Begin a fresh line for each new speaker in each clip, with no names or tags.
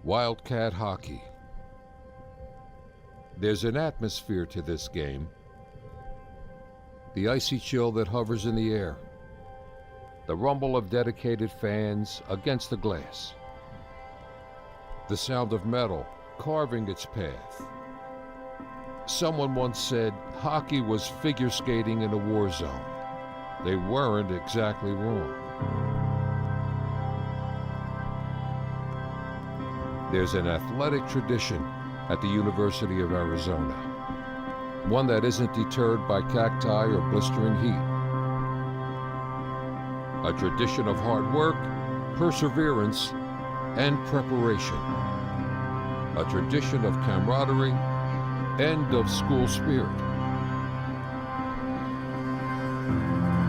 Wildcat hockey. There's an atmosphere to this game. The icy chill that hovers in the air. The rumble of dedicated fans against the glass. The sound of metal carving its path. Someone once said hockey was figure skating in a war zone. They weren't exactly wrong. There's an athletic tradition at the University of Arizona, one that isn't deterred by cacti or blistering heat. A tradition of hard work, perseverance, and preparation. A tradition of camaraderie and of school spirit.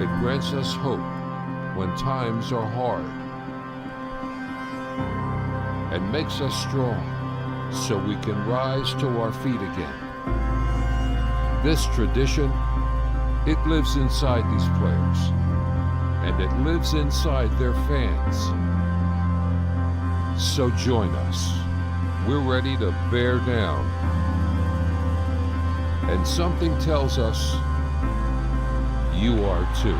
It grants us hope when times are hard and makes us strong so we can rise to our feet again. This tradition, it lives inside these players, and it lives inside their fans. So join us. We're ready to bear down. And something tells us you are too.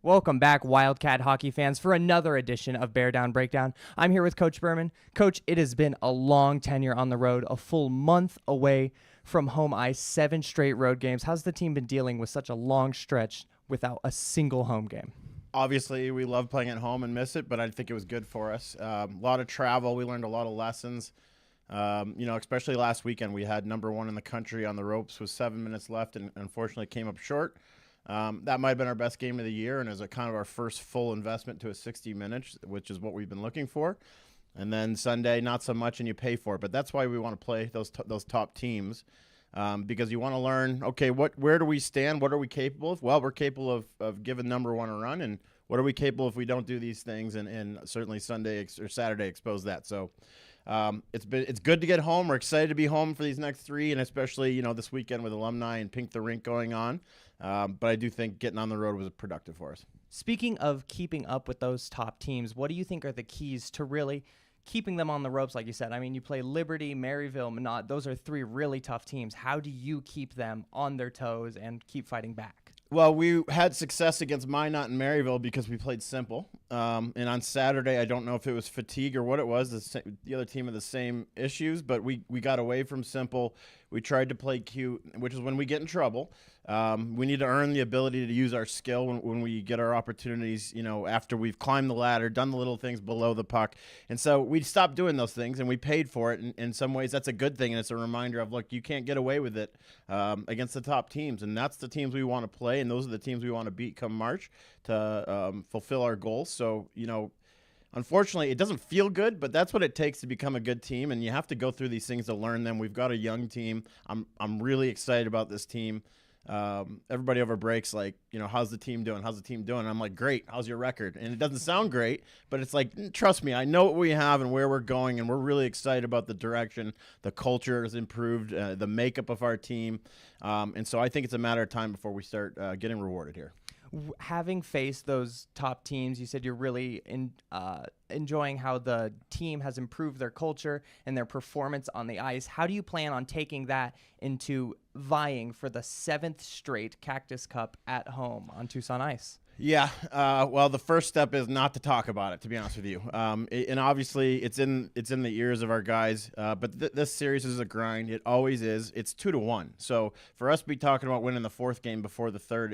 Welcome back, Wildcat hockey fans, for another edition of Bear Down Breakdown. I'm here with Coach Burman. Coach, it has been a long tenure on the road, a full month away from home ice, 7 straight road games. How's the team been dealing with such a long stretch without a single home game?
Obviously, we love playing at home and miss it, but I think it was good for us. A lot of travel. We learned a lot of lessons. Especially last weekend, we had number 1 in the country on the ropes with 7 minutes left and unfortunately came up short. That might have been our best game of the year and is a kind of our first full investment to a 60 minutes, which is what we've been looking for. And then Sunday, not so much, and you pay for it. But that's why we want to play those top teams, because you want to learn, okay, where do we stand? What are we capable of? Well, we're capable of giving number 1 a run, and what are we capable if we don't do these things? And certainly Sunday or Saturday exposed that. So it's good to get home. We're excited to be home for these next 3, and especially this weekend with alumni and Pink the Rink going on. But I do think getting on the road was productive for us.
Speaking of keeping up with those top teams, what do you think are the keys to really keeping them on the ropes, like you said? I mean, you play Liberty, Maryville, Minot. Those are 3 really tough teams. How do you keep them on their toes and keep fighting back?
Well, we had success against Minot and Maryville because we played simple. And on Saturday, I don't know if it was fatigue or what it was. The other team had the same issues, but we got away from simple. We tried to play cute, which is when we get in trouble. We need to earn the ability to use our skill when we get our opportunities, after we've climbed the ladder, done the little things below the puck. And so we stopped doing those things, and we paid for it. And in some ways, that's a good thing, and it's a reminder of, look, you can't get away with it against the top teams. And that's the teams we want to play, and those are the teams we want to beat come March to fulfill our goals. So, unfortunately, it doesn't feel good, but that's what it takes to become a good team, and you have to go through these things to learn them. We've got a young team. I'm really excited about this team. Everybody over breaks like, how's the team doing? How's the team doing? And I'm like, great. How's your record? And it doesn't sound great, but it's like, trust me, I know what we have and where we're going, and we're really excited about the direction. The culture has improved, the makeup of our team, and so I think it's a matter of time before we start getting rewarded here.
Having faced those top teams, you said you're really enjoying how the team has improved their culture and their performance on the ice. How do you plan on taking that into vying for the 7th straight Cactus Cup at home on Tucson ice?
Yeah, well, the first step is not to talk about it, to be honest with you. And obviously, it's in the ears of our guys. But this series is a grind. It always is. It's 2-1. So for us to be talking about winning the 4th game before the 3rd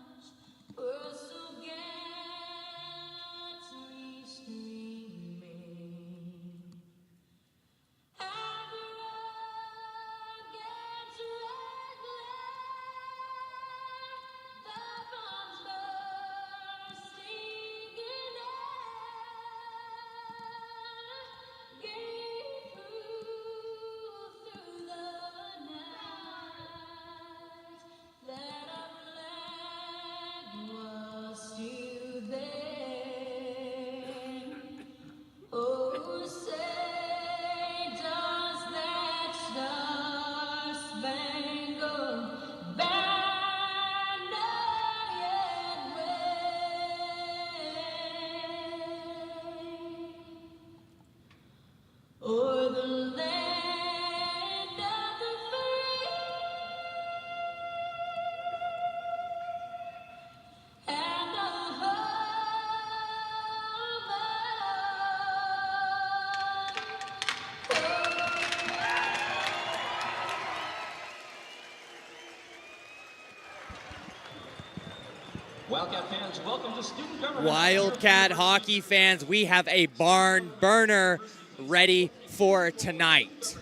Wildcat fans, welcome to student government.
Wildcat hockey fans, we have a barn burner ready for tonight.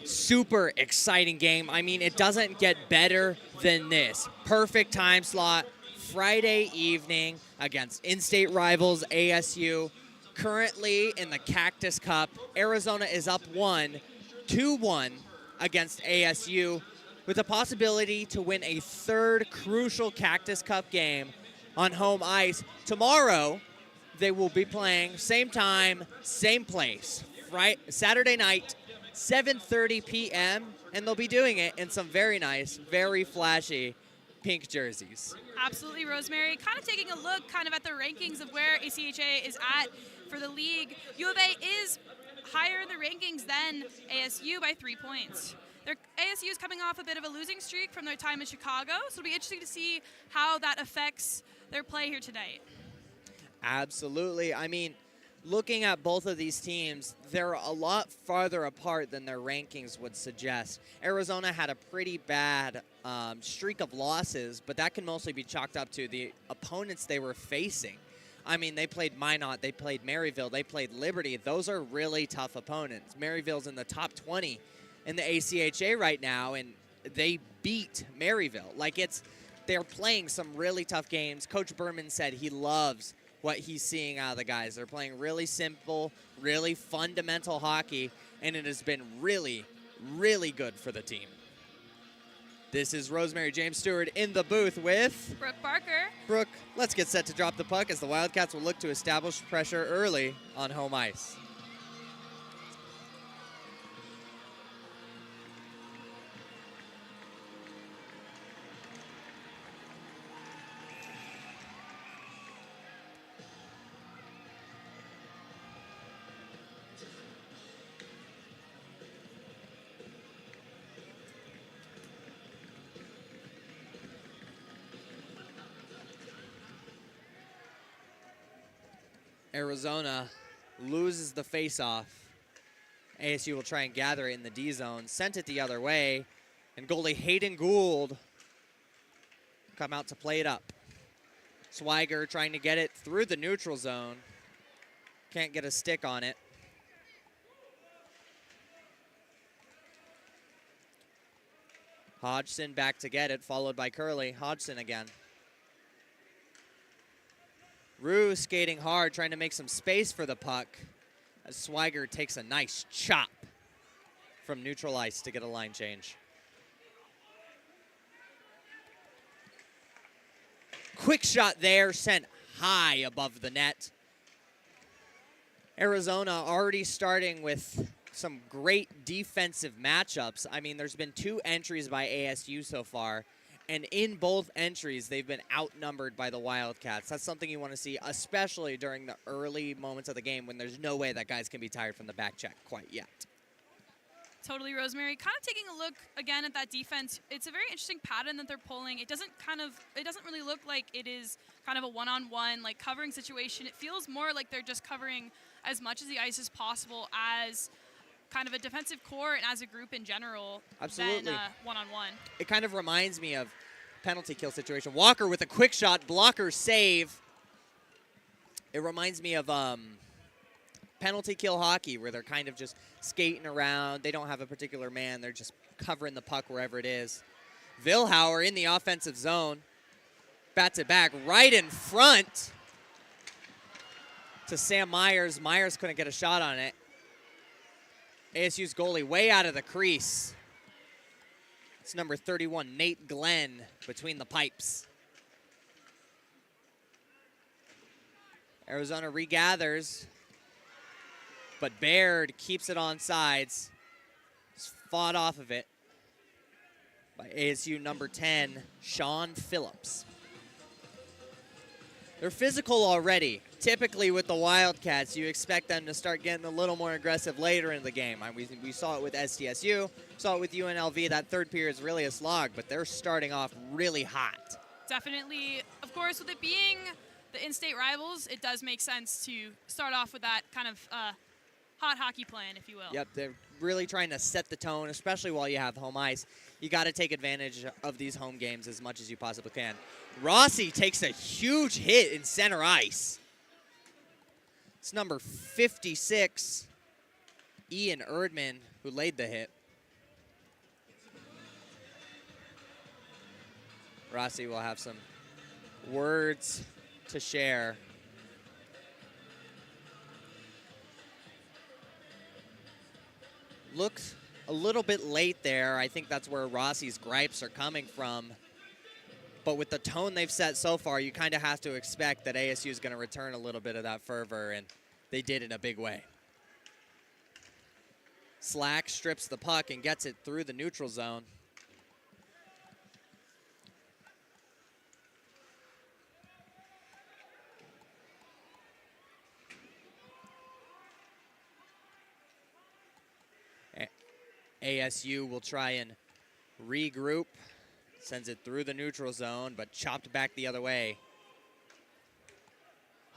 Super exciting game. I mean, it doesn't get better than this. Perfect time slot, Friday evening against in-state rivals ASU. Currently in the Cactus Cup, Arizona is up 2-1 against ASU, with a possibility to win a third crucial Cactus Cup game on home ice. Tomorrow, they will be playing same time, same place. Saturday night, 7:30 p.m., and they'll be doing it in some very nice, very flashy pink jerseys.
Absolutely, Rosemary. Kind of taking a look at the rankings of where ACHA is at for the league. U of A is higher in the rankings than ASU by 3 points. ASU is coming off a bit of a losing streak from their time in Chicago, so it'll be interesting to see how that affects their play here tonight.
Absolutely. I mean, looking at both of these teams, they're a lot farther apart than their rankings would suggest. Arizona had a pretty bad streak of losses, but that can mostly be chalked up to the opponents they were facing. I mean, they played Minot, they played Maryville, they played Liberty. Those are really tough opponents. Maryville's in the top 20 in the ACHA right now, and they beat Maryville. They're playing some really tough games. Coach Burman said he loves what he's seeing out of the guys. They're playing really simple, really fundamental hockey, and it has been really, really good for the team. This is Rosemary James Stewart in the booth with
Brooke Barker.
Brooke, let's get set to drop the puck as the Wildcats will look to establish pressure early on home ice. Arizona loses the faceoff. ASU will try and gather it in the D zone. Sent it the other way. And goalie Hayden Gould come out to play it up. Swiger trying to get it through the neutral zone. Can't get a stick on it. Hodgson back to get it, followed by Curley. Hodgson again. Rue skating hard, trying to make some space for the puck, as Swiger takes a nice chop from neutral ice to get a line change. Quick shot there, sent high above the net. Arizona already starting with some great defensive matchups. I mean, there's been 2 entries by ASU so far, and in both entries, they've been outnumbered by the Wildcats. That's something you want to see, especially during the early moments of the game when there's no way that guys can be tired from the back check quite yet.
Totally, Rosemary. Kind of taking a look again at that defense. It's a very interesting pattern that they're pulling. It doesn't really look like it is kind of a one-on-one covering situation. It feels more like they're just covering as much of the ice as possible as kind of a defensive core and as a group in general.
Absolutely.
Than one-on-one.
It kind of reminds me of penalty kill situation. Walker with a quick shot, blocker save. It reminds me of penalty kill hockey, where they're kind of just skating around. They don't have a particular man. They're just covering the puck wherever it is. Vilhauer in the offensive zone. Bats it back right in front to Sam Myers. Myers couldn't get a shot on it. ASU's goalie way out of the crease. It's number 31, Nate Glenn, between the pipes. Arizona regathers, but Baird keeps it on sides. Just fought off of it by ASU number 10, Sean Phillips. They're physical already. Typically with the Wildcats, you expect them to start getting a little more aggressive later in the game. We saw it with SDSU, saw it with UNLV. That third period is really a slog, but they're starting off really hot.
Definitely. Of course, with it being the in-state rivals, it does make sense to start off with that kind of hot hockey plan, if you will.
Yep, they're really trying to set the tone, especially while you have home ice. You got to take advantage of these home games as much as you possibly can. Rossi takes a huge hit in center ice. It's number 56, Ian Erdman, who laid the hit. Rossi will have some words to share. Looked a little bit late there. I think that's where Rossi's gripes are coming from. But with the tone they've set so far, you kind of have to expect that ASU is going to return a little bit of that fervor, and they did in a big way. Slack strips the puck and gets it through the neutral zone. ASU will try and regroup. Sends it through the neutral zone, but chopped back the other way.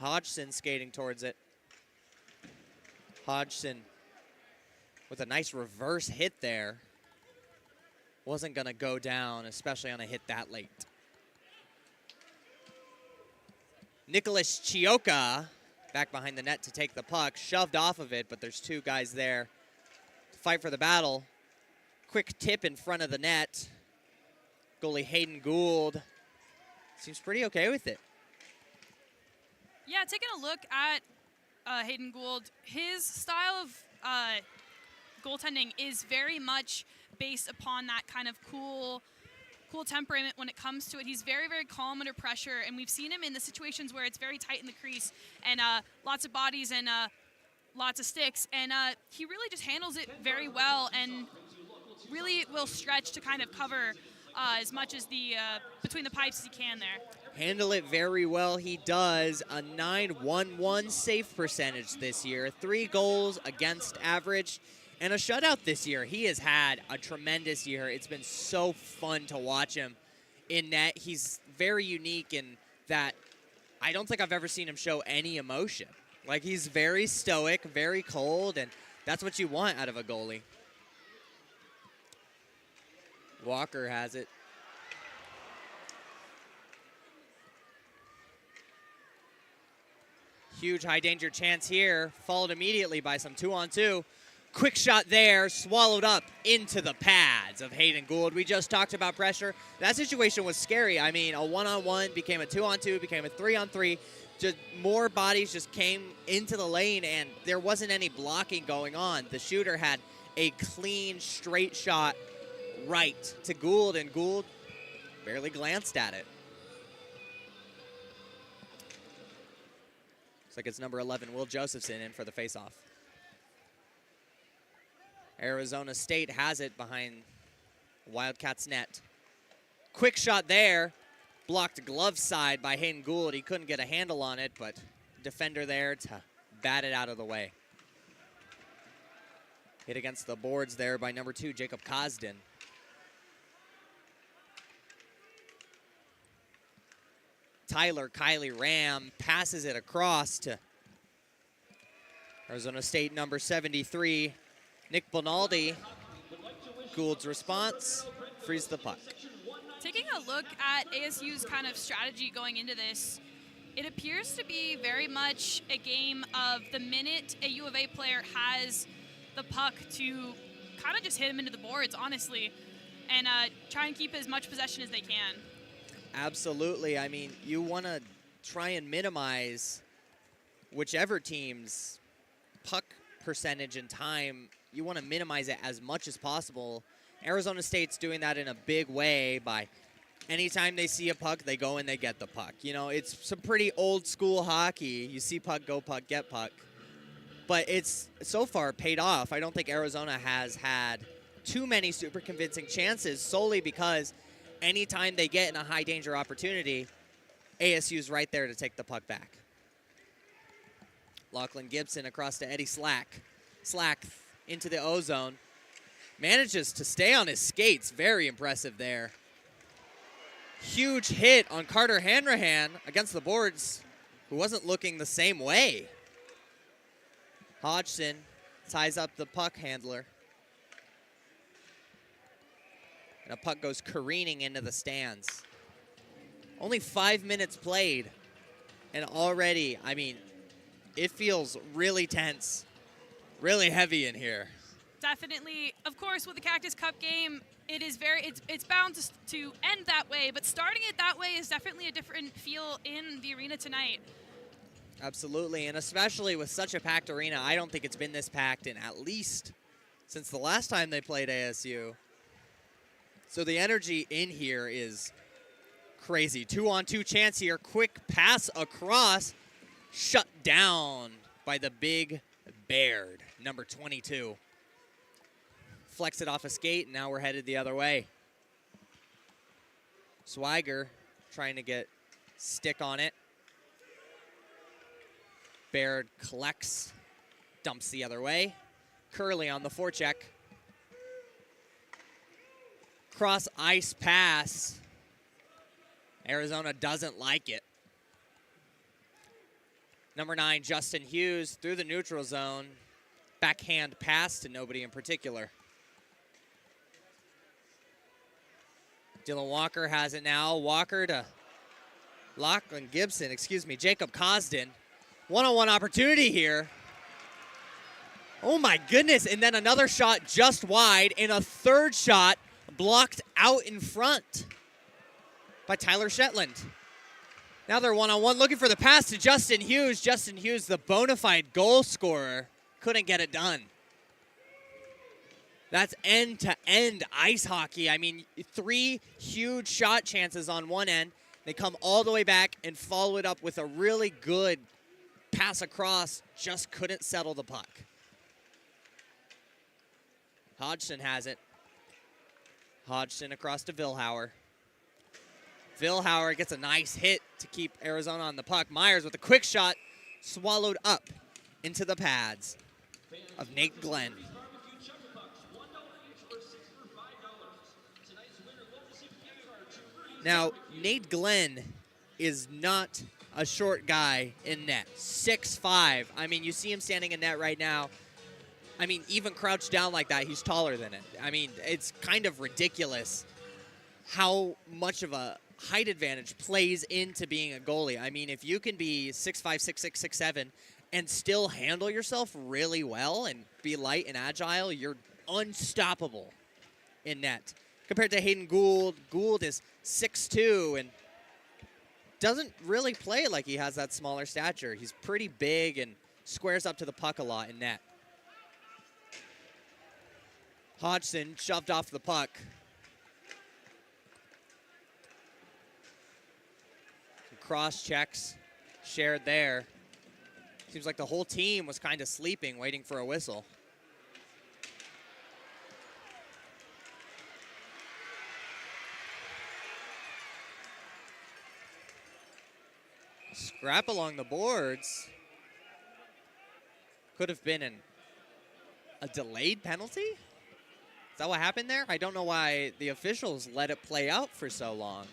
Hodgson skating towards it. Hodgson with a nice reverse hit there. Wasn't going to go down, especially on a hit that late. Nicholas Chioka back behind the net to take the puck. Shoved off of it, but there's two guys there to fight for the battle. Quick tip in front of the net. Goalie Hayden Gould seems pretty okay with it.
Yeah, taking a look at Hayden Gould, his style of goaltending is very much based upon that kind of cool temperament when it comes to it. He's very, very calm under pressure, and we've seen him in the situations where it's very tight in the crease and lots of bodies and lots of sticks, and he really just handles it very well and really will stretch to kind of cover as much as the between the pipes as he can there.
Handle it very well, he does. A .911 save percentage this year, 3 goals against average, and a shutout this year. He has had a tremendous year. It's been so fun to watch him in net. He's very unique in that I don't think I've ever seen him show any emotion. Like, he's very stoic, very cold, and that's what you want out of a goalie. Walker has it. Huge high danger chance here, followed immediately by some 2-on-2. Quick shot there, swallowed up into the pads of Hayden Gould. We just talked about pressure. That situation was scary. I mean, a 1-on-1 became a 2-on-2, became a 3-on-3. Just more bodies just came into the lane, and there wasn't any blocking going on. The shooter had a clean, straight shot right to Gould, and Gould barely glanced at it. Looks like it's number 11, Will Josephson, in for the faceoff. Arizona State has it behind Wildcats net. Quick shot there. Blocked glove side by Hayden Gould. He couldn't get a handle on it, but defender there to bat it out of the way. Hit against the boards there by number 2, Jacob Cosden. Tyler Kiley Ram passes it across to Arizona State number 73, Nick Bonaldi. Gould's response, frees the puck.
Taking a look at ASU's kind of strategy going into this, it appears to be very much a game of the minute a U of A player has the puck to kind of just hit him into the boards, honestly, and try and keep as much possession as they can.
Absolutely. I mean, you want to try and minimize whichever team's puck percentage and time. You want to minimize it as much as possible. Arizona State's doing that in a big way by anytime they see a puck, they go and they get the puck. You know, it's some pretty old school hockey. You see puck, go puck, get puck. But it's so far paid off. I don't think Arizona has had too many super convincing chances solely because anytime they get in a high danger opportunity, ASU's right there to take the puck back. Lachlan Gibson across to Eddie Slack. Slack into the O-zone. Manages to stay on his skates. Very impressive there. Huge hit on Carter Hanrahan against the boards, who wasn't looking the same way. Hodgson ties up the puck handler. And a puck goes careening into the stands. Only 5 minutes played. And already, I mean, it feels really tense, really heavy in here.
Definitely. Of course, with the Cactus Cup game, it's bound to end that way, but starting it that way is definitely a different feel in the arena tonight.
Absolutely, and especially with such a packed arena, I don't think it's been this packed in at least since the last time they played ASU. So the energy in here is crazy. 2-on-2 chance here. Quick pass across. Shut down by the big Baird, number 22. Flex it off a skate, and now we're headed the other way. Swagger trying to get stick on it. Baird collects, dumps the other way. Curley on the forecheck. Cross ice pass. Arizona doesn't like it. Number 9, Justin Hughes through the neutral zone. Backhand pass to nobody in particular. Dylan Walker has it now. Walker to Jacob Cosden. One-on-one opportunity here. Oh my goodness, and then another shot just wide, and a third shot blocked out in front by Tyler Shetland. Now they're one-on-one, looking for the pass to Justin Hughes. Justin Hughes, the bona fide goal scorer, couldn't get it done. That's end-to-end ice hockey. I mean, 3 huge shot chances on one end. They come all the way back and follow it up with a really good pass across. Just couldn't settle the puck. Hodgson has it. Hodgson across to Vilhauer. Vilhauer gets a nice hit to keep Arizona on the puck. Myers with a quick shot, swallowed up into the pads of Nate Glenn. Now, Nate Glenn is not a short guy in net. 6'5". I mean, you see him standing in net right now. I mean, even crouched down like that, he's taller than it. I mean, it's kind of ridiculous how much of a height advantage plays into being a goalie. I mean, if you can be 6'5", 6'6", 6'7", and still handle yourself really well and be light and agile, you're unstoppable in net. Compared to Hayden Gould, Gould is 6'2", and doesn't really play like he has that smaller stature. He's pretty big and squares up to the puck a lot in net. Hodgson shoved off the puck. Some cross checks shared there. Seems like the whole team was kind of sleeping, waiting for a whistle. Scrap along the boards. Could have been a delayed penalty? Is that what happened there? I don't know why the officials let it play out for so long.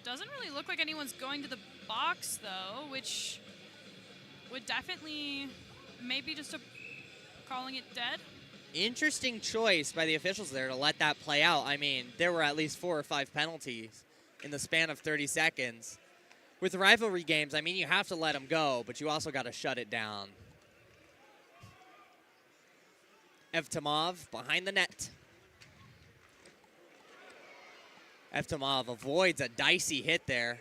Doesn't really look like anyone's going to the box, though, which would definitely maybe just calling it dead.
Interesting choice by the officials there to let that play out. I mean, there were at least 4 or 5 penalties in the span of 30 seconds. With rivalry games, I mean, you have to let them go, but you also got to shut it down. Evtimov behind the net. Evtimov avoids a dicey hit there.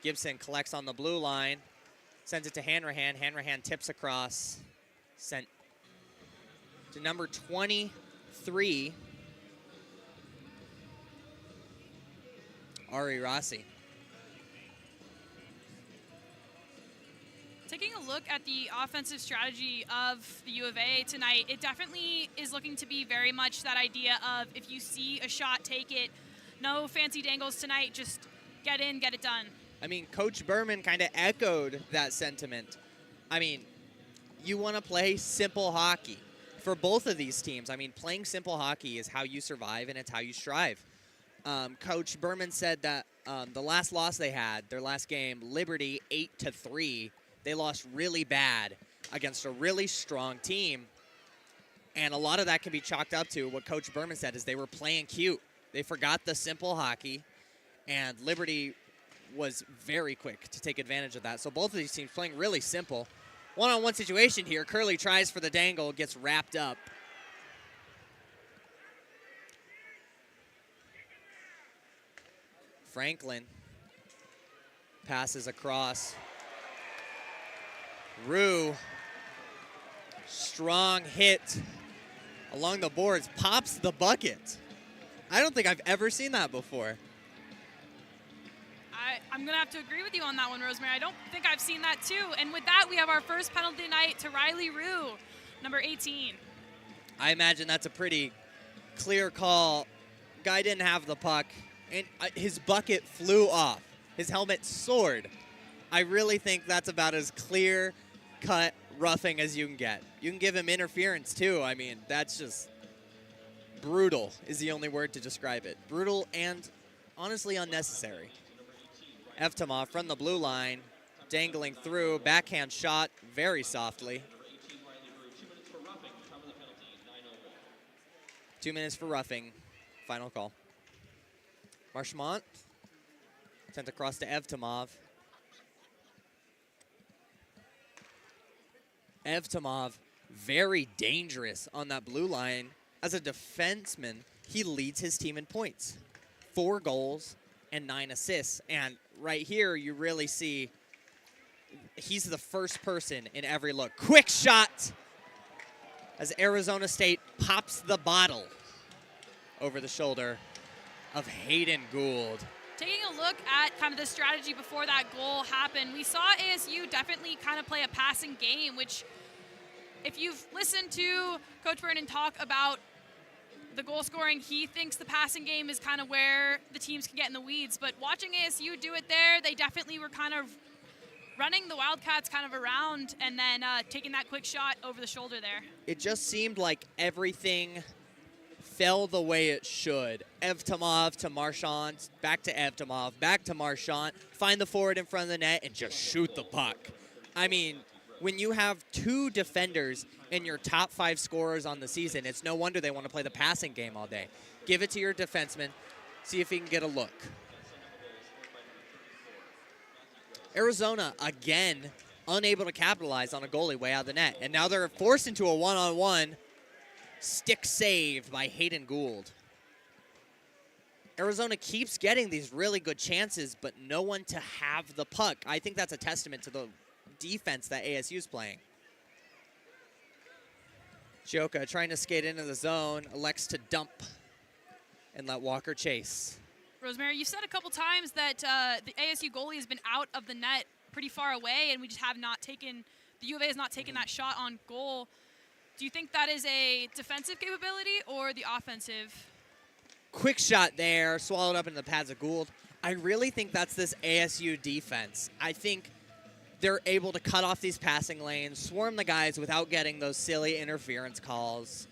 Gibson collects on the blue line. Sends it to Hanrahan. Hanrahan tips across. Sent to number 23, Ari Rossi.
Taking a look at the offensive strategy of the U of A tonight, it definitely is looking to be very much that idea of if you see a shot, take it. No fancy dangles tonight, just get in, get it done.
I mean, Coach Burman kind of echoed that sentiment. I mean, you want to play simple hockey. For both of these teams, I mean, playing simple hockey is how you survive and it's how you strive. Coach Burman said that the last loss they had, their last game, Liberty 8-3, they lost really bad against a really strong team. And a lot of that can be chalked up to what Coach Burman said is they were playing cute. They forgot the simple hockey, and Liberty was very quick to take advantage of that. So both of these teams playing really simple. One-on-one situation here. Curley tries for the dangle, gets wrapped up. Franklin passes across. Rue, strong hit along the boards, pops the bucket. I don't think I've ever seen that before.
I'm going to have to agree with you on that one, Rosemary. I don't think I've seen that too. And with that, we have our first penalty night to Riley Rue, number 18.
I imagine that's a pretty clear call. Guy didn't have the puck, and his bucket flew off. His helmet soared. I really think that's about as clear-cut roughing as you can get. You can give him interference too. I mean, that's just brutal is the only word to describe it. Brutal and honestly unnecessary. Evtimov from the blue line, dangling through, backhand shot very softly. 2 minutes for roughing, final call. Marchmont sent across to Evtimov. Evtimov, very dangerous on that blue line. As a defenseman, he leads his team in points. 4 goals and 9 assists. And right here, you really see he's the first person in every look. Quick shot as Arizona State pops the bottle over the shoulder of Hayden Gould.
Taking a look at kind of the strategy before that goal happened, we saw ASU definitely kind of play a passing game, which if you've listened to Coach Vernon talk about the goal scoring, he thinks the passing game is kind of where the teams can get in the weeds. But watching ASU do it there, they definitely were kind of running the Wildcats kind of around and then taking that quick shot over the shoulder there.
It just seemed like everything fell the way it should. Evtimov to Marchand, back to Evtimov, back to Marchand, find the forward in front of the net, and just shoot the puck. I mean, when you have 2 defenders in your top 5 scorers on the season, it's no wonder they want to play the passing game all day. Give it to your defenseman, see if he can get a look. Arizona, again, unable to capitalize on a goalie way out of the net. And now they're forced into a one-on-one. Stick saved by Hayden Gould. Arizona keeps getting these really good chances, but no one to have the puck. I think that's a testament to the defense that ASU is playing. Joka trying to skate into the zone, elects to dump and let Walker chase.
Rosemary, you said a couple times that the ASU goalie has been out of the net pretty far away, and we just have not taken, the U of A has not taken that shot on goal. Do you think that is a defensive capability or the offensive?
Quick shot there, swallowed up into the pads of Gould. I really think that's this ASU defense. I think they're able to cut off these passing lanes, swarm the guys without getting those silly interference calls.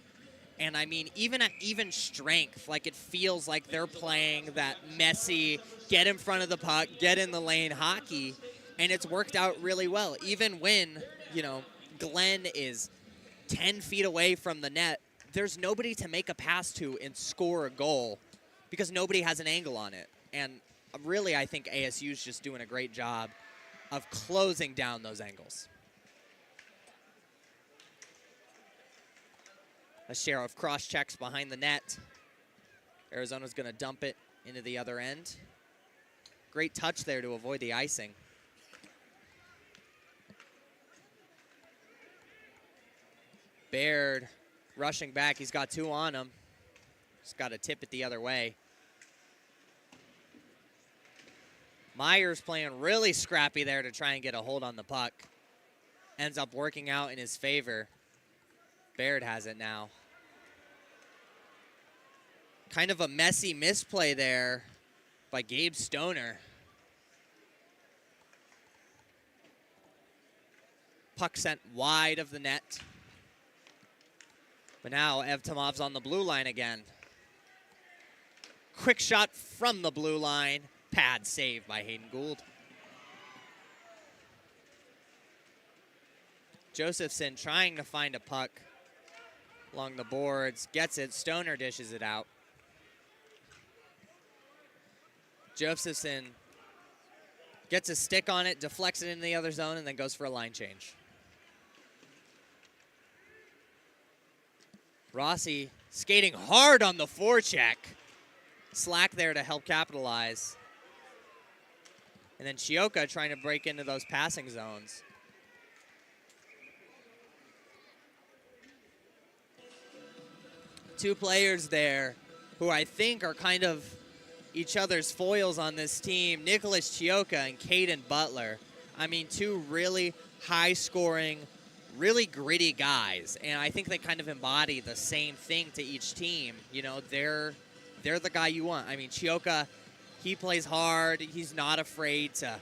And I mean, even at even strength, like it feels like they're playing that messy, get in front of the puck, get in the lane hockey, and it's worked out really well. Even when, you know, Glenn is 10 feet away from the net, there's nobody to make a pass to and score a goal because nobody has an angle on it. And really, I think ASU is just doing a great job of closing down those angles. A share of cross checks behind the net. Arizona's going to dump it into the other end. Great touch there to avoid the icing. Baird rushing back. He's got 2 on him. Just got to tip it the other way. Myers playing really scrappy there to try and get a hold on the puck. Ends up working out in his favor. Baird has it now. Kind of a messy misplay there by Gabe Stoner. Puck sent wide of the net. But now Evtimov's on the blue line again. Quick shot from the blue line. Pad saved by Hayden Gould. Josephson trying to find a puck. Along the boards, gets it. Stoner dishes it out. Josephson gets a stick on it, deflects it in the other zone, and then goes for a line change. Rossi skating hard on the forecheck. Slack there to help capitalize. And then Chioka trying to break into those passing zones. Two players there who I think are kind of each other's foils on this team, Nicholas Chioka and Caden Butler. I mean, two really high-scoring, really gritty guys, and I think they kind of embody the same thing to each team. You know, they're the guy you want. I mean, Chioka, he plays hard. He's not afraid to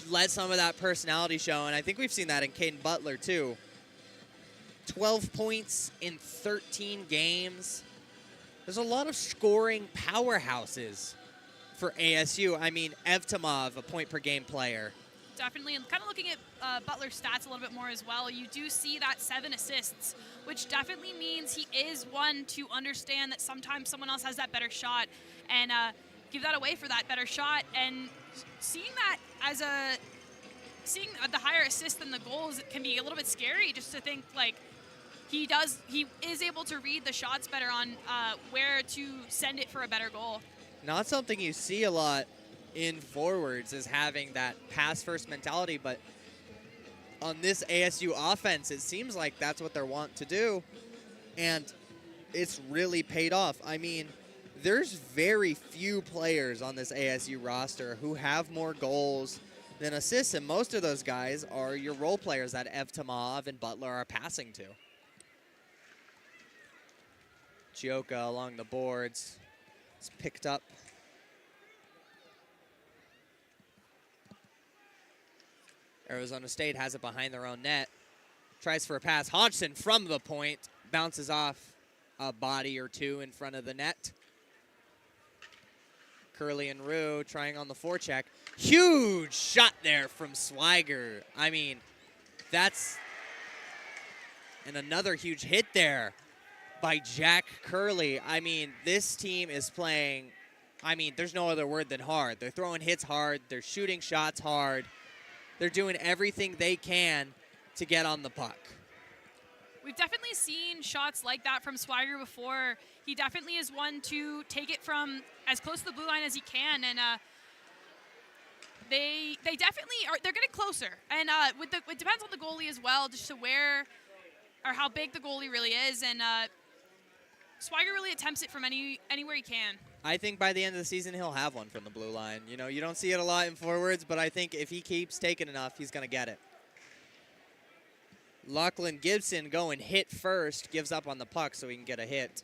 let some of that personality show, and I think we've seen that in Caden Butler, too. 12 points in 13 games. There's a lot of scoring powerhouses for ASU. I mean, Evtimov, a point-per-game player.
Definitely, and kind of looking at Butler's stats a little bit more as well, you do see that 7 assists, which definitely means he is one to understand that sometimes someone else has that better shot and give that away for that better shot. And seeing that as seeing the higher assist than the goals, it can be a little bit scary just to think like he is able to read the shots better on where to send it for a better goal.
Not something you see a lot in forwards is having that pass-first mentality, but on this ASU offense, it seems like that's what they're wanting to do, and it's really paid off. I mean, there's very few players on this ASU roster who have more goals than assists, and most of those guys are your role players that Evtimov and Butler are passing to. Chioka along the boards. It's picked up. Arizona State has it behind their own net. Tries for a pass. Hodgson from the point. Bounces off a body or two in front of the net. Curley and Rue trying on the forecheck. Huge shot there from Swiger. I mean, that's... And another huge hit there by Jack Curley. I mean, this team is playing... I mean, there's no other word than hard. They're throwing hits hard. They're shooting shots hard. They're doing everything they can to get on the puck.
We've definitely seen shots like that from Swiger before. He definitely is one to take it from as close to the blue line as he can, and they definitely are. They're getting closer, and it depends on the goalie as well, just to where or how big the goalie really is, and Swiger really attempts it from anywhere he can.
I think by the end of the season, he'll have one from the blue line. You know, you don't see it a lot in forwards, but I think if he keeps taking enough, he's going to get it. Lachlan Gibson going hit first, gives up on the puck so he can get a hit.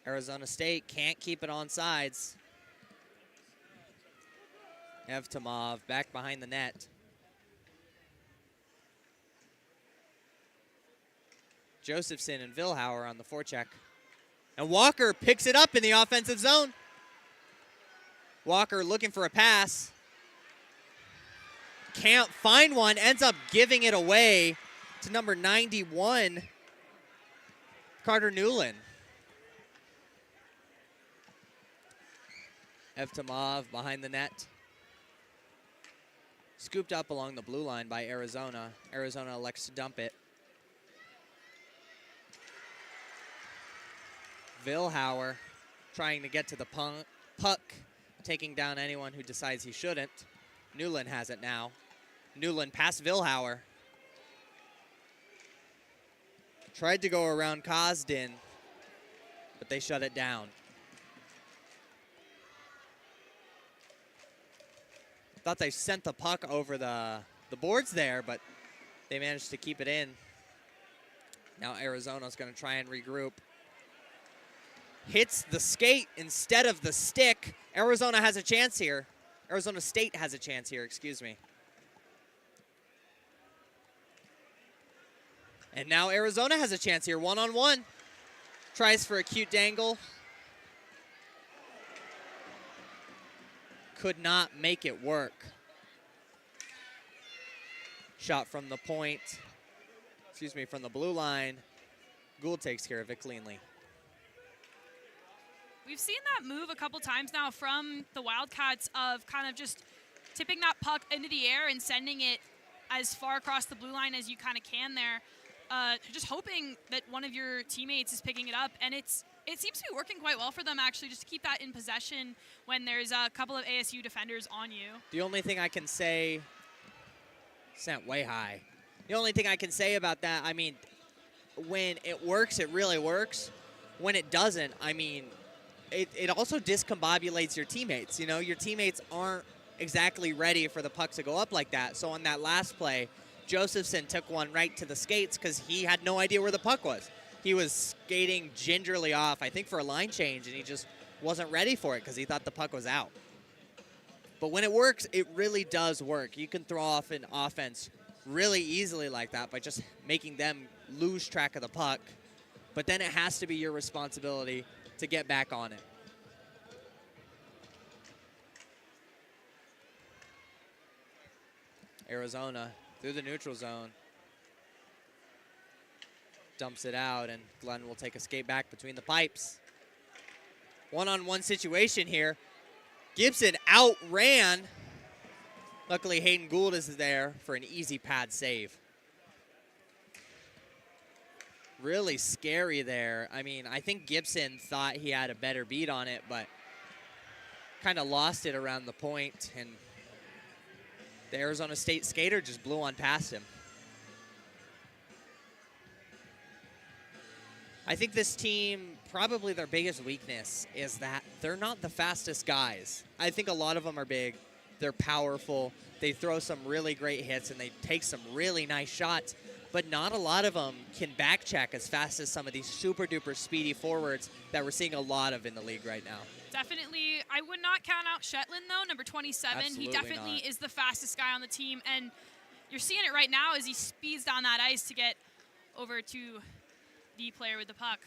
Arizona State can't keep it on sides. Evtimov back behind the net. Josephson and Vilhauer on the forecheck. And Walker picks it up in the offensive zone. Walker looking for a pass. Can't find one, ends up giving it away to number 91, Carter Newland. Evtimov behind the net. Scooped up along the blue line by Arizona. Arizona elects to dump it. Vilhauer trying to get to the puck, taking down anyone who decides he shouldn't. Newland has it now. Newland past Vilhauer. Tried to go around Cosden, but they shut it down. Thought they sent the puck over the boards there, but they managed to keep it in. Now Arizona's going to try and regroup. Hits the skate instead of the stick. Arizona has a chance here. Arizona State has a chance here, excuse me. And now Arizona has a chance here, one-on-one. Tries for a cute dangle. Could not make it work. Shot from the point. from the blue line. Gould takes care of it cleanly.
We've seen that move a couple times now from the Wildcats of kind of just tipping that puck into the air and sending it as far across the blue line as you kind of can there. Just hoping that one of your teammates is picking it up, and it seems to be working quite well for them, actually, just to keep that in possession when there's a couple of ASU defenders on you.
The only thing I can say, sent way high. The only thing I can say about that, I mean, when it works, it really works. When it doesn't, I mean, it also discombobulates your teammates. You know, your teammates aren't exactly ready for the puck to go up like that. So on that last play, Josephson took one right to the skates because he had no idea where the puck was. He was skating gingerly off, I think, for a line change, and he just wasn't ready for it because he thought the puck was out. But when it works, it really does work. You can throw off an offense really easily like that by just making them lose track of the puck. But then it has to be your responsibility to get back on it. Arizona through the neutral zone. Dumps it out, and Glenn will take a skate back between the pipes. One-on-one situation here. Gibson outran. Luckily, Hayden Gould is there for an easy pad save. Really scary there. I mean, I think Gibson thought he had a better beat on it, but kind of lost it around the point, and the Arizona State skater just blew on past him. I think this team, probably their biggest weakness is that they're not the fastest guys. I think a lot of them are big. They're powerful. They throw some really great hits, and they take some really nice shots. But not a lot of them can back check as fast as some of these super-duper speedy forwards that we're seeing a lot of in the league right now.
Definitely. I would not count out Shetland, though, number 27.
Absolutely
he definitely
not.
is the fastest guy on the team, and you're seeing it right now as he speeds down that ice to get over to the player with the puck.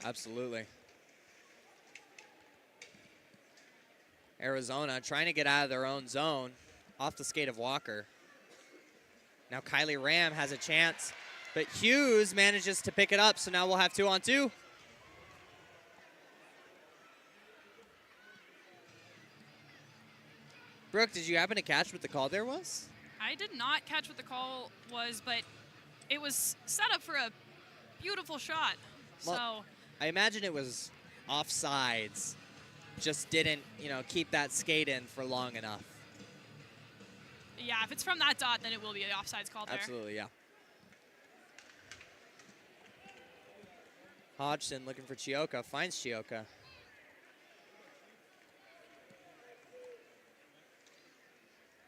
Absolutely. Arizona trying to get out of their own zone off the skate of Walker. Now Kylie Ram has a chance, but Hughes manages to pick it up, so now we'll have 2-on-2. Brooke, did you happen to catch what the call there was?
I did not catch what the call was, but it was set up for a beautiful shot.
Well, I imagine it was offsides. Just didn't, keep that skate in for long enough.
Yeah, if it's from that dot, then it will be an offsides call there.
Absolutely, yeah. Hodgson looking for Chioka, finds Chioka.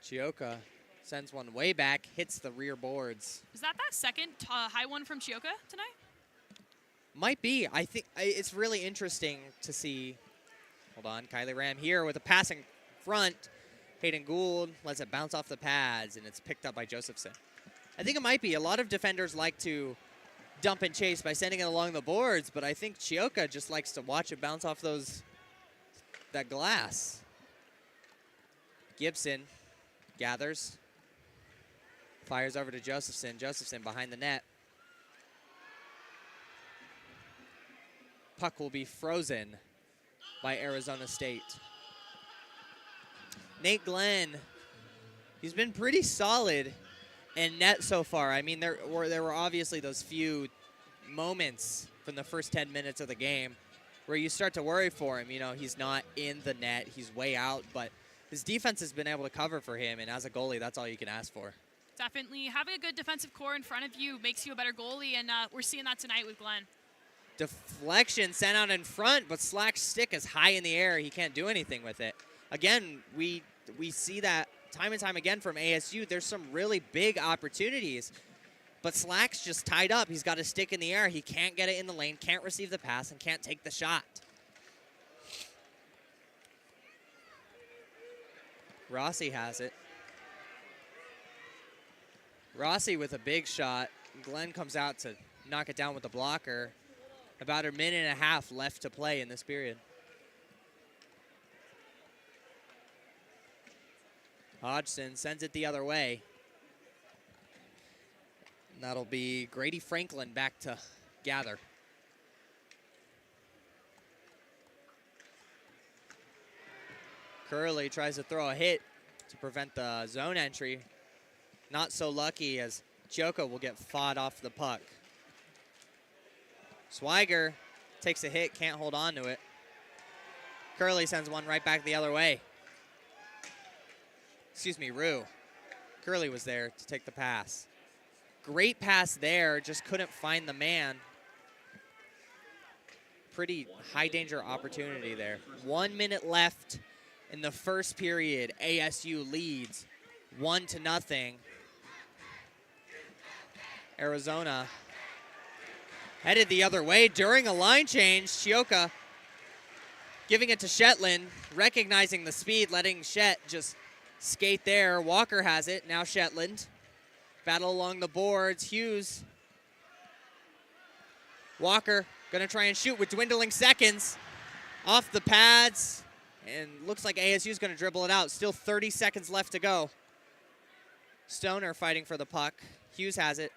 Chioka sends one way back, hits the rear boards.
Is that second high one from Chioka tonight?
Might be. I think it's really interesting to see. Hold on, Kylie Ram here with a passing front. Hayden Gould lets it bounce off the pads, and it's picked up by Josephson. I think it might be. A lot of defenders like to dump and chase by sending it along the boards, but I think Chioka just likes to watch it bounce off that glass. Gibson gathers, fires over to Josephson. Josephson behind the net. Puck will be frozen by Arizona State. Nate Glenn, he's been pretty solid in net so far. I mean, there were obviously those few moments from the first 10 minutes of the game where you start to worry for him. He's not in the net. He's way out, but his defense has been able to cover for him, and as a goalie, that's all you can ask for.
Definitely. Having a good defensive core in front of you makes you a better goalie, and we're seeing that tonight with Glenn.
Deflection sent out in front, but Slack's stick is high in the air. He can't do anything with it. Again, we see that time and time again from ASU. There's some really big opportunities, but Slack's just tied up. He's got a stick in the air. He can't get it in the lane, can't receive the pass, and can't take the shot. Rossi has it. Rossi with a big shot. Glenn comes out to knock it down with the blocker. About a minute and a half left to play in this period. Hodgson sends it the other way. And that'll be Grady Franklin back to gather. Curley tries to throw a hit to prevent the zone entry. Not so lucky as Chioka will get fought off the puck. Swiger takes a hit, can't hold on to it. Curley sends one right back the other way. Excuse me, Rue. Curley was there to take the pass. Great pass there, just couldn't find the man. Pretty high danger opportunity there. 1 minute left in the first period. ASU leads 1-0. Arizona headed the other way during a line change. Chioka giving it to Shetland, recognizing the speed, letting Shet just skate there. Walker has it, now Shetland. Battle along the boards, Hughes. Walker gonna try and shoot with dwindling seconds. Off the pads, and looks like ASU's gonna dribble it out. Still 30 seconds left to go. Stoner fighting for the puck. Hughes has it.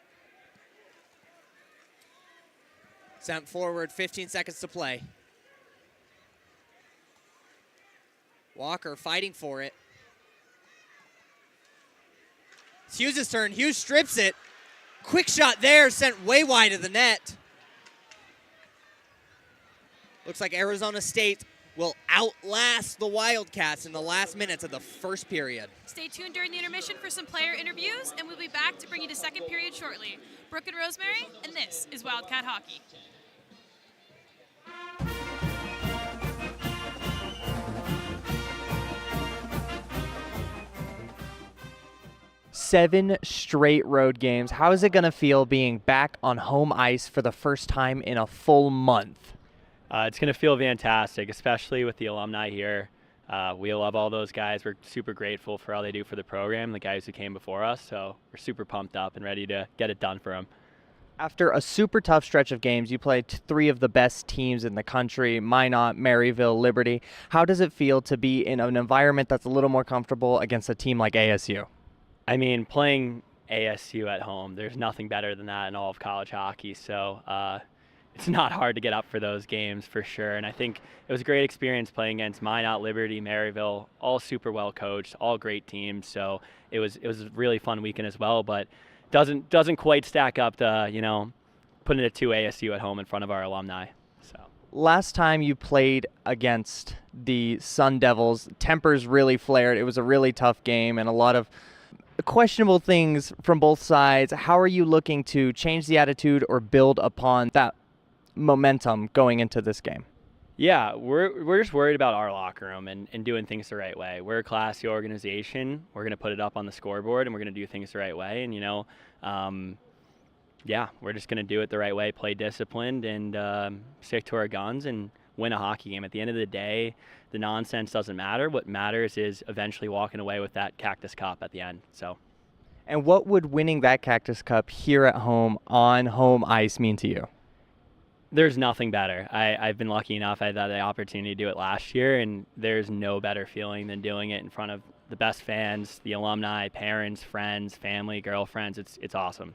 Sent forward, 15 seconds to play. Walker fighting for it. It's Hughes' turn. Hughes strips it. Quick shot there, sent way wide of the net. Looks like Arizona State will outlast the Wildcats in the last minutes of the first period.
Stay tuned during the intermission for some player interviews, and we'll be back to bring you to second period shortly. Brooke and Rosemary, and this is Wildcat Hockey.
Seven straight road games. How is it going to feel being back on home ice for the first time in a full month?
It's going to feel fantastic, especially with the alumni here. We love all those guys. We're super grateful for all they do for the program, the guys who came before us. So we're super pumped up and ready to get it done for them.
After a super tough stretch of games, you played three of the best teams in the country, Minot, Maryville, Liberty. How does it feel to be in an environment that's a little more comfortable against a team like ASU?
I mean, playing ASU at home, there's nothing better than that in all of college hockey. So it's not hard to get up for those games for sure. And I think it was a great experience playing against Minot, Liberty, Maryville, all super well coached, all great teams. So it was a really fun weekend as well, but doesn't quite stack up to, putting it to ASU at home in front of our alumni. So
last time you played against the Sun Devils, tempers really flared. It was a really tough game and a lot of questionable things from both sides. How are you looking to change the attitude or build upon that momentum going into this game?
Yeah, we're just worried about our locker room and doing things the right way. We're a classy organization. We're going to put it up on the scoreboard, and we're going to do things the right way. And, we're just going to do it the right way, play disciplined, and stick to our guns and win a hockey game. At the end of the day, the nonsense doesn't matter. What matters is eventually walking away with that Cactus Cup at the end. So.
And what would winning that Cactus Cup here at home on home ice mean to you?
There's nothing better. I've been lucky enough. I had the opportunity to do it last year, and there's no better feeling than doing it in front of the best fans, the alumni, parents, friends, family, girlfriends. It's awesome.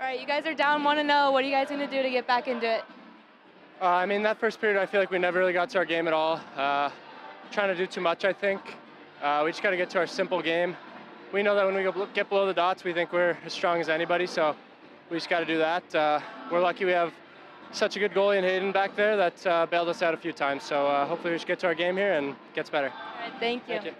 All right, you guys are down 1-0. What are you guys going to do to get back into it?
I mean, that first period, I feel like we never really got to our game at all. Trying to do too much, I think. We just got to get to our simple game. We know that when we get below the dots, we think we're as strong as anybody, so we just got to do that. We're lucky we have such a good goalie in Hayden back there that bailed us out a few times, so hopefully we just get to our game here and it gets better.
All right, thank you.
Thank you.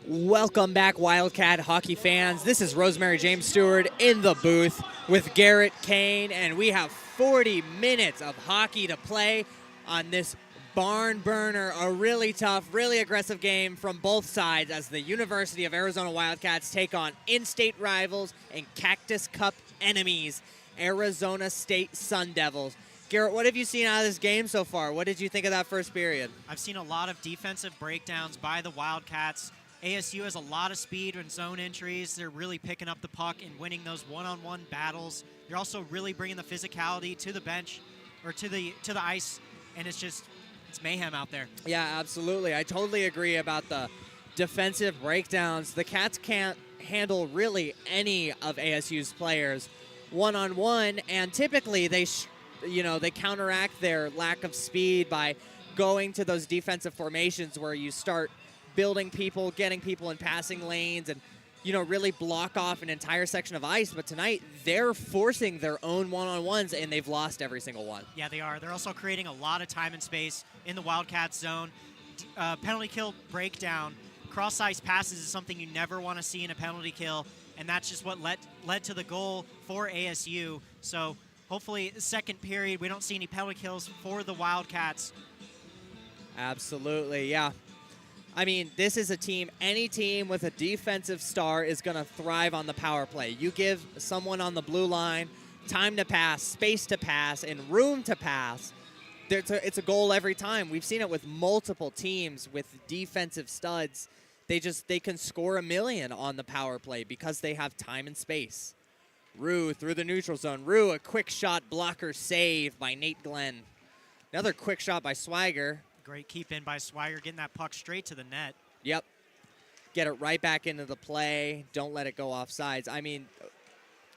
Welcome back, Wildcat hockey fans. This is Rosemary James Stewart in the booth with Garrett Kane, and we have 40 minutes of hockey to play on this barn burner, a really tough, really aggressive game from both sides as the University of Arizona Wildcats take on in-state rivals and Cactus Cup enemies, Arizona State Sun Devils. Garrett, what have you seen out of this game so far? What did you think of that first period?
I've seen a lot of defensive breakdowns by the Wildcats. ASU has a lot of speed and zone entries. They're really picking up the puck and winning those one-on-one battles. They're also really bringing the physicality to the bench or to the ice, and it's mayhem out there.
Yeah, absolutely. I totally agree about the defensive breakdowns. The Cats can't handle really any of ASU's players one-on-one, and typically they counteract their lack of speed by going to those defensive formations where you start building people, getting people in passing lanes, and really block off an entire section of ice. But tonight, they're forcing their own one-on-ones, and they've lost every single one.
Yeah, they are. They're also creating a lot of time and space in the Wildcat zone. Penalty kill breakdown. Cross-ice passes is something you never want to see in a penalty kill, and that's just what led to the goal for ASU. So hopefully, second period, we don't see any penalty kills for the Wildcats.
Absolutely, yeah. I mean, this is a team, any team with a defensive star is going to thrive on the power play. You give someone on the blue line time to pass, space to pass, and room to pass. It's a goal every time. We've seen it with multiple teams with defensive studs. They can score a million on the power play because they have time and space. Rue through the neutral zone. Rue, a quick shot blocker save by Nate Glenn. Another quick shot by Swagger.
Great keep in by Swagger, getting that puck straight to the net.
Yep. Get it right back into the play. Don't let it go off sides. I mean,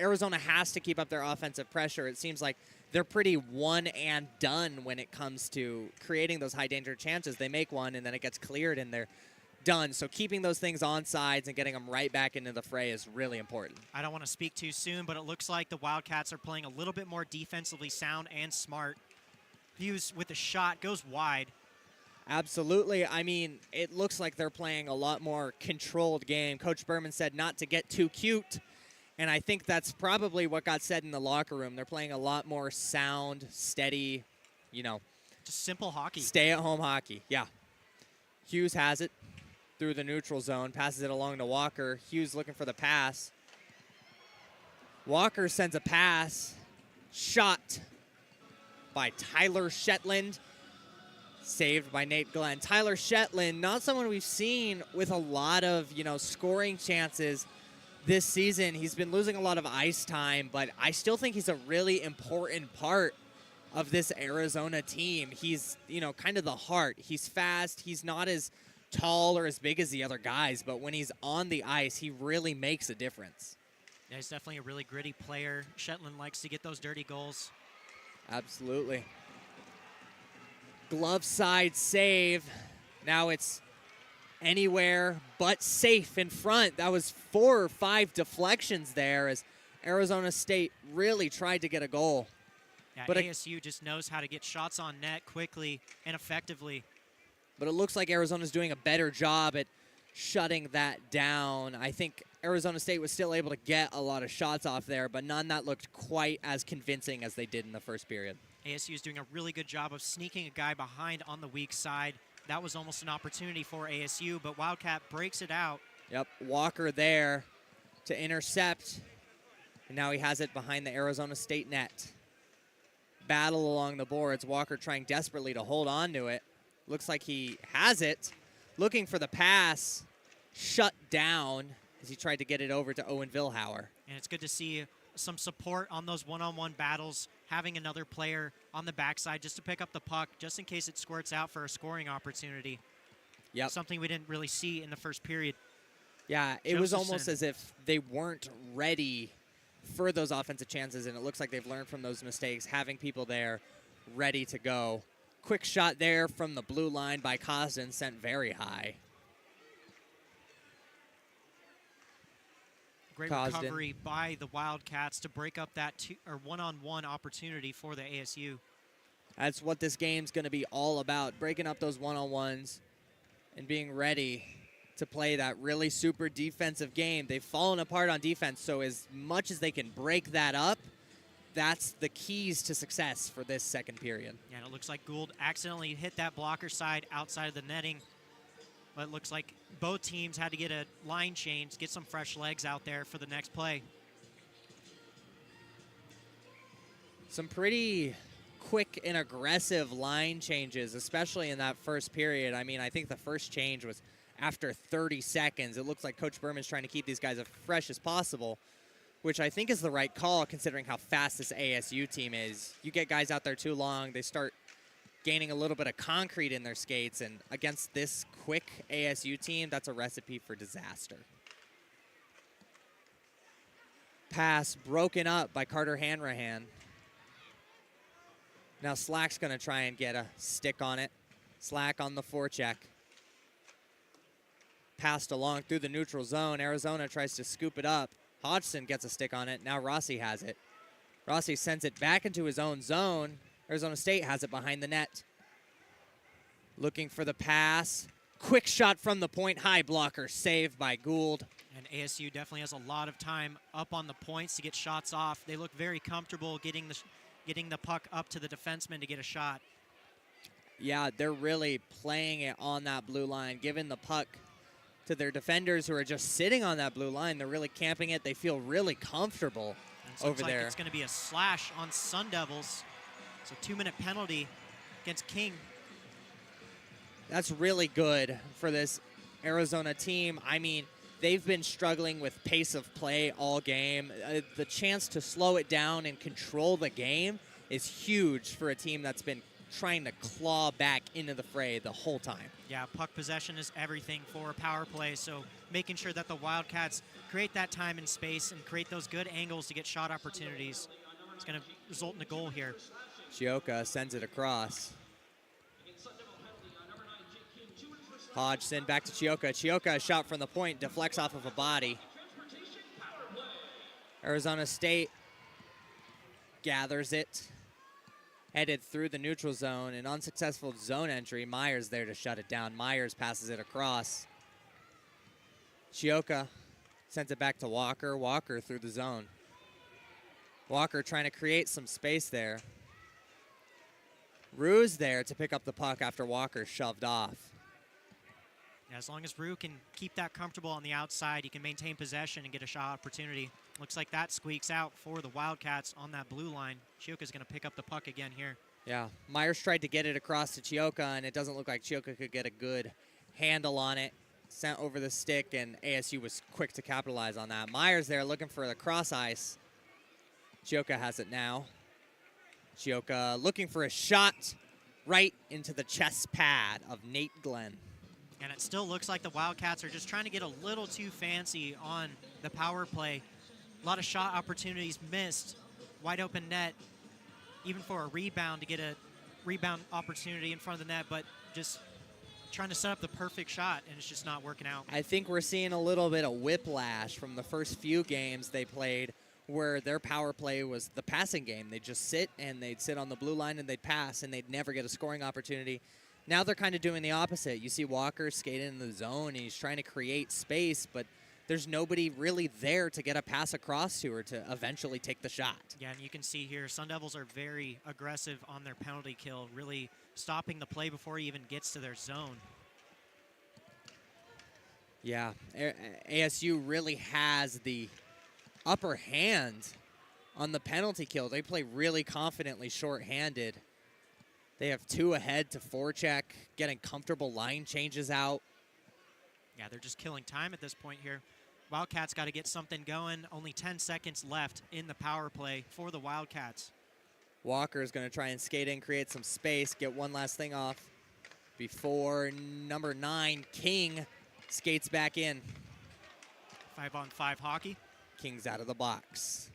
Arizona has to keep up their offensive pressure. It seems like they're pretty one and done when it comes to creating those high danger chances. They make one and then it gets cleared and they're done. So keeping those things on sides and getting them right back into the fray is really important.
I don't want to speak too soon, but it looks like the Wildcats are playing a little bit more defensively sound and smart. Hughes with a shot goes wide.
Absolutely. I mean, it looks like they're playing a lot more controlled game. Coach Burman said not to get too cute, and I think that's probably what got said in the locker room. They're playing a lot more sound, steady,
just simple hockey.
Stay-at-home hockey, yeah. Hughes has it through the neutral zone, passes it along to Walker. Hughes looking for the pass. Walker sends a pass. Shot by Tyler Shetland. Saved by Nate Glenn. Tyler Shetland, not someone we've seen with a lot of, scoring chances this season. He's been losing a lot of ice time, but I still think he's a really important part of this Arizona team. He's, kind of the heart. He's fast. He's not as tall or as big as the other guys, but when he's on the ice, he really makes a difference.
Yeah, he's definitely a really gritty player. Shetland likes to get those dirty goals.
Absolutely. Glove side save. Now it's anywhere but safe in front. That was 4 or 5 deflections there as Arizona State really tried to get a goal.
Yeah,
but
ASU just knows how to get shots on net quickly and effectively.
But it looks like Arizona's doing a better job at shutting that down. I think Arizona State was still able to get a lot of shots off there, but none that looked quite as convincing as they did in the first period.
ASU is doing a really good job of sneaking a guy behind on the weak side. That was almost an opportunity for ASU, but Wildcat breaks it out.
Yep, Walker there to intercept. And now he has it behind the Arizona State net. Battle along the boards. Walker trying desperately to hold on to it. Looks like he has it. Looking for the pass. Shut down as he tried to get it over to Owen Vilhauer.
And it's good to see some support on those one-on-one battles, having another player on the backside just to pick up the puck, just in case it squirts out for a scoring opportunity.
Yep.
Something we didn't really see in the first period.
Yeah, it was almost as if they weren't ready for those offensive chances, and it looks like they've learned from those mistakes, having people there ready to go. Quick shot there from the blue line by Cosden, sent very high.
Great recovery by the Wildcats to break up that one-on-one opportunity for the ASU.
That's what this game's going to be all about, breaking up those one-on-ones and being ready to play that really super defensive game. They've fallen apart on defense, so as much as they can break that up, that's the keys to success for this second period.
Yeah, and it looks like Gould accidentally hit that blocker side outside of the netting. But it looks like both teams had to get a line change, get some fresh legs out there for the next play.
Some pretty quick and aggressive line changes, especially in that first period. I mean, I think the first change was after 30 seconds. It looks like Coach Burman's trying to keep these guys as fresh as possible, which I think is the right call considering how fast this ASU team is. You get guys out there too long, they start gaining a little bit of concrete in their skates, and against this quick ASU team, that's a recipe for disaster. Pass broken up by Carter Hanrahan. Now Slack's gonna try and get a stick on it. Slack on the forecheck. Passed along through the neutral zone. Arizona tries to scoop it up. Hodgson gets a stick on it. Now Rossi has it. Rossi sends it back into his own zone. Arizona State has it behind the net. Looking for the pass. Quick shot from the point. High blocker saved by Gould.
And ASU definitely has a lot of time up on the points to get shots off. They look very comfortable getting the puck up to the defenseman to get a shot.
Yeah, they're really playing it on that blue line, giving the puck to their defenders who are just sitting on that blue line. They're really camping it. They feel really comfortable over
Looks
there.
like it's going to be a slash on Sun Devils. So 2-minute penalty against King.
That's really good for this Arizona team. I mean, they've been struggling with pace of play all game. The chance to slow it down and control the game is huge for a team that's been trying to claw back into the fray the whole time.
Yeah, puck possession is everything for a power play, so making sure that the Wildcats create that time and space and create those good angles to get shot opportunities is going to result in a goal here.
Chioka sends it across. Hodgson back to Chioka. Chioka, a shot from the point, deflects off of a body. Arizona State gathers it. Headed through the neutral zone. An unsuccessful zone entry. Myers there to shut it down. Myers passes it across. Chioka sends it back to Walker. Walker through the zone. Walker trying to create some space there. Rue's there to pick up the puck after Walker shoved off.
Yeah, as long as Rue can keep that comfortable on the outside, he can maintain possession and get a shot opportunity. Looks like that squeaks out for the Wildcats on that blue line. Chioka's going to pick up the puck again here.
Yeah, Myers tried to get it across to Chioka, and it doesn't look like Chioka could get a good handle on it. Sent over the stick, and ASU was quick to capitalize on that. Myers there looking for the cross ice. Chioka has it now. Chioka looking for a shot right into the chest pad of Nate Glenn.
And it still looks like the Wildcats are just trying to get a little too fancy on the power play. A lot of shot opportunities missed. Wide open net, even for a rebound to get a rebound opportunity in front of the net, but just trying to set up the perfect shot, and it's just not working out.
I think we're seeing a little bit of whiplash from the first few games they played where their power play was the passing game. They'd just sit, and they'd sit on the blue line, and they'd pass, and they'd never get a scoring opportunity. Now they're kind of doing the opposite. You see Walker skating in the zone, and he's trying to create space, but there's nobody really there to get a pass across to or to eventually take the shot.
Yeah, and you can see here, Sun Devils are very aggressive on their penalty kill, really stopping the play before he even gets to their zone.
Yeah, ASU really has the upper hand on the penalty kill. They play really confidently shorthanded. They have two ahead to forecheck, getting comfortable line changes out.
Yeah, they're just killing time at this point here. Wildcats got to get something going. Only 10 seconds left in the power play for the Wildcats.
Walker is going to try and skate in, create some space, get one last thing off before number 9, King, skates back in.
5-on-5 hockey.
King's out of the box.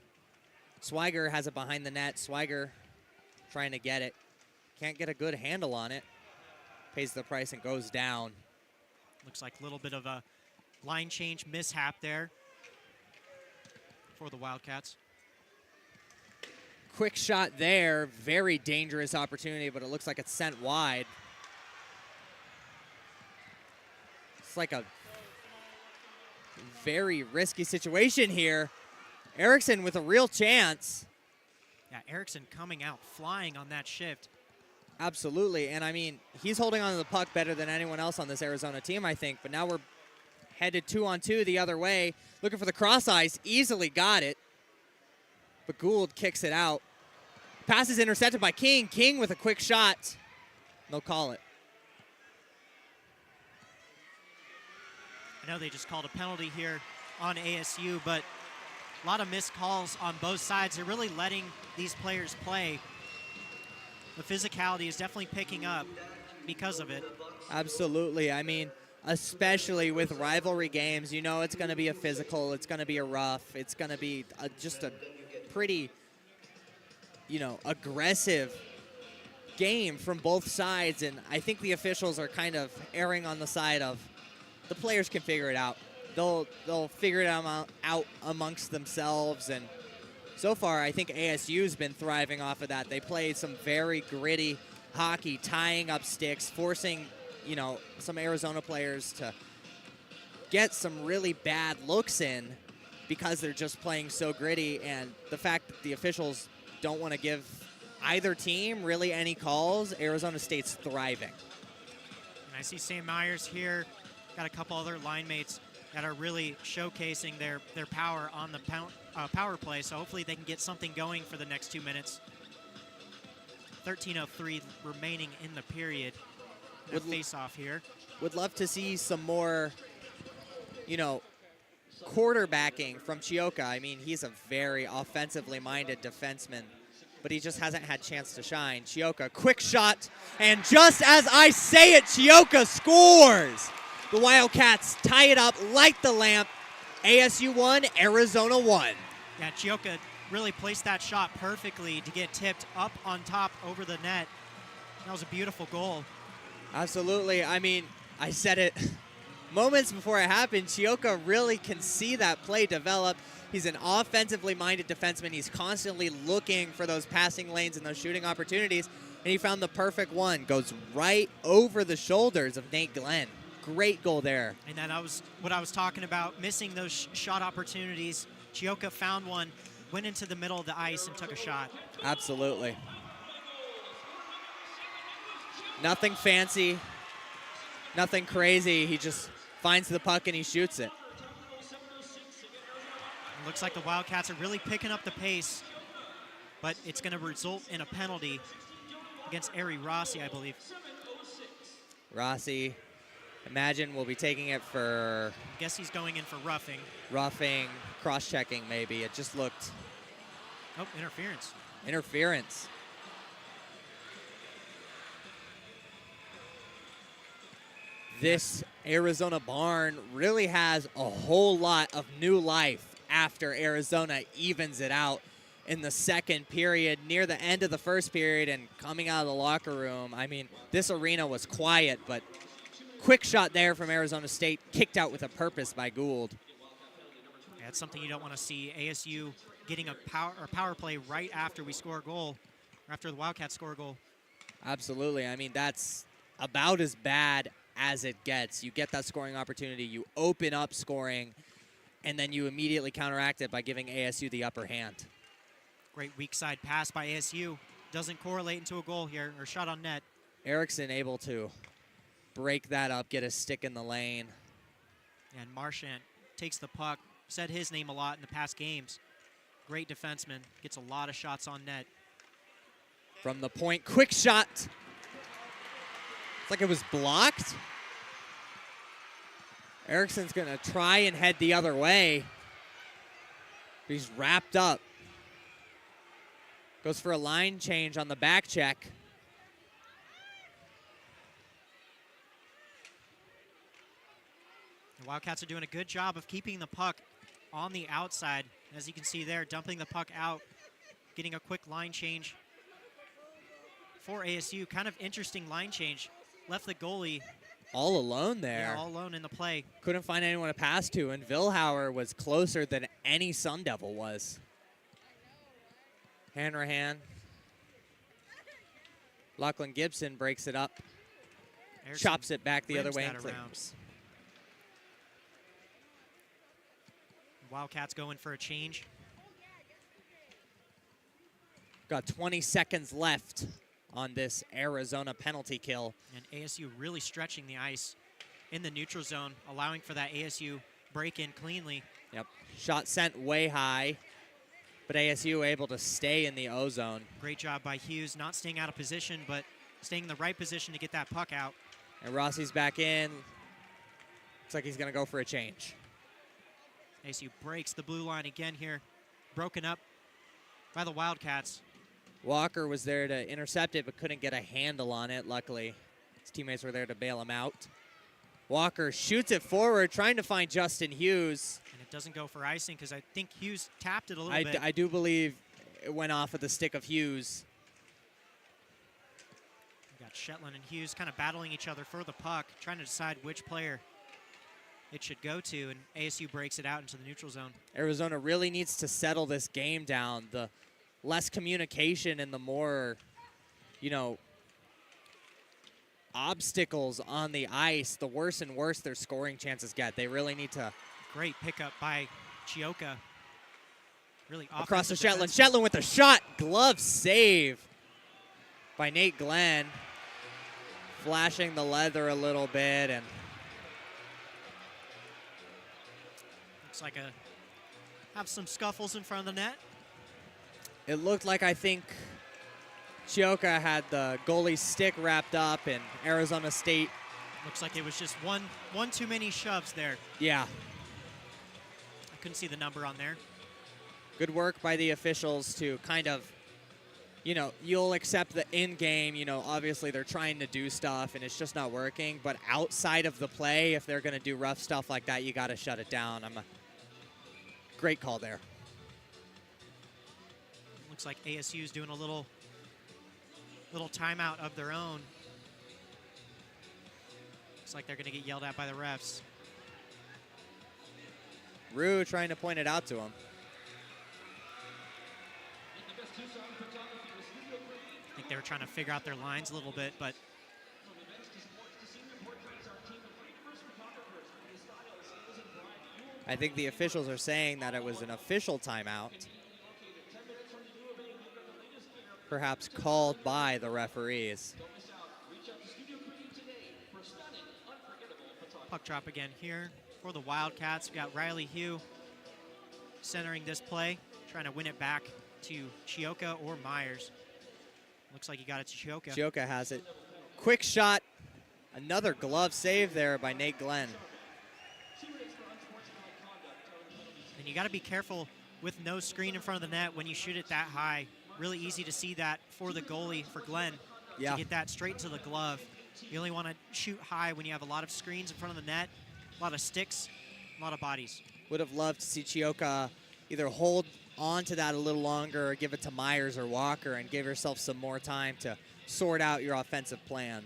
Swiger has it behind the net. Swiger trying to get it. Can't get a good handle on it. Pays the price and goes down.
Looks like a little bit of a line change mishap there for the Wildcats.
Quick shot there. Very dangerous opportunity, but it looks like it's sent wide. It's like a very risky situation here. Erickson with a real chance.
Yeah, Erickson coming out flying on that shift.
Absolutely, and I mean, he's holding on to the puck better than anyone else on this Arizona team, I think, but now we're headed 2-on-2 the other way. Looking for the cross ice, easily got it, but Gould kicks it out. Pass is intercepted by King. King with a quick shot. They'll call it.
I know they just called a penalty here on ASU, but a lot of missed calls on both sides. They're really letting these players play. The physicality is definitely picking up because of it.
Absolutely. I mean, especially with rivalry games, you know it's going to be a physical, it's going to be a rough, it's going to be just a pretty, you know, aggressive game from both sides. And I think the officials are kind of erring on the side of the players can figure it out. They'll figure it out amongst themselves. And so far, I think ASU's been thriving off of that. They played some very gritty hockey, tying up sticks, forcing, you know, some Arizona players to get some really bad looks in because they're just playing so gritty. And the fact that the officials don't want to give either team really any calls, Arizona State's thriving.
And I see Sam Myers here, got a couple other line mates that are really showcasing their power on the power play, so hopefully they can get something going for the next 2 minutes. 13:03 remaining in the period. A face-off here.
Would love to see some more, you know, quarterbacking from Chioka. I mean, he's a very offensively minded defenseman, but he just hasn't had chance to shine. Chioka, quick shot, and just as I say it, Chioka scores! The Wildcats tie it up, light the lamp. ASU 1, Arizona 1.
Yeah, Chioka really placed that shot perfectly to get tipped up on top over the net. That was a beautiful goal.
Absolutely. I mean, I said it moments before it happened. Chioka really can see that play develop. He's an offensively minded defenseman. He's constantly looking for those passing lanes and those shooting opportunities, and he found the perfect one. Goes right over the shoulders of Nate Glenn. Great goal there.
And that was what I was talking about, missing those shot opportunities. Chioka found one, went into the middle of the ice and took a shot.
Absolutely. Nothing fancy, nothing crazy. He just finds the puck and he shoots it.
It looks like the Wildcats are really picking up the pace, but it's going to result in a penalty against Ari Rossi, I believe.
Rossi, imagine we'll be taking it for...
I guess he's going in for roughing.
Roughing, cross-checking maybe. It just looked...
Oh, interference.
Interference. This Arizona barn really has a whole lot of new life after Arizona evens it out in the second period, near the end of the first period, and coming out of the locker room. I mean, this arena was quiet, but quick shot there from Arizona State, kicked out with a purpose by Gould.
Yeah, it's something you don't want to see. ASU getting a power play right after we score a goal, or after the Wildcats score a goal.
Absolutely. I mean, that's about as bad as it gets. You get that scoring opportunity, you open up scoring, and then you immediately counteract it by giving ASU the upper hand.
Great weak side pass by ASU. Doesn't correlate into a goal here, or shot on net.
Erickson able to break that up, get a stick in the lane.
And Marchand takes the puck. Said his name a lot in the past games. Great defenseman. Gets a lot of shots on net.
From the point, quick shot. It's like it was blocked. Erickson's going to try and head the other way. But he's wrapped up. Goes for a line change on the back check.
The Wildcats are doing a good job of keeping the puck on the outside. As you can see there, dumping the puck out, getting a quick line change for ASU. Kind of interesting line change. Left the goalie
all alone there.
Yeah, all alone in the play.
Couldn't find anyone to pass to, and Vilhauer was closer than any Sun Devil was. Hanrahan. Lachlan Gibson breaks it up.
Erickson
chops it back the other way and
rims that
clears.
Wildcats going for a change.
Got 20 seconds left on this Arizona penalty kill.
And ASU really stretching the ice in the neutral zone, allowing for that ASU break-in cleanly.
Yep. Shot sent way high, but ASU able to stay in the O zone.
Great job by Hughes, not staying out of position, but staying in the right position to get that puck out.
And Rossi's back in. Looks like he's going to go for a change.
ASU breaks the blue line again here. Broken up by the Wildcats.
Walker was there to intercept it, but couldn't get a handle on it. Luckily, his teammates were there to bail him out. Walker shoots it forward, trying to find Justin Hughes.
And it doesn't go for icing because I think Hughes tapped it a little bit.
I do believe it went off of the stick of Hughes.
We got Shetland and Hughes kind of battling each other for the puck, trying to decide which player it should go to, and ASU breaks it out into the neutral zone.
Arizona really needs to settle this game down. The less communication and the more, you know, obstacles on the ice, the worse and worse their scoring chances get. They really need to.
Great pickup by Chioka. Really
Across to
offensive
Shetland.
defense.
Shetland with a shot. Glove save by Nate Glenn. Flashing the leather a little bit, and
Looks like have some scuffles in front of the net.
it looked like, I think, Chioka had the goalie's stick wrapped up, and Arizona State.
Looks like it was just one too many shoves there.
Yeah,
I couldn't see the number on there.
good work by the officials to kind of, you know, you'll accept the in-game, you know, obviously they're trying to do stuff and it's just not working, but outside of the play, if they're going to do rough stuff like that, you got to shut it down. Great call there.
Looks like ASU's doing a little timeout of their own. Looks like they're going to get yelled at by the refs.
Rue trying to point it out to him.
I think they were trying to figure out their lines a little bit, but
I think the officials are saying that it was an official timeout, perhaps called by the referees.
puck drop again here for the Wildcats. We got Riley Hugh centering this play, trying to win it back to Chioka or Myers. Looks like he got it to Chioka.
Chioka has it. Quick shot. Another glove save there by Nate Glenn.
And you got to be careful with no screen in front of the net when you shoot it that high. Really easy to see that for the goalie, for Glenn,
Yeah.
to get that straight to the glove. You only want to shoot high when you have a lot of screens in front of the net, a lot of sticks, a lot of bodies.
Would have loved to see Chioka either hold on to that a little longer or give it to Myers or Walker and give yourself some more time to sort out your offensive plan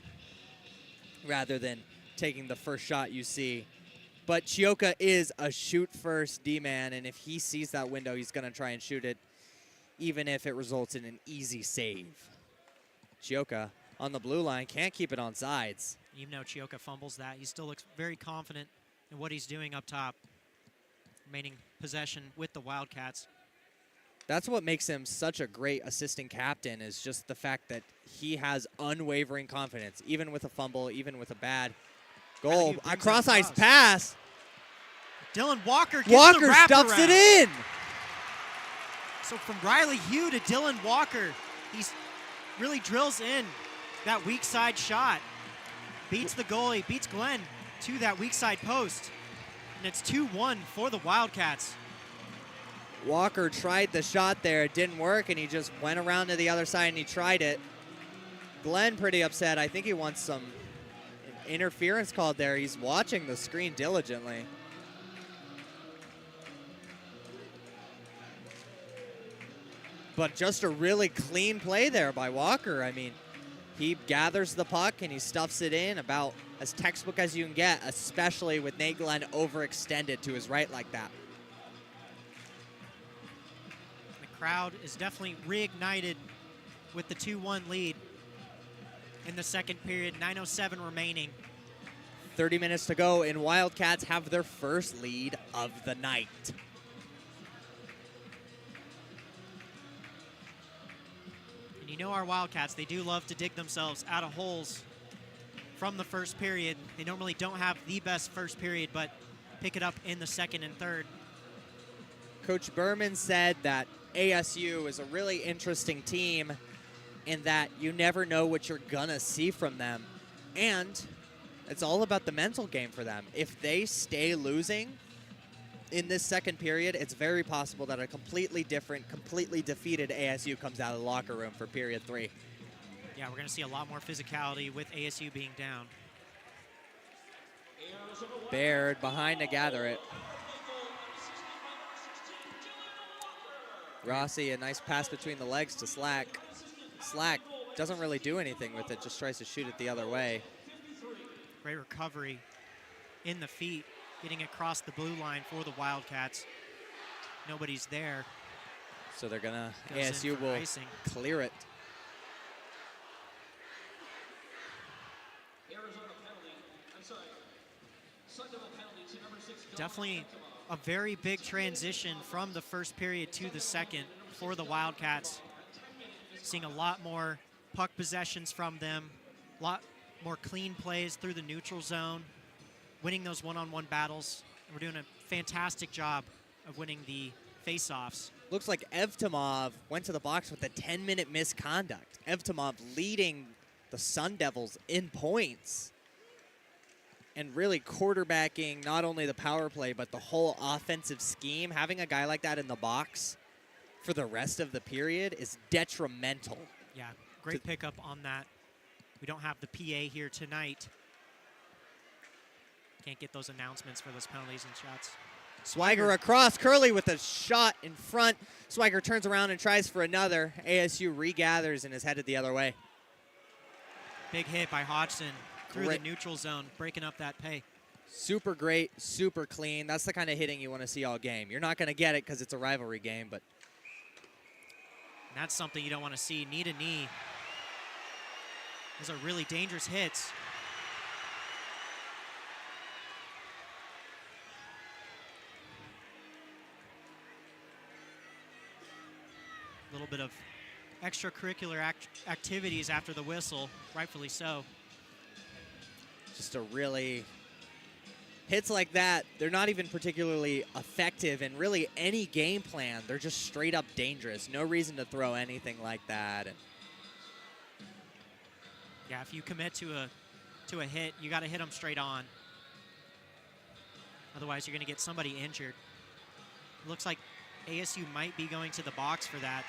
rather than taking the first shot you see. But Chioka is a shoot-first D-man, and if he sees that window, he's going to try and shoot it, even if it results in an easy save. Chioka on the blue line can't keep it on sides.
Even though Chioka fumbles that, he still looks very confident in what he's doing up top, remaining possession with the Wildcats.
That's what makes him such a great assistant captain, is just the fact that he has unwavering confidence, even with a fumble, even with a bad goal. A cross-ice pass.
Dylan Walker gets
Walker
the
stuffs it
wraparound.
in.
So from Riley Hugh to Dylan Walker, he's really drills in that weak side shot. Beats the goalie, beats Glenn to that weak side post. And it's 2-1 for the Wildcats.
Walker tried the shot there. It didn't work, and he just went around to the other side and he tried it. Glenn pretty upset. I think he wants some interference called there. He's watching the screen diligently. But just a really clean play there by Walker. I mean, he gathers the puck and he stuffs it in about as textbook as you can get, especially with Nate Glenn overextended to his right like that.
The crowd is definitely reignited with the 2-1 lead in the second period. 9:07 remaining.
30 minutes to go, and Wildcats have their first lead of the night.
And you know our Wildcats, they do love to dig themselves out of holes from the first period. They normally don't have the best first period, but pick it up in the second and third.
Coach Burman said that ASU is a really interesting team in that you never know what you're gonna see from them. And It's all about the mental game for them. If they stay losing in this second period, it's very possible that a completely different, completely defeated ASU comes out of the locker room for period 3.
Yeah, we're going to see a lot more physicality with ASU being down.
Baird behind to gather it. Rossi, a nice pass between the legs to Slack. Slack doesn't really do anything with it, just tries to shoot it the other way.
Great recovery in the feet, getting across the blue line for the Wildcats. Nobody's there.
So they're gonna,
Goes in
ASU
for
will
icing.
clear it.
Definitely a very big transition from the first period to the second for the Wildcats. Seeing a lot more puck possessions from them, a lot more clean plays through the neutral zone, winning those one-on-one battles. We're doing a fantastic job of winning the face-offs.
Looks like Evtimov went to the box with a 10-minute misconduct. Evtimov leading the Sun Devils in points and really quarterbacking not only the power play, but the whole offensive scheme. Having a guy like that in the box for the rest of the period is detrimental.
Yeah, great pickup on that. We don't have the PA here tonight. Can't get those announcements for those penalties and shots.
Swiger across, Curley with a shot in front. Swiger turns around and tries for another. ASU regathers and is headed the other way.
Big hit by Hodgson through
Great.
the neutral zone, breaking up that pay.
Super great, super clean. That's the kind of hitting you want to see all game. You're not going to get it because it's a rivalry game, but
And that's something you don't want to see, knee to knee. Those are really dangerous hits. A little bit of extracurricular activities after the whistle, rightfully so.
just a really, hits like that, they're not even particularly effective in really any game plan. They're just straight up dangerous. No reason to throw anything like that. And
Yeah, if you commit to a hit, you got to hit them straight on. Otherwise, you're going to get somebody injured. Looks like ASU might be going to the box for that.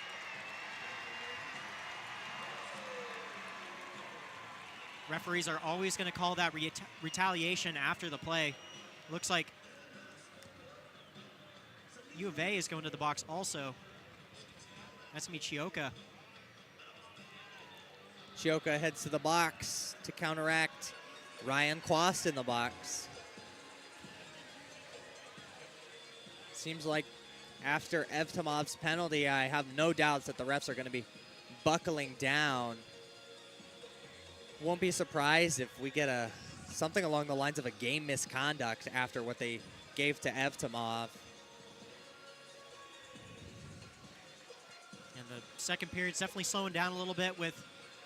Referees are always going to call that retaliation after the play. Looks like U of A is going to the box also. That's going to be Chioka.
Chioka heads to the box to counteract. Ryan Quast in the box. Seems like after Evtimov's penalty, I have no doubts that the refs are going to be buckling down. Won't be surprised if we get something along the lines of a game misconduct after what they gave to Evtimov.
And the second period's definitely slowing down a little bit with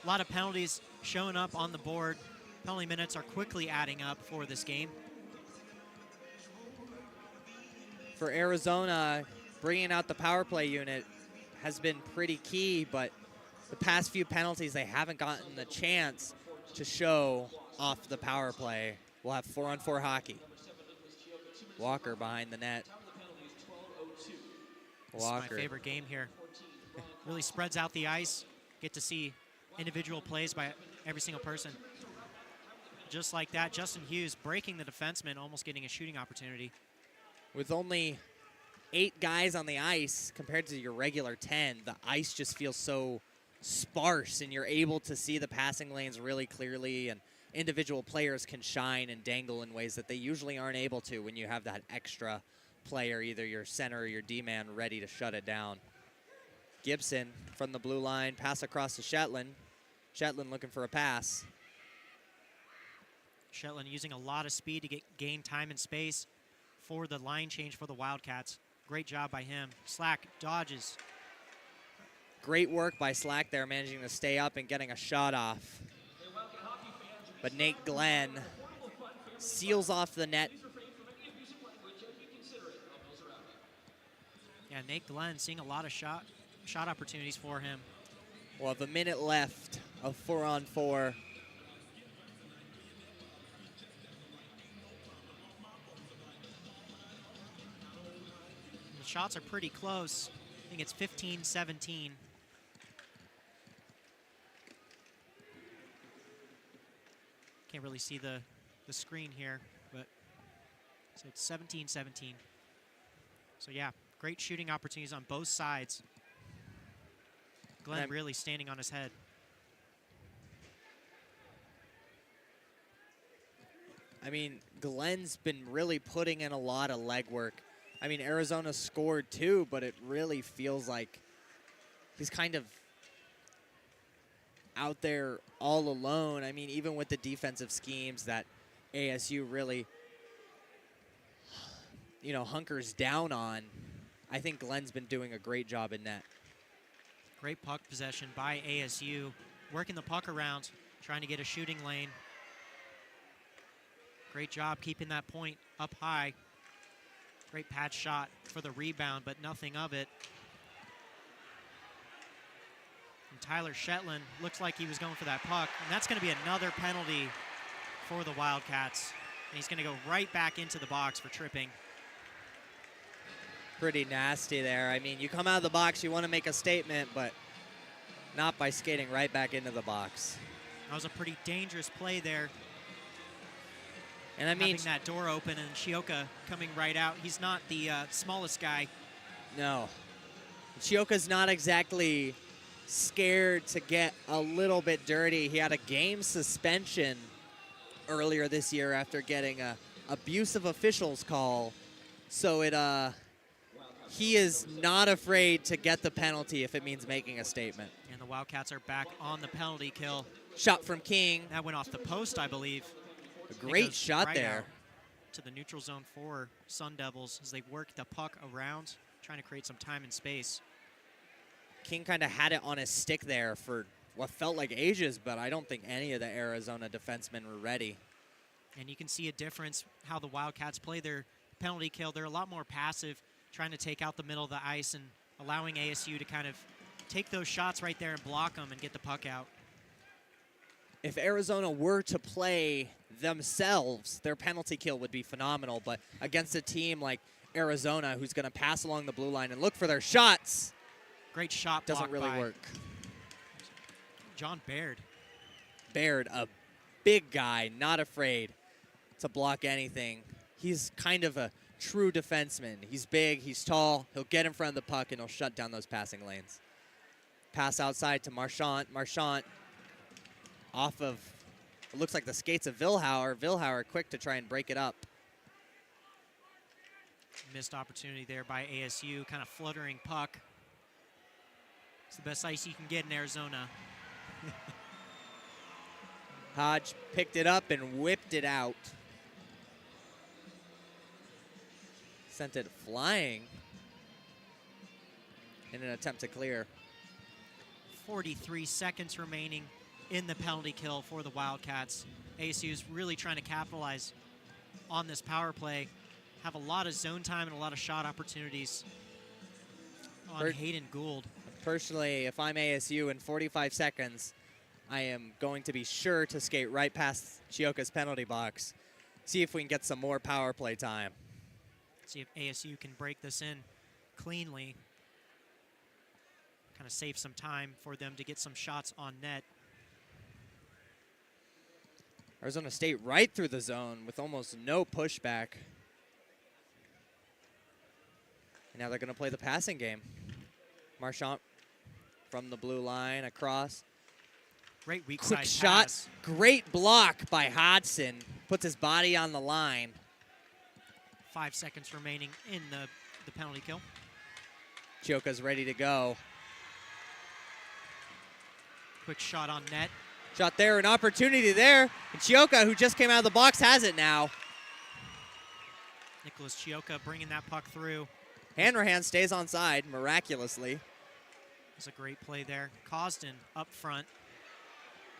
a lot of penalties showing up on the board. Penalty minutes are quickly adding up for this game.
For Arizona, bringing out the power play unit has been pretty key, but the past few penalties, they haven't gotten the chance to show off the power play. We'll have 4-on-4 hockey. Walker behind the net.
This is my favorite game here. Really spreads out the ice. Get to see individual plays by every single person. Just like that, Justin Hughes breaking the defenseman, almost getting a shooting opportunity.
With only 8 guys on the ice compared to your regular 10, the ice just feels so sparse, and you're able to see the passing lanes really clearly, and individual players can shine and dangle in ways that they usually aren't able to when you have that extra player, either your center or your D-man, ready to shut it down. Gibson from the blue line, pass across to Shetland. Shetland looking for a pass.
Shetland using a lot of speed to gain time and space for the line change for the Wildcats. Great job by him. Slack dodges.
Great work by Slack there, managing to stay up and getting a shot off. But Nate Glenn seals off the net.
Yeah, Nate Glenn seeing a lot of shot opportunities for him.
We'll have a minute left of 4-on-4.
shots are pretty close. I think it's 15-17. Can't really see the screen here, but so it's 17-17. So yeah, great shooting opportunities on both sides. Glenn really standing on his head.
I mean, Glenn's been really putting in a lot of legwork. I mean, Arizona scored too, but it really feels like he's kind of out there all alone. I mean, even with the defensive schemes that ASU really, hunkers down on, I think Glenn's been doing a great job in net.
Great puck possession by ASU, working the puck around, trying to get a shooting lane. Great job keeping that point up high. Great pad shot for the rebound, but nothing of it. And Tyler Shetland looks like he was going for that puck, and that's going to be another penalty for the Wildcats. And he's going to go right back into the box for tripping.
Pretty nasty there. I mean, you come out of the box, you want to make a statement, but not by skating right back into the box.
That was a pretty dangerous play there.
And I mean,
having that door open and Chioka coming right out. He's not the smallest guy.
No. Chioka's not exactly scared to get a little bit dirty. He had a game suspension earlier this year after getting a abusive officials call. So he is not afraid to get the penalty if it means making a statement.
And the Wildcats are back on the penalty kill.
Shot from King.
That went off the post, I believe.
A great shot
right
there.
To the neutral zone for Sun Devils as they work the puck around, trying to create some time and space.
King kind of had it on his stick there for what felt like ages, but I don't think any of the Arizona defensemen were ready.
And you can see a difference how the Wildcats play their penalty kill. They're a lot more passive, trying to take out the middle of the ice and allowing ASU to kind of take those shots right there and block them and get the puck out.
If Arizona were to play themselves, their penalty kill would be phenomenal. But against a team like Arizona, who's going to pass along the blue line and look for their shots,
great shot
doesn't really work.
John Baird.
Baird, a big guy, not afraid to block anything. He's kind of a true defenseman. He's big, he's tall, he'll get in front of the puck and he'll shut down those passing lanes. Pass outside to Marchant. Marchant off of, it looks like the skates of Vilhauer. Vilhauer quick to try and break it up.
Missed opportunity there by ASU, kind of fluttering puck. It's the best ice you can get in Arizona.
Hodge picked it up and whipped it out. Sent it flying in an attempt to clear.
43 seconds remaining in the penalty kill for the Wildcats. ASU is really trying to capitalize on this power play. Have a lot of zone time and a lot of shot opportunities on Hayden Gould.
Personally, if I'm ASU in 45 seconds, I am going to be sure to skate right past Chioka's penalty box. See if we can get some more power play time.
See if ASU can break this in cleanly. Kind of save some time for them to get some shots on net.
Arizona State right through the zone with almost no pushback. And now they're going to play the passing game. Marchant from the blue line across.
Great weak
quick
side
shot.
pass.
Great block by Hodgson. Puts his body on the line.
5 seconds remaining in the penalty kill.
Chioka's ready to go.
Quick shot on net.
Shot there, an opportunity there. And Chioka, who just came out of the box, has it now.
Nicholas Chioka bringing that puck through.
Hanrahan stays on side, miraculously.
It's a great play there. Cosden up front.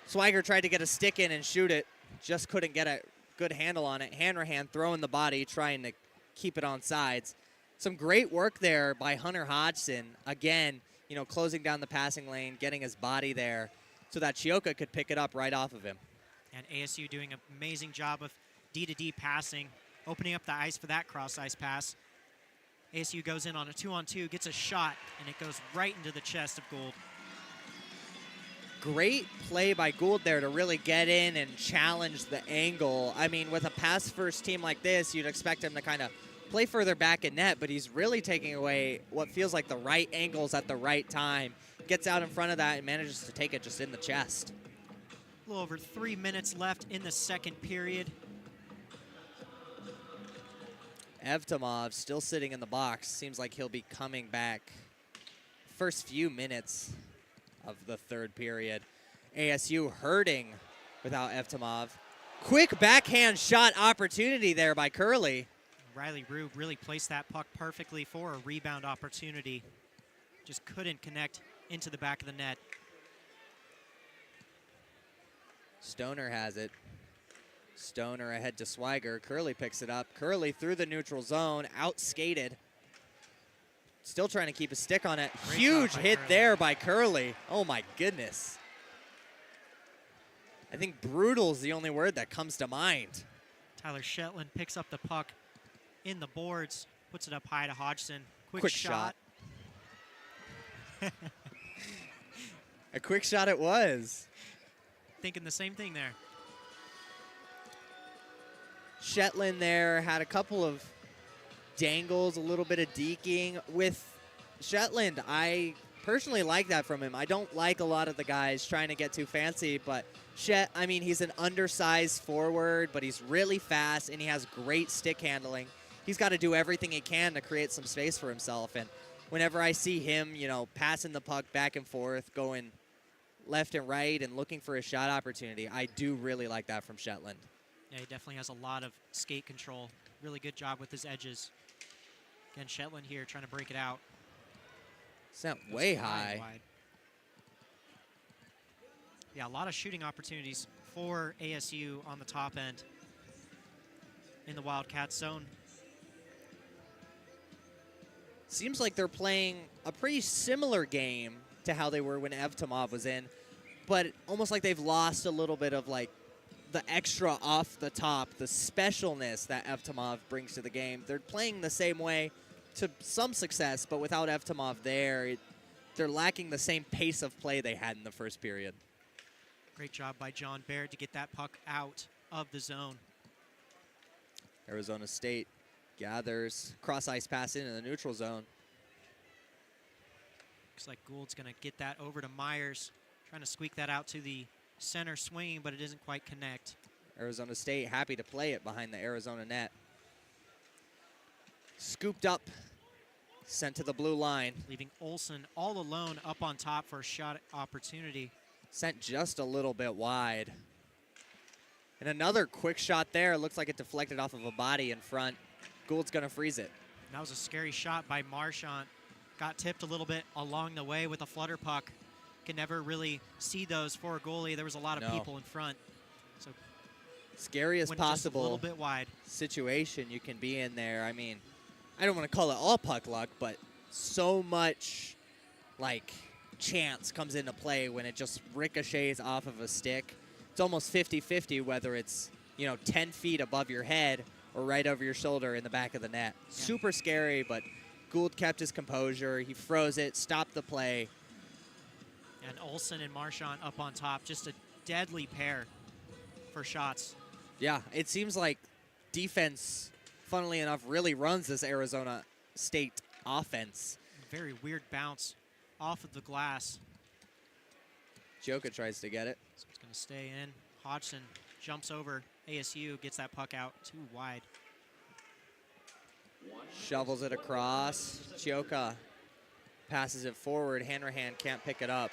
Swigert tried to get a stick in and shoot it. Just couldn't get a good handle on it. Hanrahan throwing the body, trying to keep it on sides. Some great work there by Hunter Hodgson. Again, closing down the passing lane, getting his body there so that Chioka could pick it up right off of him.
And ASU doing an amazing job of D-to-D passing, opening up the ice for that cross-ice pass. ASU goes in on a 2-on-2, gets a shot, and it goes right into the chest of Gould.
Great play by Gould there to really get in and challenge the angle. I mean, with a pass-first team like this, you'd expect him to kind of play further back in net, but he's really taking away what feels like the right angles at the right time. Gets out in front of that and manages to take it just in the chest.
A little over 3 minutes left in the second period.
Evtimov still sitting in the box. Seems like he'll be coming back first few minutes of the third period. ASU hurting without Evtimov. Quick backhand shot opportunity there by Curley.
Riley Rube really placed that puck perfectly for a rebound opportunity. Just couldn't connect into the back of the net.
Stoner has it. Stoner ahead to Swiger. Curley picks it up. Curley through the neutral zone, out-skated. Still trying to keep a stick on it.
Great
Huge
shot by
hit
Curley.
there by Curley. Oh my goodness. I think brutal's the only word that comes to mind.
Tyler Shetland picks up the puck in the boards, puts it up high to Hodgson.
Quick shot. A quick shot it was.
Thinking the same thing there.
Shetland there had a couple of dangles, a little bit of deking. With Shetland, I personally like that from him. I don't like a lot of the guys trying to get too fancy, but Shet, I mean, he's an undersized forward, but he's really fast and he has great stick handling. He's got to do everything he can to create some space for himself. And whenever I see him, you know, passing the puck back and forth, going left and right and looking for a shot opportunity, I do really like that from Shetland.
Yeah, he definitely has a lot of skate control. Really good job with his edges. Again, Shetland here trying to break it out.
Sent
Goes
way
wide,
high.
wide. Yeah, a lot of shooting opportunities for ASU on the top end in the Wildcat zone.
Seems like they're playing a pretty similar game to how they were when Evtimov was in, but almost like they've lost a little bit of like the extra off the top, the specialness that Evtimov brings to the game. They're playing the same way to some success, but without Evtimov there, they're lacking the same pace of play they had in the first period.
Great job by John Baird to get that puck out of the zone.
Arizona State gathers, cross-ice pass into the neutral zone.
Looks like Gould's going to get that over to Myers, trying to squeak that out to the center swing, but it doesn't quite connect.
Arizona State happy to play it behind the Arizona net. Scooped up, sent to the blue line.
Leaving Olsen all alone up on top for a shot opportunity.
Sent just a little bit wide. And another quick shot there. Looks like it deflected off of a body in front. Gould's going to freeze it.
That was a scary shot by Marchant. Got tipped a little bit along the way with a flutter puck. Can never really see those for a goalie. There was a lot of people in front. So
scary as
went just
possible
a little bit wide.
situation you can be in there. I mean, I don't want to call it all puck luck, but so much like chance comes into play when it just ricochets off of a stick. It's almost 50-50 whether it's, 10 feet above your head or right over your shoulder in the back of the net. Yeah. Super scary, but Gould kept his composure. He froze it, stopped the play.
And Olsen and Marchant up on top. Just a deadly pair for shots.
Yeah, it seems like defense, funnily enough, really runs this Arizona State offense.
Very weird bounce off of the glass.
Joka tries to get it.
So it's going to stay in. Hodgson jumps over ASU, gets that puck out too wide.
Shovels it across. Joka passes it forward. Hanrahan can't pick it up.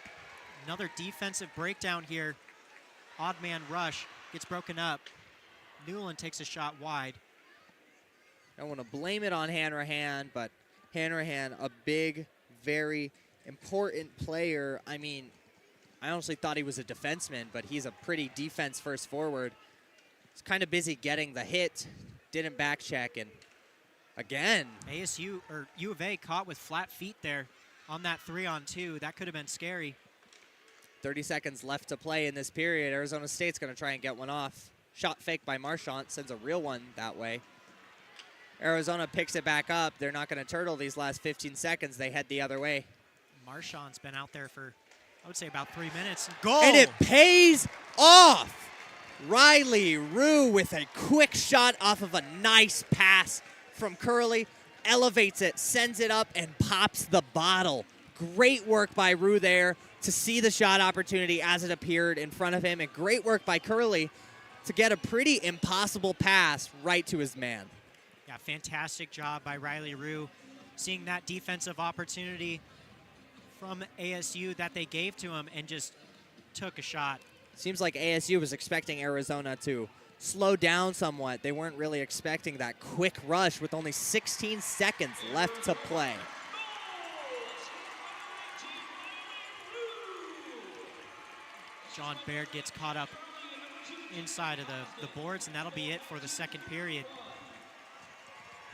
Another defensive breakdown here. Odd man rush gets broken up. Newland takes a shot wide.
I don't want to blame it on Hanrahan, but Hanrahan, a big, very important player. I mean, I honestly thought he was a defenseman, but he's a pretty defense-first forward. He's kind of busy getting the hit, didn't back check, and again.
ASU, or U of A, caught with flat feet there on that 3-on-2. That could have been scary.
30 seconds left to play in this period. Arizona State's going to try and get one off. Shot fake by Marchant, sends a real one that way. Arizona picks it back up. They're not going to turtle these last 15 seconds. They head the other way.
Marshawn's been out there for, I would say, about 3 minutes. Goal!
And it pays off. Riley Rue with a quick shot off of a nice pass from Curley. Elevates it, sends it up, and pops the bottle. Great work by Rue there to see the shot opportunity as it appeared in front of him. And great work by Curley to get a pretty impossible pass right to his man.
Yeah, fantastic job by Riley Rue, seeing that defensive opportunity from ASU that they gave to him and just took a shot.
Seems like ASU was expecting Arizona to slow down somewhat. They weren't really expecting that quick rush with only 16 seconds left to play.
John Baird gets caught up inside of the boards, and that'll be it for the second period.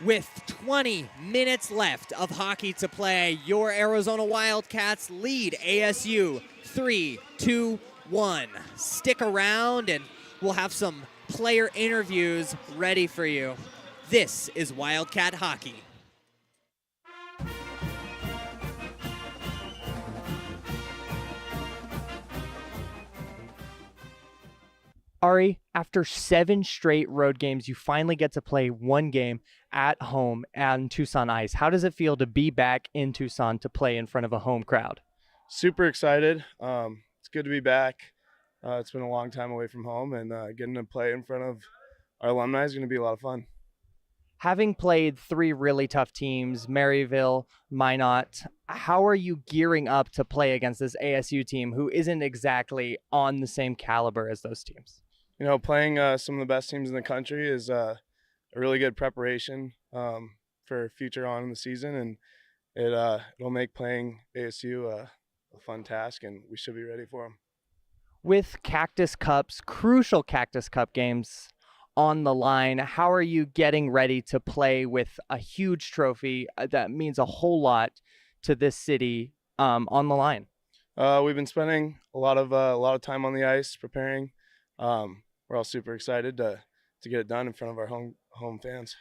With 20 minutes left of hockey to play, your Arizona Wildcats lead ASU 3-2-1. Stick around and we'll have some player interviews ready for you. This is Wildcat Hockey.
Ari, after 7 straight road games, you finally get to play one game at home on Tucson ice. How does it feel to be back in Tucson to play in front of a home crowd?
Super excited. It's good to be back. It's been a long time away from home, and getting to play in front of our alumni is going to be a lot of fun.
Having played 3 really tough teams, Maryville, Minot, how are you gearing up to play against this ASU team who isn't exactly on the same caliber as those teams?
You know, playing some of the best teams in the country is a really good preparation for future on in the season, and it'll make playing ASU a fun task, and we should be ready for them.
With Cactus Cups, crucial Cactus Cup games on the line, how are you getting ready to play with a huge trophy that means a whole lot to this city on the line?
We've been spending a lot of time on the ice preparing. We're all super excited to get it done in front of our home fans.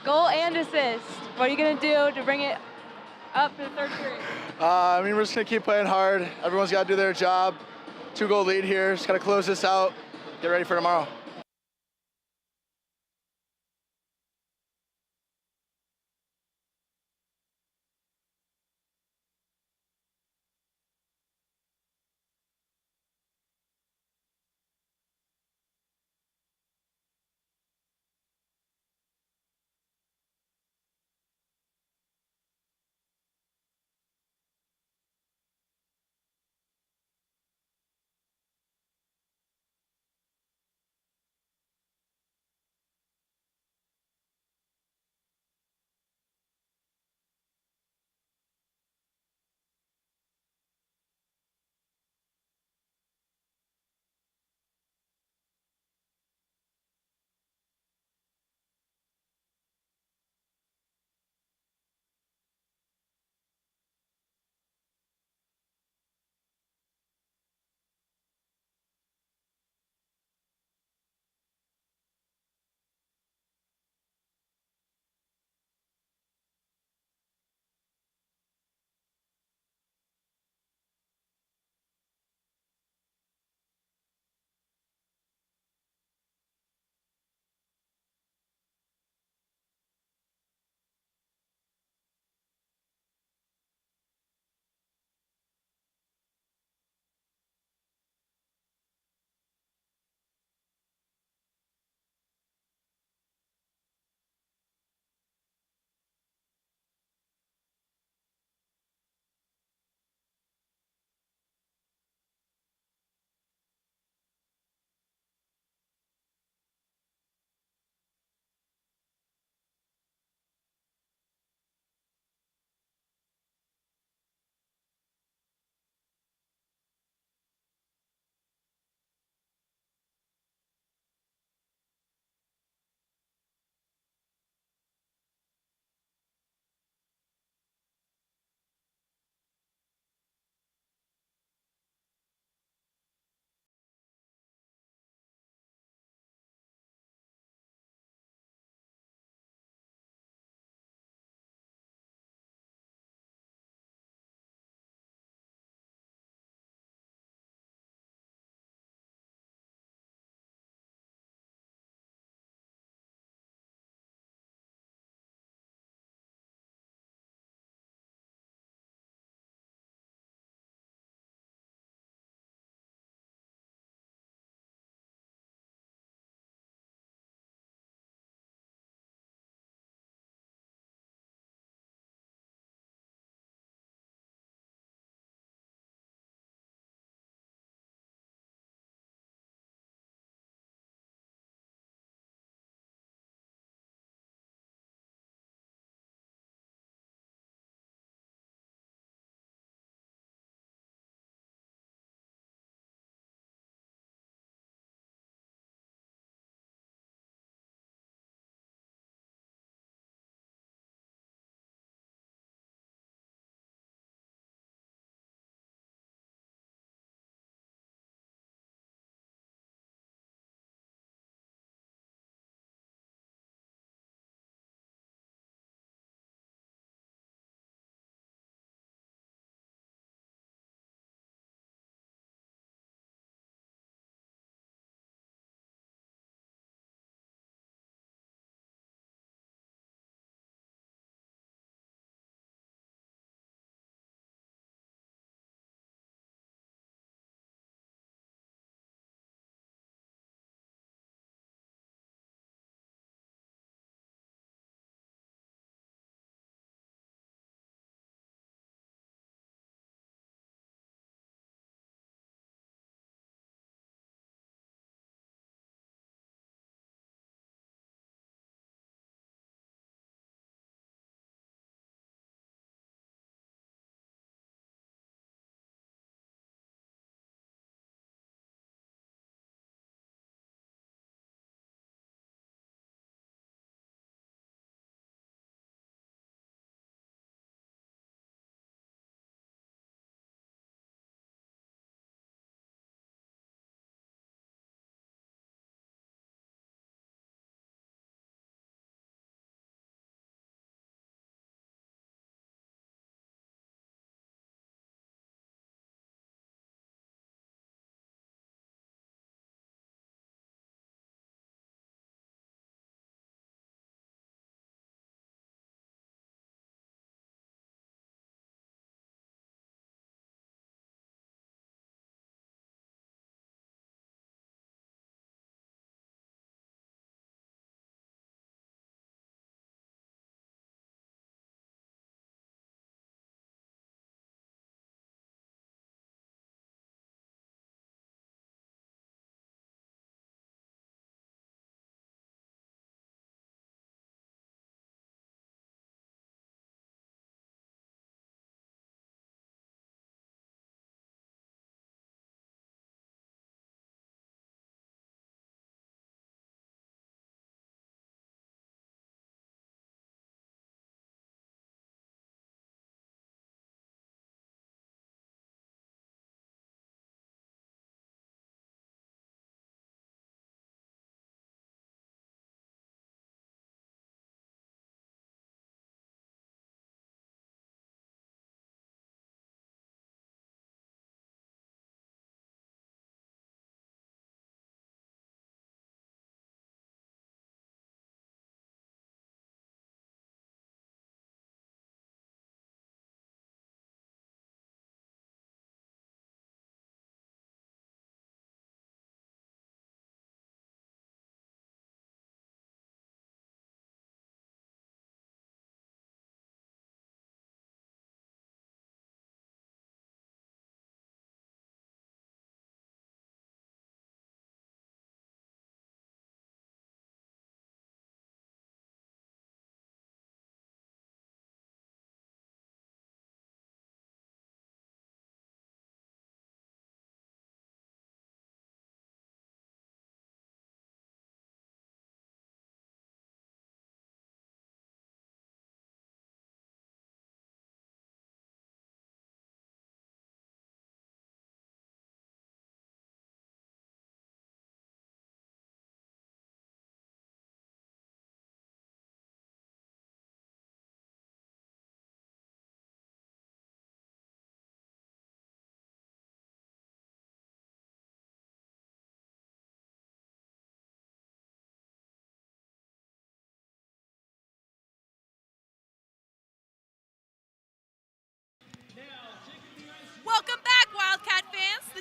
Goal and assist. What are you going to do to bring it up to the third period?
I mean, we're just going to keep playing hard. Everyone's got to do their job. 2-goal lead here. Just got to close this out. Get ready for tomorrow.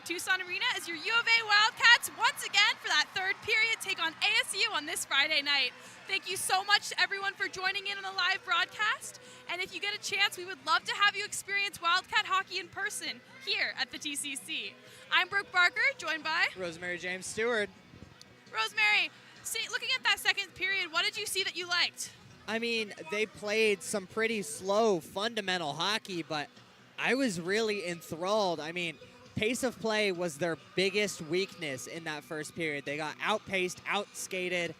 Tucson Arena as your U of A Wildcats once again for that third period take on ASU on this Friday night. Thank you so much to everyone for joining in on the live broadcast. And if you get a chance, we would love to have you experience Wildcat hockey in person here at the TCC. I'm Brooke Barker, joined by
Rosemary James Stewart.
Rosemary. Looking at that second period, what did you see that you liked?
I mean, they played some pretty slow, fundamental hockey, but I was really enthralled. I mean, pace of play was their biggest weakness in that first period. They got outpaced, outskated,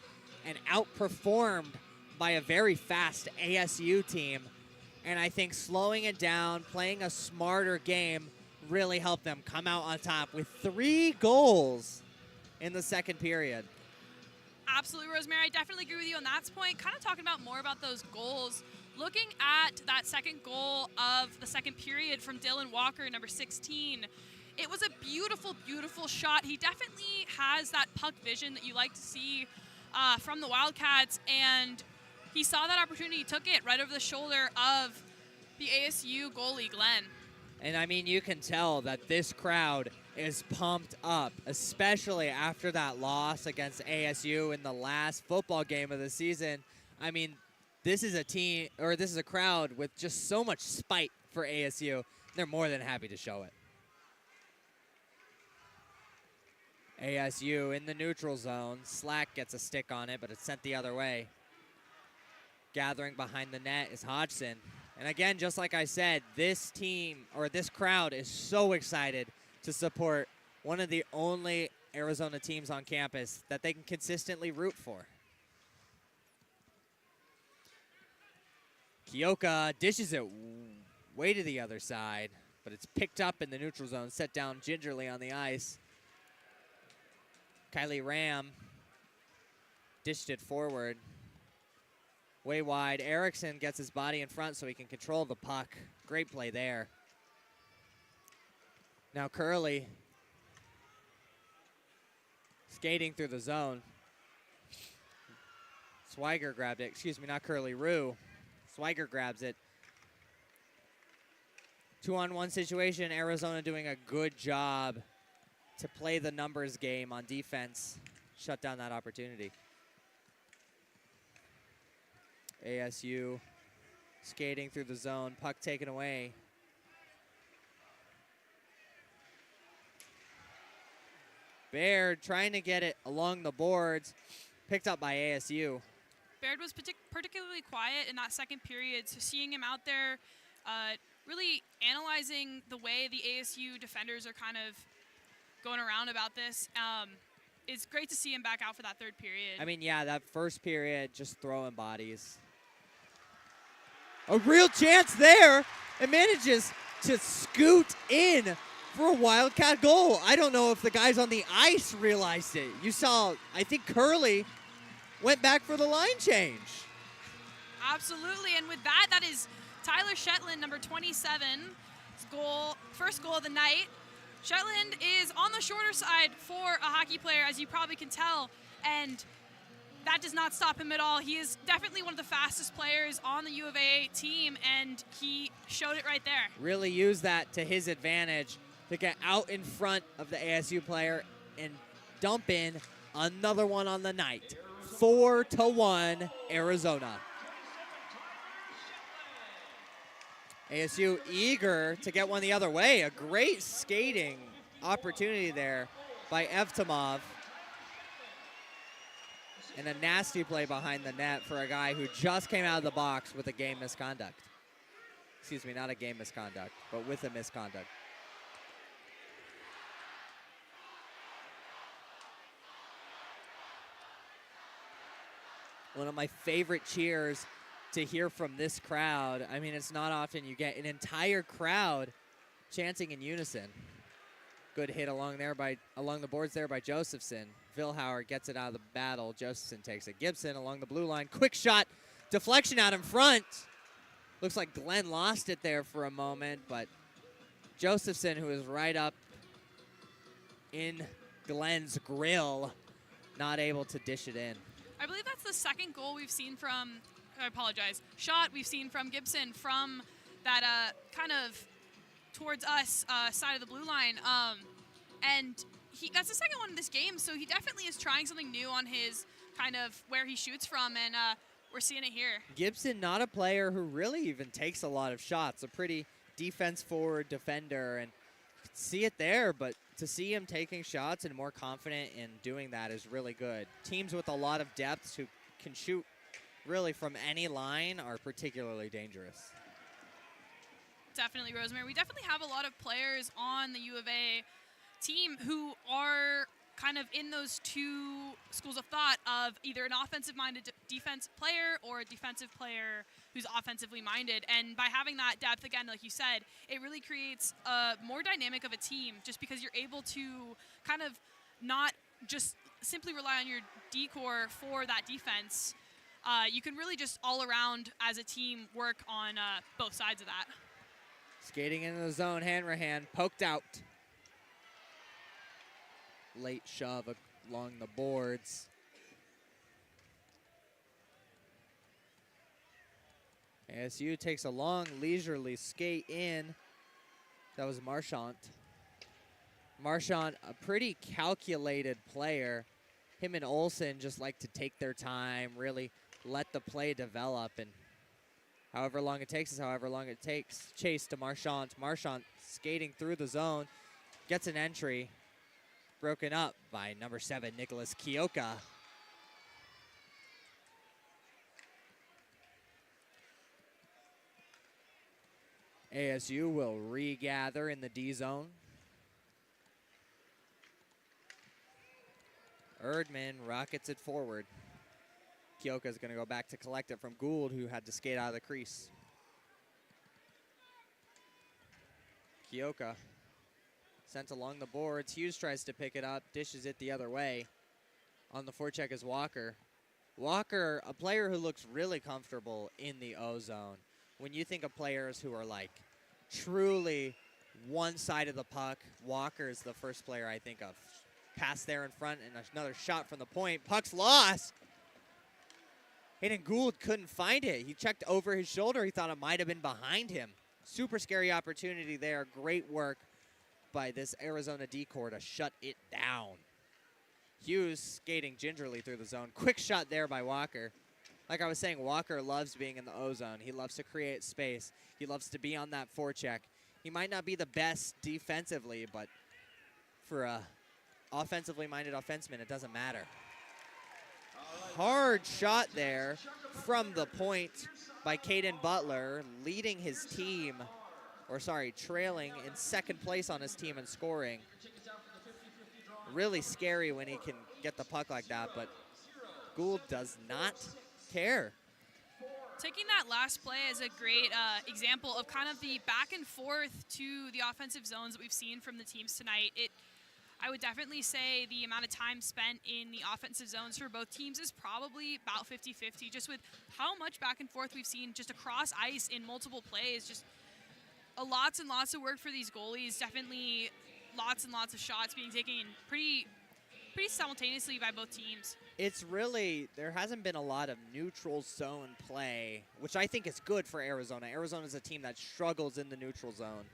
and outperformed by a very fast ASU team. And I think slowing it down, playing a smarter game, really helped them come out on top with 3 goals in the second period.
Absolutely, Rosemary. I definitely agree with you on that point. Kind of talking about more about those goals. Looking at that second goal of the second period from Dylan Walker, number 16, it was a beautiful, beautiful shot. He definitely has that puck vision that you like to see from the Wildcats, and he saw that opportunity, took it right over the shoulder of the ASU goalie, Glenn.
And I mean, you can tell that this crowd is pumped up, especially after that loss against ASU in the last football game of the season. I mean, this is a team, or this is a crowd with just so much spite for ASU. They're more than happy to show it. ASU in the neutral zone. Slack gets a stick on it, but it's sent the other way. Gathering behind the net is Hodgson. And again, just like I said, this team, or this crowd, is so excited to support one of the only Arizona teams on campus that they can consistently root for. Kioka dishes it way to the other side, but it's picked up in the neutral zone, set down gingerly on the ice. Kylie Ram dished it forward. Way wide. Erickson gets his body in front so he can control the puck. Great play there. Now Curley skating through the zone. Swiger grabbed it. Excuse me, not Curley, Rue. Swiger grabs it. 2-on-1 situation. Arizona doing a good job to play the numbers game on defense. Shut down that opportunity. ASU skating through the zone. Puck taken away. Baird trying to get it along the boards. Picked up by ASU.
Baird was particularly quiet in that second period, so seeing him out there really analyzing the way the ASU defenders are kind of going around about this, it's great to see him back out for that third period.
I mean, yeah, that first period, just throwing bodies. A real chance there. It manages to scoot in for a Wildcat goal. I don't know if the guys on the ice realized it. You saw, I think Curley went back for the line change.
Absolutely, and with that, that is Tyler Shetland, number 27, first goal of the night. Shetland is on the shorter side for a hockey player, as you probably can tell, and that does not stop him at all. He is definitely one of the fastest players on the U of A team, and he showed it right there.
Really used that to his advantage to get out in front of the ASU player and dump in another one on the night. 4-1 Arizona. ASU eager to get one the other way. A great skating opportunity there by Evtimov. And a nasty play behind the net for a guy who just came out of the box with a game misconduct. Excuse me, not a game misconduct, but with a misconduct. One of my favorite cheers to hear from this crowd. I mean, it's not often you get an entire crowd chanting in unison. Good hit along the boards there by Josephson. Vilhauer gets it out of the battle. Josephson takes it. Gibson along the blue line. Quick shot. Deflection out in front. Looks like Glenn lost it there for a moment, but Josephson, who is right up in Glenn's grill, not able to dish it in.
I believe that's the second goal we've seen from, shot we've seen from Gibson from that kind of towards us side of the blue line. And that's the second one in this game, so he definitely is trying something new on his kind of where he shoots from, and we're seeing it here.
Gibson, not a player who really even takes a lot of shots, a pretty defense-forward defender, and you can see it there, but to see him taking shots and more confident in doing that is really good. Teams with a lot of depth who can shoot really from any line are particularly dangerous.
Definitely, Rosemary. We definitely have a lot of players on the U of A team who are kind of in those two schools of thought of either an offensive-minded defense player or a defensive player who's offensively minded. And by having that depth, again, like you said, it really creates a more dynamic of a team just because you're able to kind of not just simply rely on your D-core for that defense. You can really just all around as a team work on both sides of that.
Skating into the zone, Hanrahan poked out. Late shove along the boards. ASU takes a long, leisurely skate in. That was Marchant. Marchant, a pretty calculated player. Him and Olsen just like to take their time, really let the play develop, and however long it takes is however long it takes. Chase to Marchant. Marchant skating through the zone, gets an entry. Broken up by number 7, Nicholas Kioka. ASU will regather in the D zone. Erdman rockets it forward. Kioka is going to go back to collect it from Gould, who had to skate out of the crease. Kioka sent along the boards. Hughes tries to pick it up, dishes it the other way. On the forecheck is Walker. Walker, a player who looks really comfortable in the O zone. When you think of players who are like truly one side of the puck, Walker is the first player I think of. Pass there in front and another shot from the point. Puck's lost. Hayden Gould couldn't find it. He checked over his shoulder. He thought it might have been behind him. Super scary opportunity there. Great work by this Arizona D-core to shut it down. Hughes skating gingerly through the zone. Quick shot there by Walker. Like I was saying, Walker loves being in the O zone. He loves to create space. He loves to be on that forecheck. He might not be the best defensively, but for a offensively minded offenseman, it doesn't matter. Hard shot there from the point by Caden Butler, leading his team, or sorry, trailing in second place on his team in scoring. Really scary when he can get the puck like that, but Gould does not care.
Taking that last play as a great example of kind of the back and forth to the offensive zones that we've seen from the teams tonight. I would definitely say the amount of time spent in the offensive zones for both teams is probably about 50-50, just with how much back and forth we've seen just across ice in multiple plays. Just lots and lots of work for these goalies. Definitely lots and lots of shots being taken pretty simultaneously by both teams.
It's really, there hasn't been a lot of neutral zone play, which I think is good for Arizona. Arizona's a team that struggles in the neutral zone.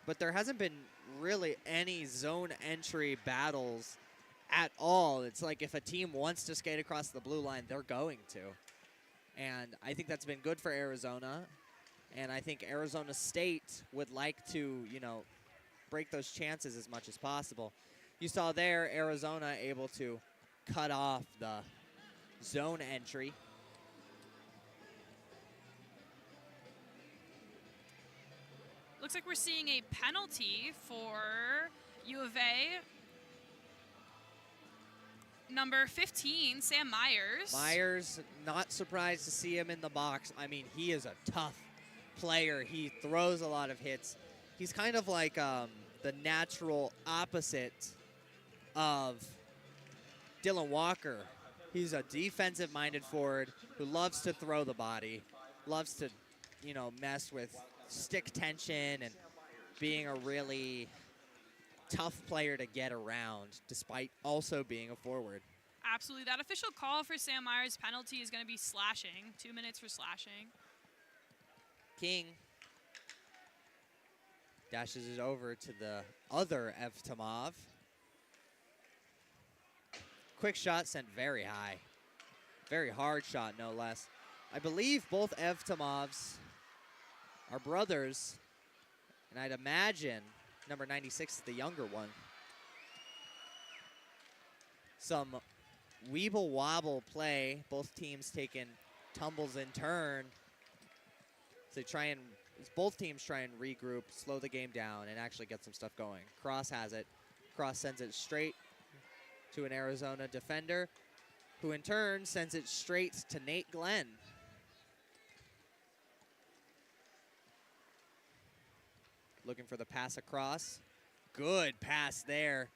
But there hasn't been really any zone entry battles at all. It's like if a team wants to skate across the blue line, they're going to. And I think that's been good for Arizona. And I think Arizona State would like to, break those chances as much as possible. You saw there Arizona able to cut off the zone entry.
Looks like we're seeing a penalty for U of A. Number 15, Sam Myers.
Myers, not surprised to see him in the box. I mean, he is a tough player. He throws a lot of hits. He's kind of like the natural opposite of Dylan Walker. He's a defensive-minded forward who loves to throw the body, loves to, mess with stick tension and being a really tough player to get around despite also being a forward.
Absolutely. That official call for Sam Myers' penalty is going to be slashing. 2 minutes for slashing.
King dashes it over to the other Evtimov. Quick shot sent very high. Very hard shot, no less. I believe both Evtimovs are brothers, and I'd imagine number 96 is the younger one. Some weeble wobble play, both teams taking tumbles in turn. So both teams try and regroup, slow the game down, and actually get some stuff going. Cross has it. Cross sends it straight to an Arizona defender, who in turn sends it straight to Nate Glenn. Looking for the pass across. Good pass there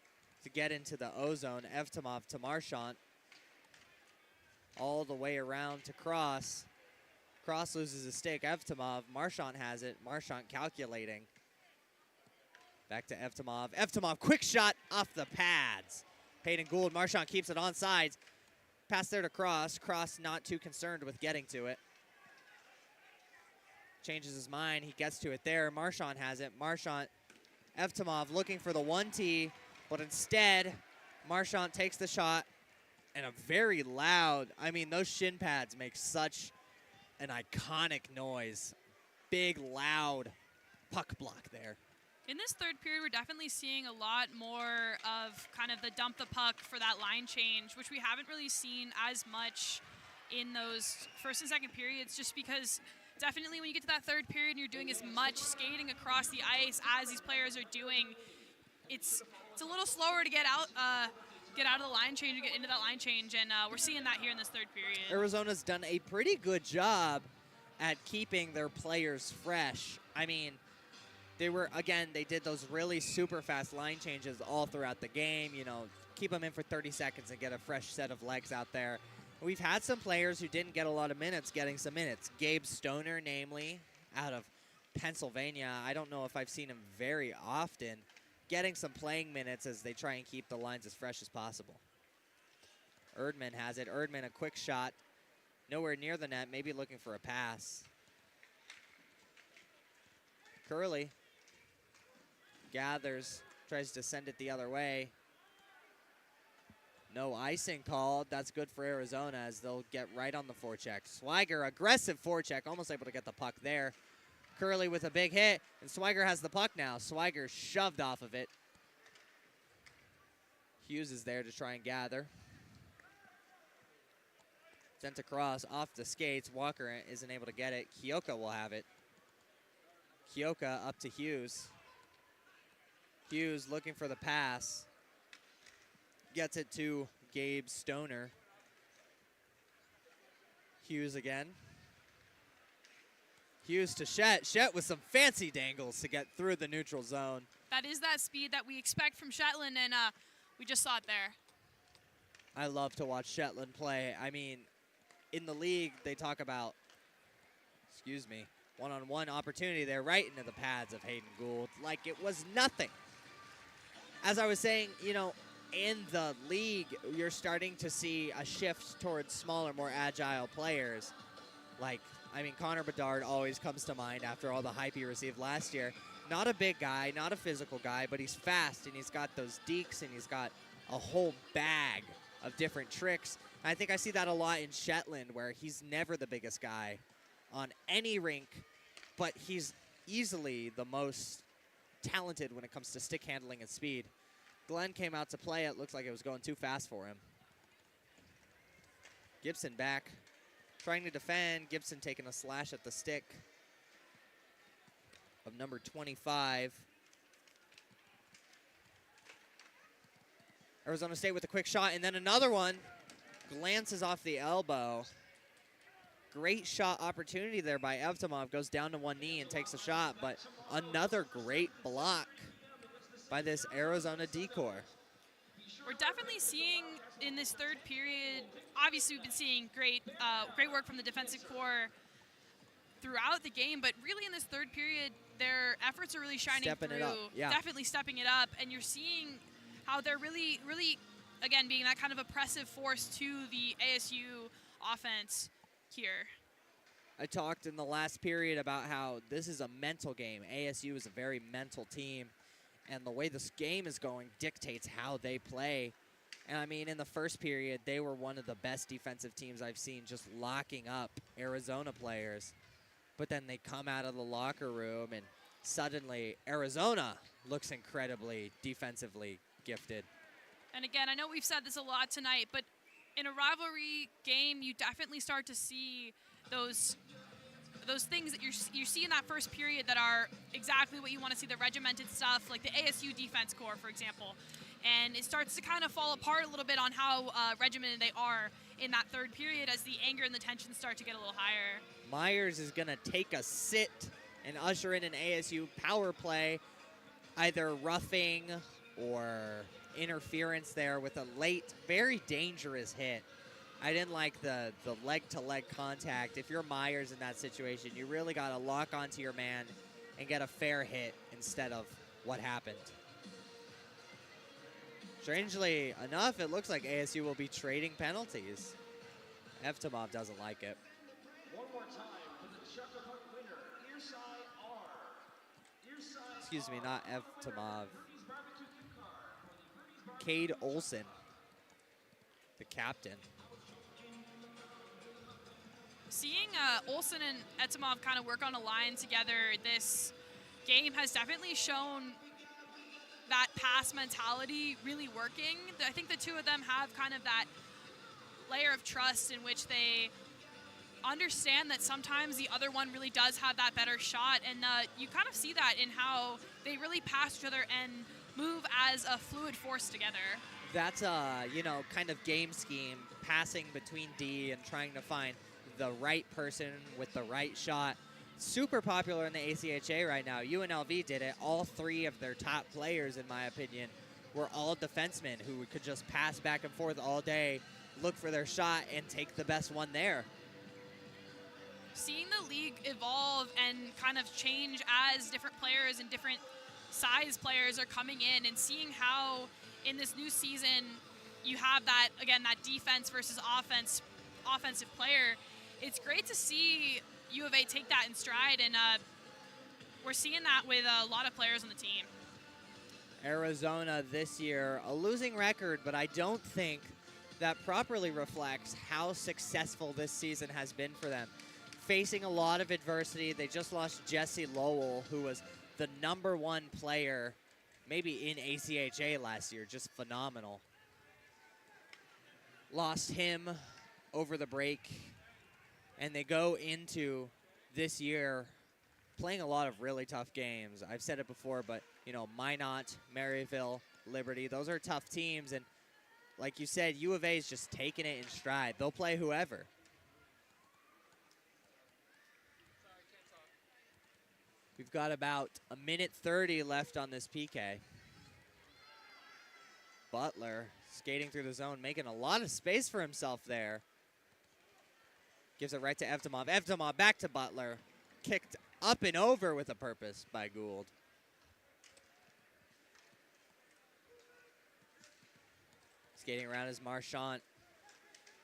to get into the O-zone. Evtimov to Marchant. All the way around to Cross. Cross loses a stick. Evtimov. Marchant has it. Marchant calculating. Back to Evtimov. Evtimov, quick shot off the pads. Peyton Gould. Marchant keeps it on sides. Pass there to Cross. Cross not too concerned with getting to it. Changes his mind. He gets to it there. Marchant has it. Marchant. Evtimov looking for the 1T, but instead, Marchant takes the shot. And a very loud, I mean, those shin pads make such an iconic noise. Big, loud puck block there.
In this third period, we're definitely seeing a lot more of kind of the dump the puck for that line change, which we haven't really seen as much in those first and second periods, just because definitely when you get to that third period and you're doing as much skating across the ice as these players are doing, it's a little slower to get out of the line change and get into that line change, and we're seeing that here in this third period.
Arizona's done a pretty good job at keeping their players fresh. I mean, they did those really super fast line changes all throughout the game, you know, keep them in for 30 seconds and get a fresh set of legs out there. We've had some players who didn't get a lot of minutes getting some minutes. Gabe Stoner, namely, out of Pennsylvania. I don't know if I've seen him very often getting some playing minutes as they try and keep the lines as fresh as possible. Erdman has it. Erdman, a quick shot. Nowhere near the net, maybe looking for a pass. Curley gathers, tries to send it the other way. No icing called. That's good for Arizona as they'll get right on the forecheck. Swiger, aggressive forecheck, almost able to get the puck there. Curley with a big hit, and Swiger has the puck now. Swiger shoved off of it. Hughes is there to try and gather. Sent across off the skates. Walker isn't able to get it. Kyoka will have it. Kyoka up to Hughes. Hughes looking for the pass. Gets it to Gabe Stoner. Hughes again. Hughes to Shet. Shet with some fancy dangles to get through the neutral zone.
That is that speed that we expect from Shetland, and we just saw it there.
I love to watch Shetland play. I mean, in the league, they talk about, one-on-one opportunity there right into the pads of Hayden Gould. Like it was nothing. As I was saying, you know, in the league, you're starting to see a shift towards smaller, more agile players. Like, I mean, Connor Bedard always comes to mind after all the hype he received last year. Not a big guy, not a physical guy, but he's fast, and he's got those dekes, and he's got a whole bag of different tricks. And I think I see that a lot in Shetland, where he's never the biggest guy on any rink, but he's easily the most talented when it comes to stick handling and speed. Glenn came out to play it. Looks like it was going too fast for him. Gibson back, trying to defend. Gibson taking a slash at the stick of number 25. Arizona State with a quick shot, and then another one. Glances off the elbow. Great shot opportunity there by Evtimov. Goes down to one knee and takes a shot, but another great block by this Arizona decor.
We're definitely seeing in this third period, obviously we've been seeing great work from the defensive core throughout the game, but really in this third period, their efforts are really shining
Stepping
through.
it up, yeah.
Definitely stepping it up, and you're seeing how they're really, again, being that kind of oppressive force to the ASU offense here.
I talked in the last period about how this is a mental game. ASU is a very mental team, and the way this game is going dictates how they play. And I mean, in the first period, they were one of the best defensive teams I've seen, just locking up Arizona players. But then they come out of the locker room, and suddenly Arizona looks incredibly defensively gifted.
And again, I know we've said this a lot tonight, but in a rivalry game, you definitely start to see those things that you see in that first period that are exactly what you want to see, the regimented stuff, like the ASU defense core, for example. And it starts to kind of fall apart a little bit on how regimented they are in that third period as the anger and the tension start to get a little higher.
Myers is going to take a sit and usher in an ASU power play, either roughing or interference there with a late, very dangerous hit. I didn't like the leg-to-leg contact. If you're Myers in that situation, you really got to lock onto your man and get a fair hit instead of what happened. Strangely enough, it looks like ASU will be trading penalties. Evtimov doesn't like it.
One more time for the Chucker Park winner, Earside R. Earside
Excuse me, not Evtimov.
Rudy's Barbecue Gift Card for the Rudy's
Cade Olson, the captain.
Seeing Olsen and Etimov kind of work on a line together this game has definitely shown that pass mentality really working. I think the two of them have kind of that layer of trust in which they understand that sometimes the other one really does have that better shot, and you kind of see that in how they really pass each other and move as a fluid force together.
That's a, kind of game scheme, passing between D and trying to find the right person with the right shot. Super popular in the ACHA right now. UNLV did it. All three of their top players, in my opinion, were all defensemen who could just pass back and forth all day, look for their shot, and take the best one there.
Seeing the league evolve and kind of change as different players and different size players are coming in, and seeing how in this new season you have that, again, that defense versus offensive player, it's great to see U of A take that in stride, and we're seeing that with a lot of players on the team.
Arizona this year, a losing record, but I don't think that properly reflects how successful this season has been for them. Facing a lot of adversity, they just lost Jesse Lowell, who was the #1 player maybe in ACHA last year, just phenomenal. Lost him over the break, and they go into this year playing a lot of really tough games. I've said it before, but, Minot, Maryville, Liberty, those are tough teams, and like you said, U of A is just taking it in stride. They'll play whoever. We've got about 1:30 left on this PK. Butler skating through the zone, making a lot of space for himself there. Gives it right to Evtimov. Evtimov back to Butler. Kicked up and over with a purpose by Gould. Skating around is Marchant.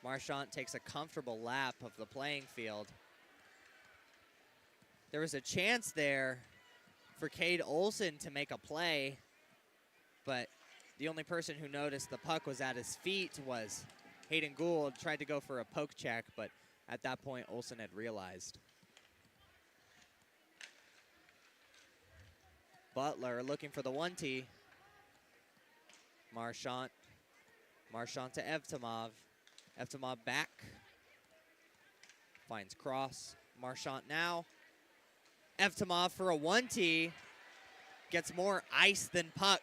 Marchant takes a comfortable lap of the playing field. There was a chance there for Cade Olson to make a play, but the only person who noticed the puck was at his feet was Hayden Gould. Tried to go for a poke check, but at that point, Olson had realized. Butler looking for the 1-T. Marchant. Marchant to Evtimov. Evtimov back. Finds cross. Marchant now. Evtimov for a 1-T. Gets more ice than puck.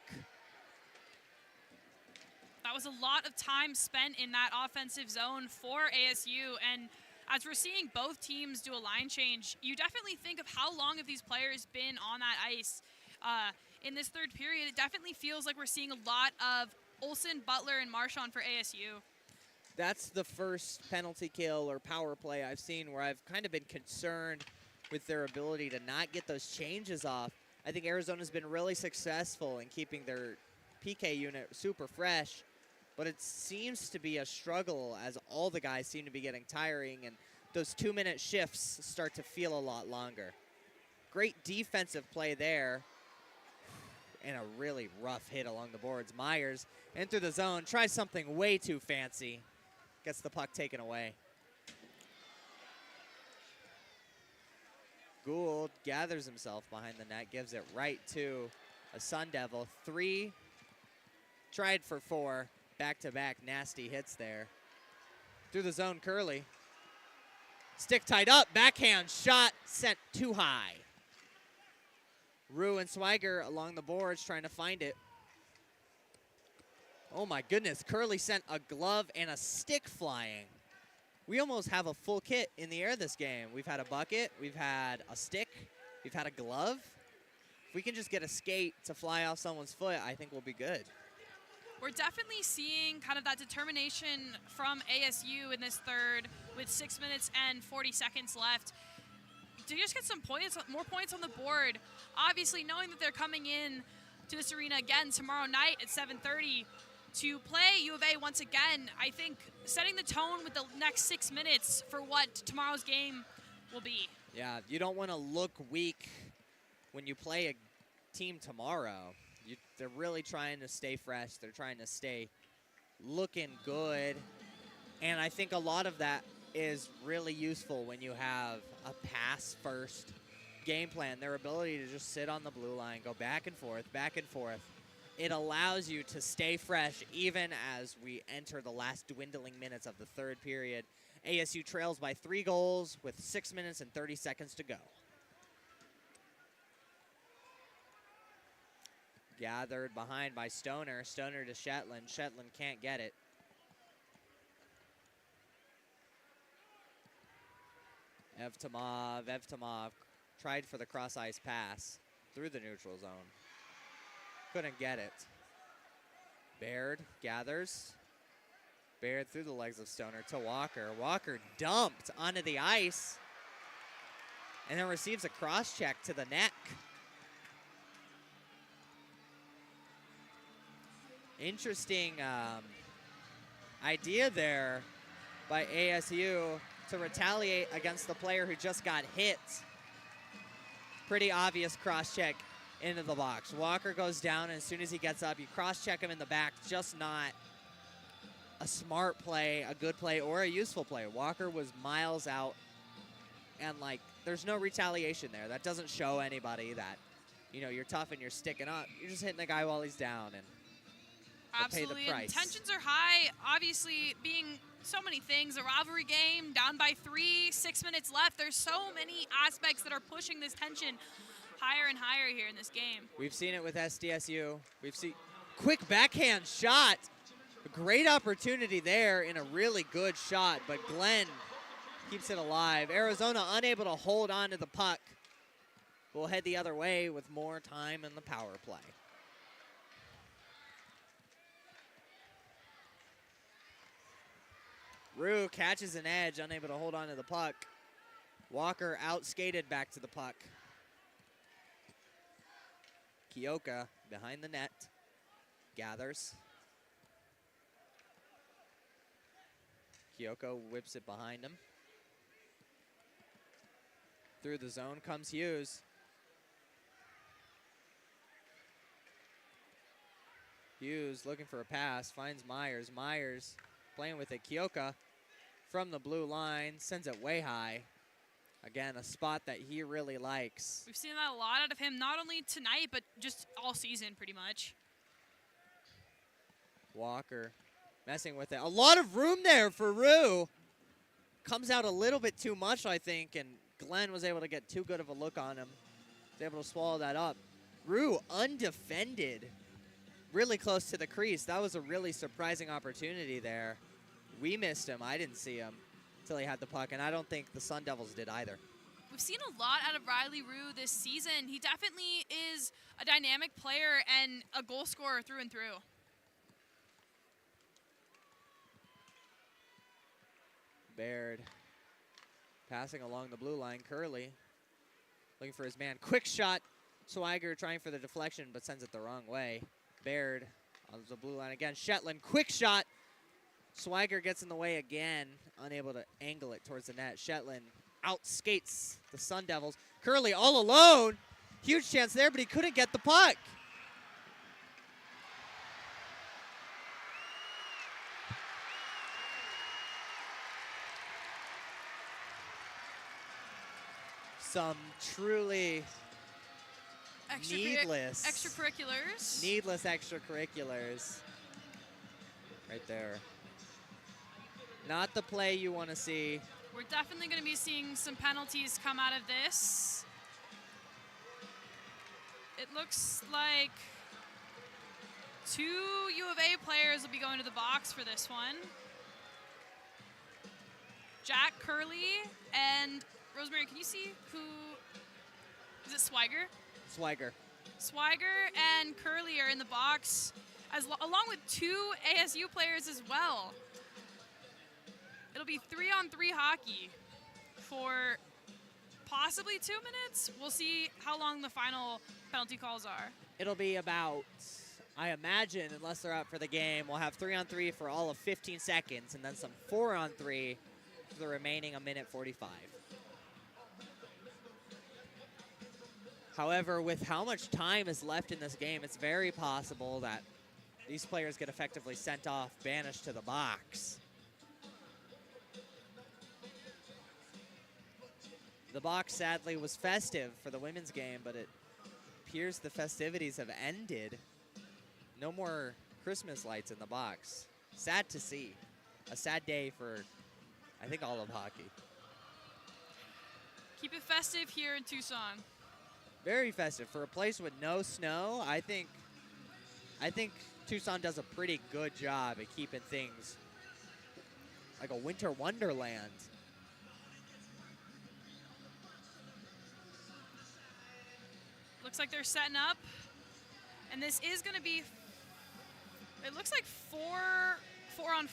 That was a lot of time spent in that offensive zone for ASU, and as we're seeing both teams do a line change, you definitely think of how long have these players been on that ice. In this third period, it definitely feels like we're seeing a lot of Olsen, Butler, and Marchant for ASU.
That's the first penalty kill or power play I've seen where I've kind of been concerned with their ability to not get those changes off. I think Arizona's been really successful in keeping their PK unit super fresh, but it seems to be a struggle as all the guys seem to be getting tiring, and those 2-minute shifts start to feel a lot longer. Great defensive play there. and a really rough hit along the boards. Myers in through the zone, tries something way too fancy. Gets the puck taken away. Gould gathers himself behind the net, gives it right to a Sun Devil. 3, tried for 4, back-to-back nasty hits there. Through the zone, Curley. Stick tied up, backhand shot sent too high. Rue and Swiger along the boards trying to find it. Oh my goodness, Curley sent a glove and a stick flying. We almost have a full kit in the air this game. We've had a bucket, we've had a stick, we've had a glove. If we can just get a skate to fly off someone's foot, I think we'll be good.
We're definitely seeing kind of that determination from ASU in this third with 6 minutes and 40 seconds left. To just get some points, more points on the board. Obviously, knowing that they're coming in to this arena again tomorrow night at 7:30 to play U of A once again, I think setting the tone with the next 6 minutes for what tomorrow's game will be.
Yeah, you don't want to look weak when you play a team tomorrow. They're really trying to stay fresh. They're trying to stay looking good. And I think a lot of that is really useful when you have a pass-first game plan. Their ability to just sit on the blue line, go back and forth, back and forth. It allows you to stay fresh even as we enter the last dwindling minutes of the third period. ASU trails by 3 goals with 6 minutes and 30 seconds to go. Gathered behind by Stoner. Stoner to Shetland. Shetland can't get it. Evtimov tried for the cross-ice pass through the neutral zone. Couldn't get it. Baird gathers. Baird through the legs of Stoner to Walker. Walker dumped onto the ice and then receives a cross-check to the neck. Interesting idea there by ASU to retaliate against the player who just got hit. Pretty obvious cross-check into the box. Walker goes down, and as soon as he gets up, you cross-check him in the back. Just not a smart play, a good play, or a useful play. Walker was miles out, and, like, there's no retaliation there. That doesn't show anybody that, you know, you're tough and you're sticking up. You're just hitting the guy while he's down, and
absolutely.
pay the price.
And tensions are high, obviously being so many things. A rivalry game, down by 3, 6 minutes left. There's so many aspects that are pushing this tension higher and higher here in this game.
We've seen it with SDSU. We've seen quick backhand shot. A great opportunity there in a really good shot, but Glenn keeps it alive. Arizona unable to hold on to the puck. We'll head the other way with more time in the power play. Rue catches an edge, unable to hold on to the puck. Walker outskated back to the puck. Kioka behind the net, gathers. Kioka whips it behind him. Through the zone comes Hughes. Hughes looking for a pass, finds Myers. Myers playing with it. Kioka from the blue line, sends it way high. Again, a spot that he really likes.
We've seen that a lot out of him, not only tonight, but just all season pretty much.
Walker messing with it. A lot of room there for Rue. Comes out a little bit too much, I think, and Glenn was able to get too good of a look on him. Was able to swallow that up. Rue undefended, really close to the crease. That was a really surprising opportunity there. We missed him. I didn't see him until he had the puck, and I don't think the Sun Devils did either.
We've seen a lot out of Riley Rue this season. He definitely is a dynamic player and a goal scorer through and through.
Baird passing along the blue line. Curley looking for his man. Quick shot. Swiger trying for the deflection, but sends it the wrong way. Baird on the blue line again. Shetland, quick shot. Swiger gets in the way again, unable to angle it towards the net. Shetland outskates the Sun Devils. Curley all alone. Huge chance there, but he couldn't get the puck. Some truly needless
extracurriculars.
Needless extracurriculars. Right there. Not the play you want to see.
We're definitely going to be seeing some penalties come out of this. It looks like 2 U of A players will be going to the box for this one. Jack Curley and Rosemary, can you see who, is it Swiger?
Swiger.
Swiger and Curley are in the box, along with 2 ASU players as well. It'll be 3-on-3 hockey for possibly 2 minutes. We'll see how long the final penalty calls are.
It'll be about, I imagine, unless they're out for the game, we'll have 3-on-3 for all of 15 seconds and then some 4-on-3 for the remaining 1:45. However, with how much time is left in this game, it's very possible that these players get effectively sent off, banished to the box. The box, sadly, was festive for the women's game, but it appears the festivities have ended. No more Christmas lights in the box. Sad to see. A sad day for, I think, all of hockey.
Keep it festive here in Tucson.
Very festive. For a place with no snow, I think Tucson does a pretty good job at keeping things like a winter wonderland.
Looks like they're setting up. And this is going to be, it looks like 4-on-4.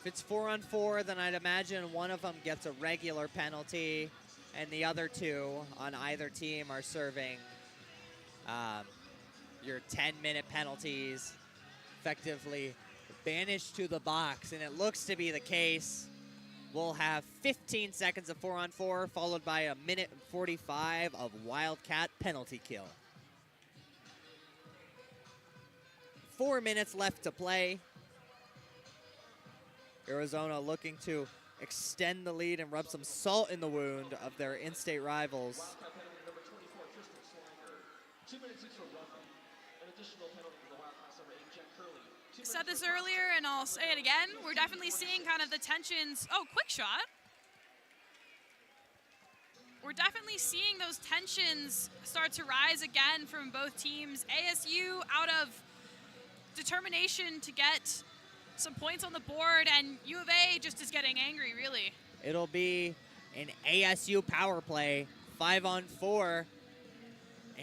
If it's 4-on-4, then I'd imagine one of them gets a regular penalty, and the other 2 on either team are serving your 10-minute penalties, effectively banished to the box. And it looks to be the case. We'll have 15 seconds of 4-on-4, followed by 1:45 of Wildcat penalty kill. 4 minutes left to play. Arizona looking to extend the lead and rub some salt in the wound of their in-state rivals.
Number 24, Tristan Slanger. 2 minutes each for roughing. An additional penalty for the Wildcats number 8, Jack Curley.
I said this earlier, and I'll say it again. We're definitely seeing kind of the tensions. Oh, quick shot. We're definitely seeing those tensions start to rise again from both teams. ASU out of determination to get some points on the board, and U of A just is getting angry, really.
It'll be an ASU power play, 5-on-4,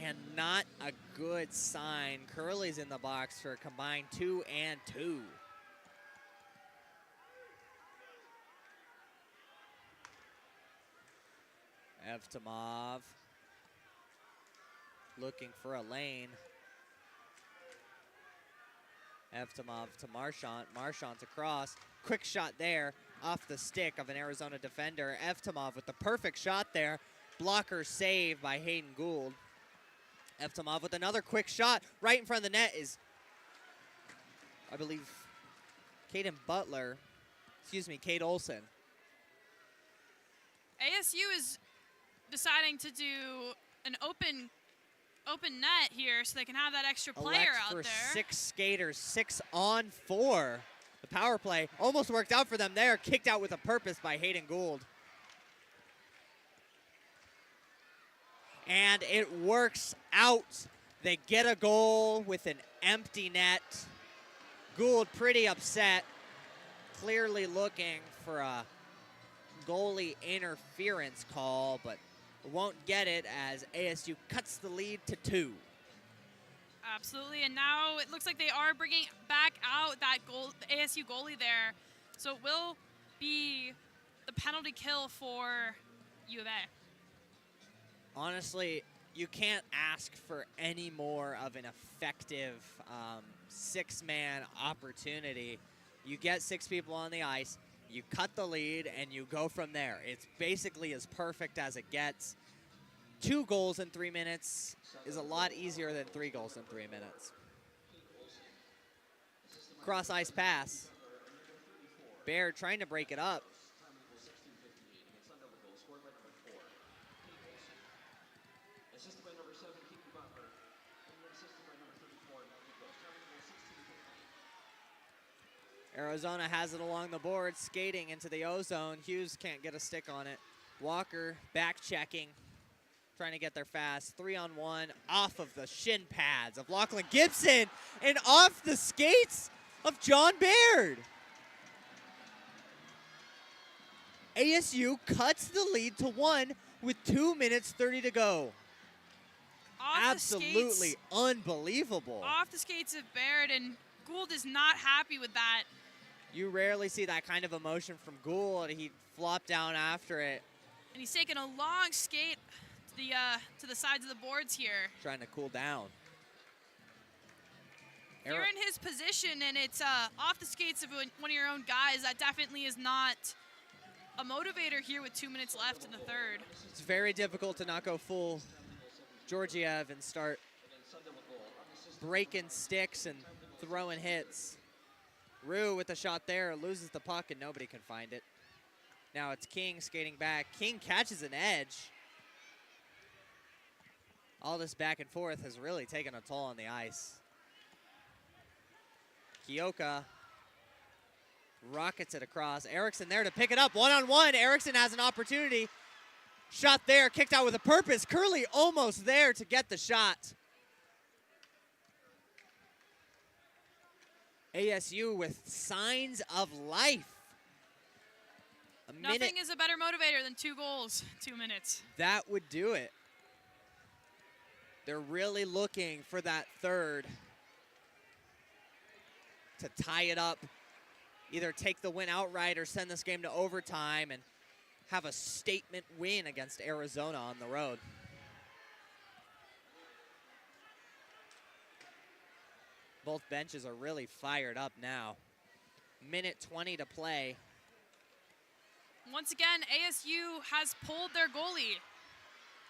and not a good sign. Curley's in the box for a combined 2 and 2. Evtimov looking for a lane. Evtimov to Marchant. Marchant across. Quick shot there off the stick of an Arizona defender. Evtimov with the perfect shot there. Blocker save by Hayden Gould. Evtimov with another quick shot right in front of the net is, I believe, Kate Olsen.
ASU is deciding to do an open net here so they can have that extra player out there.
6 skaters, 6-on-4. The power play almost worked out for them there. Kicked out with a purpose by Hayden Gould. And it works out. They get a goal with an empty net. Gould pretty upset, clearly looking for a goalie interference call, but won't get it as ASU cuts the lead to 2.
Absolutely, and now it looks like they are bringing back out that the ASU goalie there. So it will be the penalty kill for U of A.
Honestly, you can't ask for any more of an effective 6-man opportunity. You get 6 people on the ice, you cut the lead, and you go from there. It's basically as perfect as it gets. 2 goals in 3 minutes is a lot easier than 3 goals in 3 minutes. Cross ice pass. Baird trying to break it up. Arizona has it along the board, skating into the O-zone. Hughes can't get a stick on it. Walker back checking, trying to get there fast. 3-on-1 off of the shin pads of Lachlan Gibson and off the skates of John Baird. ASU cuts the lead to 1 with 2 minutes 30 to go. Absolutely unbelievable.
Off the skates of Baird, and Gould is not happy with that.
You rarely see that kind of emotion from Gould. He flopped down after it.
And he's taking a long skate to the sides of the boards here.
Trying to cool down.
If you're in his position and it's off the skates of one of your own guys, that definitely is not a motivator here with 2 minutes left in the third.
It's very difficult to not go full Georgiev and start breaking sticks and throwing hits. Rue with the shot there, loses the puck and nobody can find it. Now it's King skating back. King catches an edge. All this back and forth has really taken a toll on the ice. Kioka rockets it across. Erickson there to pick it up. 1-on-1. Erickson has an opportunity. Shot there, kicked out with a purpose. Curley almost there to get the shot. ASU with signs of life.
Nothing is a better motivator than 2 goals, 2 minutes.
That would do it. They're really looking for that third to tie it up, either take the win outright or send this game to overtime and have a statement win against Arizona on the road. Both benches are really fired up now. Minute 20 to play.
Once again, ASU has pulled their goalie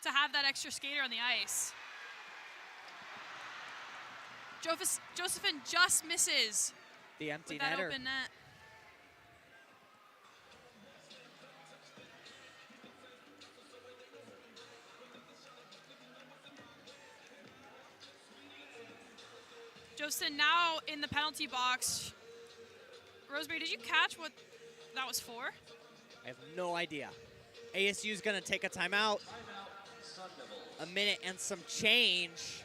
to have that extra skater on the ice. Josephine just misses
The empty
with that
netter.
open net. Josephine now in the penalty box. Rosemary, did you catch what that was for?
I have no idea. ASU's gonna take a timeout. A minute and some change.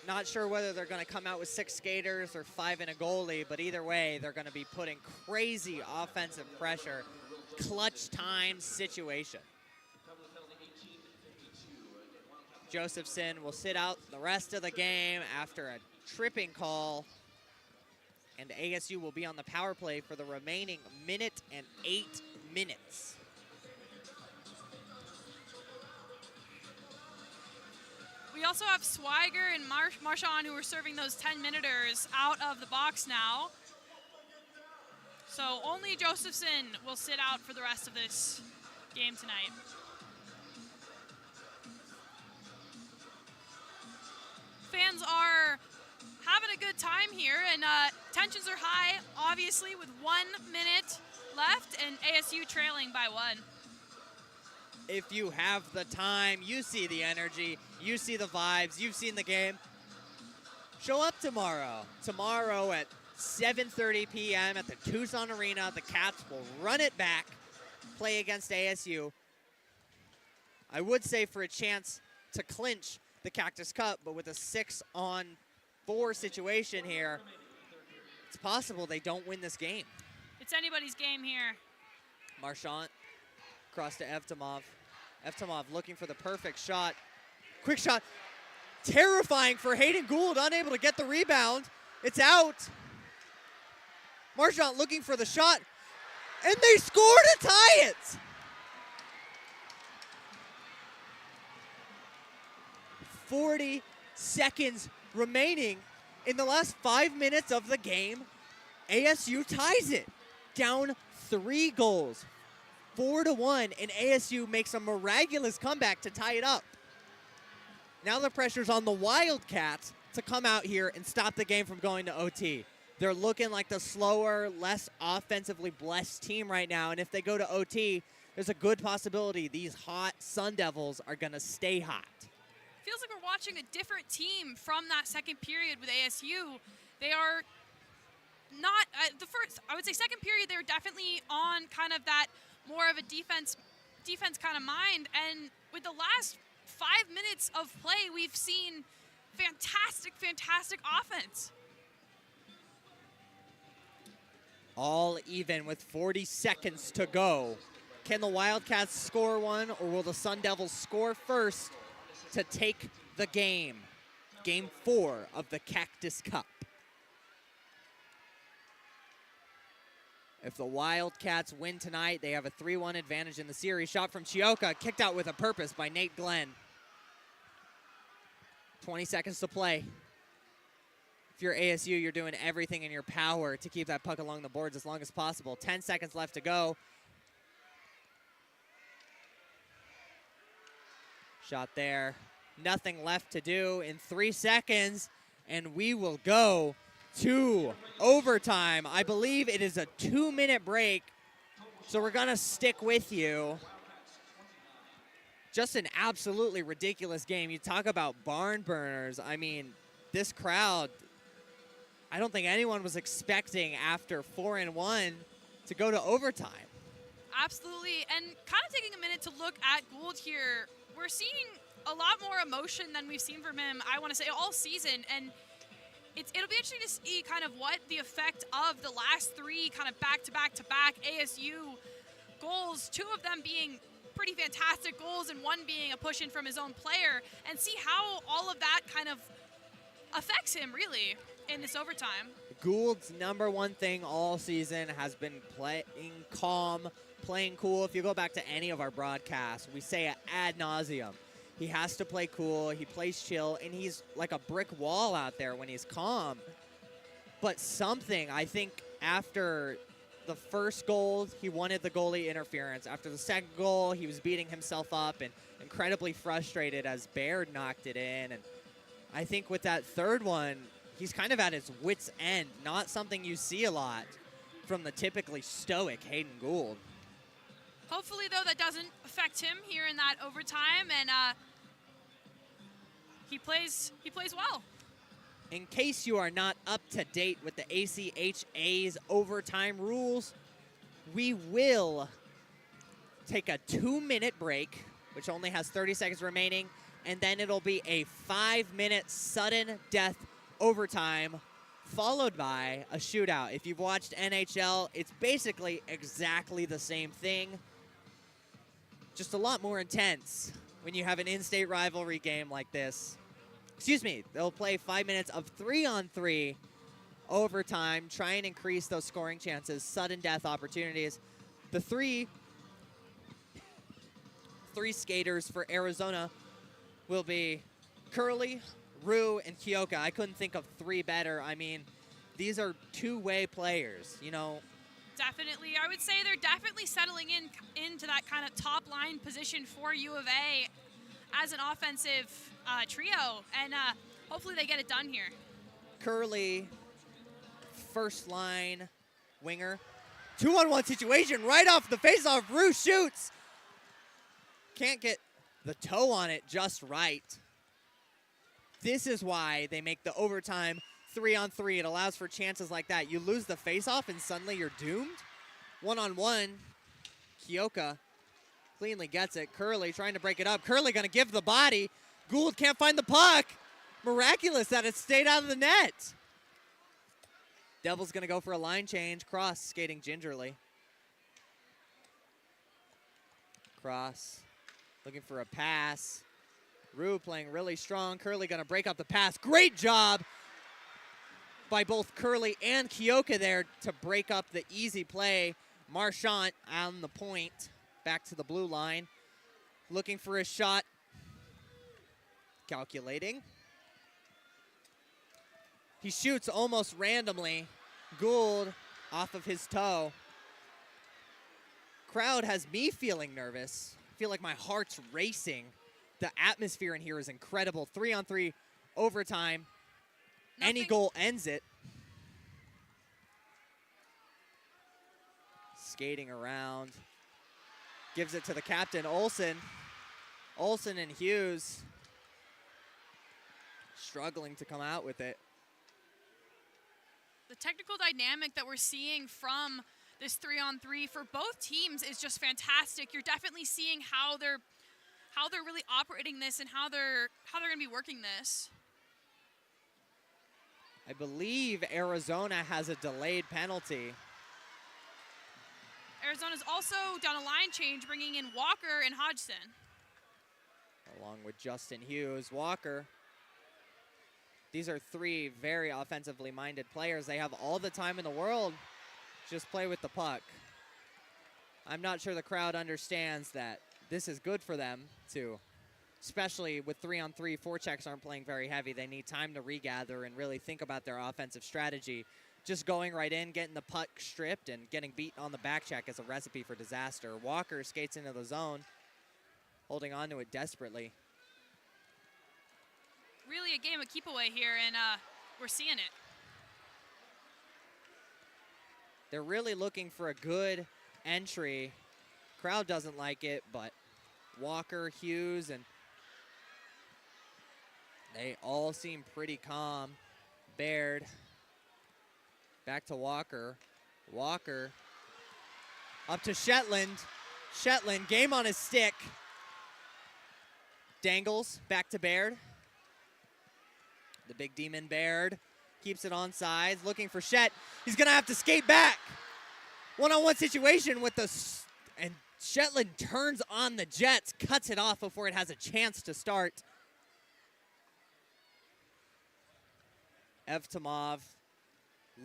Not sure whether they're gonna come out with 6 skaters or 5 and a goalie, but either way, they're gonna be putting crazy offensive pressure. Clutch time situation. Josephson will sit out the rest of the game after a tripping call. And ASU will be on the power play for the remaining minute and 8 minutes.
We also have Swiger and Marchand who are serving those 10-minuters out of the box now. So only Josephson will sit out for the rest of this game tonight. Fans are having a good time here, and tensions are high, obviously, with 1 minute left and ASU trailing by 1.
If you have the time, you see the energy, you see the vibes, you've seen the game, show up tomorrow. Tomorrow at 7:30 p.m. at the Tucson Arena, the Cats will run it back, play against ASU. I would say for a chance to clinch the Cactus Cup, but with a 6-on-4 situation here, it's possible they don't win this game.
It's anybody's game here.
Marchand across to Evtimov. Evtimov looking for the perfect shot. Quick shot. Terrifying for Hayden Gould, unable to get the rebound. It's out. Marchand looking for the shot, and they score to tie it. "40 seconds remaining in the last 5 minutes of the game. ASU ties it, down 3 goals, 4-1, and ASU makes a miraculous comeback to tie it up. Now the pressure's on the Wildcats to come out here and stop the game from going to OT. They're looking like the slower, less offensively blessed team right now, and if they go to OT, there's a good possibility these hot Sun Devils are gonna stay hot.
Feels like we're watching a different team from that second period with ASU. They are not the first. I would say second period they were definitely on kind of that more of a defense kind of mind. And with the last 5 minutes of play, we've seen fantastic offense.
All even with 40 seconds to go. Can the Wildcats score one, or will the Sun Devils score first to take the game? Game 4 of the Cactus Cup. If the Wildcats win tonight, they have a 3-1 advantage in the series. Shot from Chioka, kicked out with a purpose by Nate Glenn. 20 seconds to play. If you're ASU, you're doing everything in your power to keep that puck along the boards as long as possible. 10 seconds left to go. Shot there. Nothing left to do in 3 seconds, and we will go to overtime. I believe it is a 2-minute break, so we're going to stick with you. Just an absolutely ridiculous game. You talk about barn burners. I mean, this crowd, I don't think anyone was expecting after 4-1 to go to overtime.
Absolutely, and kind of taking a minute to look at Gould here, we're seeing a lot more emotion than we've seen from him, I want to say, all season. And it'll be interesting to see kind of what the effect of the last 3 kind of back-to-back ASU goals, 2 of them being pretty fantastic goals and 1 being a push-in from his own player, and see how all of that kind of affects him, really, in this overtime.
Gould's #1 thing all season has been playing calm, playing cool. If you go back to any of our broadcasts, we say it ad nauseum. He has to play cool, he plays chill, and he's like a brick wall out there when he's calm. But something, I think, after the first goal, he wanted the goalie interference. After the second goal, he was beating himself up and incredibly frustrated as Baird knocked it in. And I think with that third one, he's kind of at his wit's end. Not something you see a lot from the typically stoic Hayden Gould.
Hopefully, though, that doesn't affect him here in that overtime, and he plays well.
In case you are not up to date with the ACHA's overtime rules, we will take a 2-minute break, which only has 30 seconds remaining, and then it'll be a 5-minute sudden death overtime, followed by a shootout. If you've watched NHL, it's basically exactly the same thing, just a lot more intense when you have an in-state rivalry game like this. Excuse me, they'll play 5 minutes of 3-on-3 overtime, try and increase those scoring chances, sudden death opportunities. The three skaters for Arizona will be Curley, Rue, and Kyoka. I couldn't think of 3 better. I mean, these are two-way players, you know.
Definitely. I would say they're definitely settling into that kind of top line position for U of A as an offensive trio, and hopefully they get it done here.
Curley, first line winger. 2-on-1 situation right off the faceoff. Rue shoots. Can't get the toe on it just right. This is why they make the overtime 3-on-3. It allows for chances like that. You lose the faceoff and suddenly you're doomed. 1-on-1. Kyoka cleanly gets it. Curley trying to break it up. Curley going to give the body. Gould can't find the puck. Miraculous that it stayed out of the net. Devils going to go for a line change. Cross skating gingerly. Cross looking for a pass. Rue playing really strong. Curley going to break up the pass. Great job by both Curley and Kyoka there to break up the easy play. Marchant on the point. Back to the blue line. Looking for a shot. Calculating. He shoots almost randomly. Gould off of his toe. Crowd has me feeling nervous. I feel like my heart's racing. The atmosphere in here is incredible. 3-on-3 overtime. Any goal ends it. Skating around. Gives it to the captain, Olsen. Olsen and Hughes struggling to come out with it.
The technical dynamic that we're seeing from this 3-on-3 for both teams is just fantastic. You're definitely seeing how they're really operating this and how they're going to be working this.
I believe Arizona has a delayed penalty.
Arizona's also done a line change, bringing in Walker and Hodgson.
Along with Justin Hughes, Walker. These are three very offensively minded players. They have all the time in the world. Just play with the puck. I'm not sure the crowd understands that this is good for them too. Especially with 3-on-3, forechecks aren't playing very heavy. They need time to regather and really think about their offensive strategy. Just going right in, getting the puck stripped, and getting beat on the back check is a recipe for disaster. Walker skates into the zone, holding on to it desperately.
Really a game of keep away here, and we're seeing it.
They're really looking for a good entry. Crowd doesn't like it, but Walker, Hughes, and they all seem pretty calm. Baird, back to Walker. Walker up to Shetland. Shetland, game on his stick. Dangles, back to Baird. The big demon Baird keeps it on sides, looking for Shet. He's gonna have to skate back. One-on-one situation with and Shetland turns on the Jets, cuts it off before it has a chance to start. Evtimov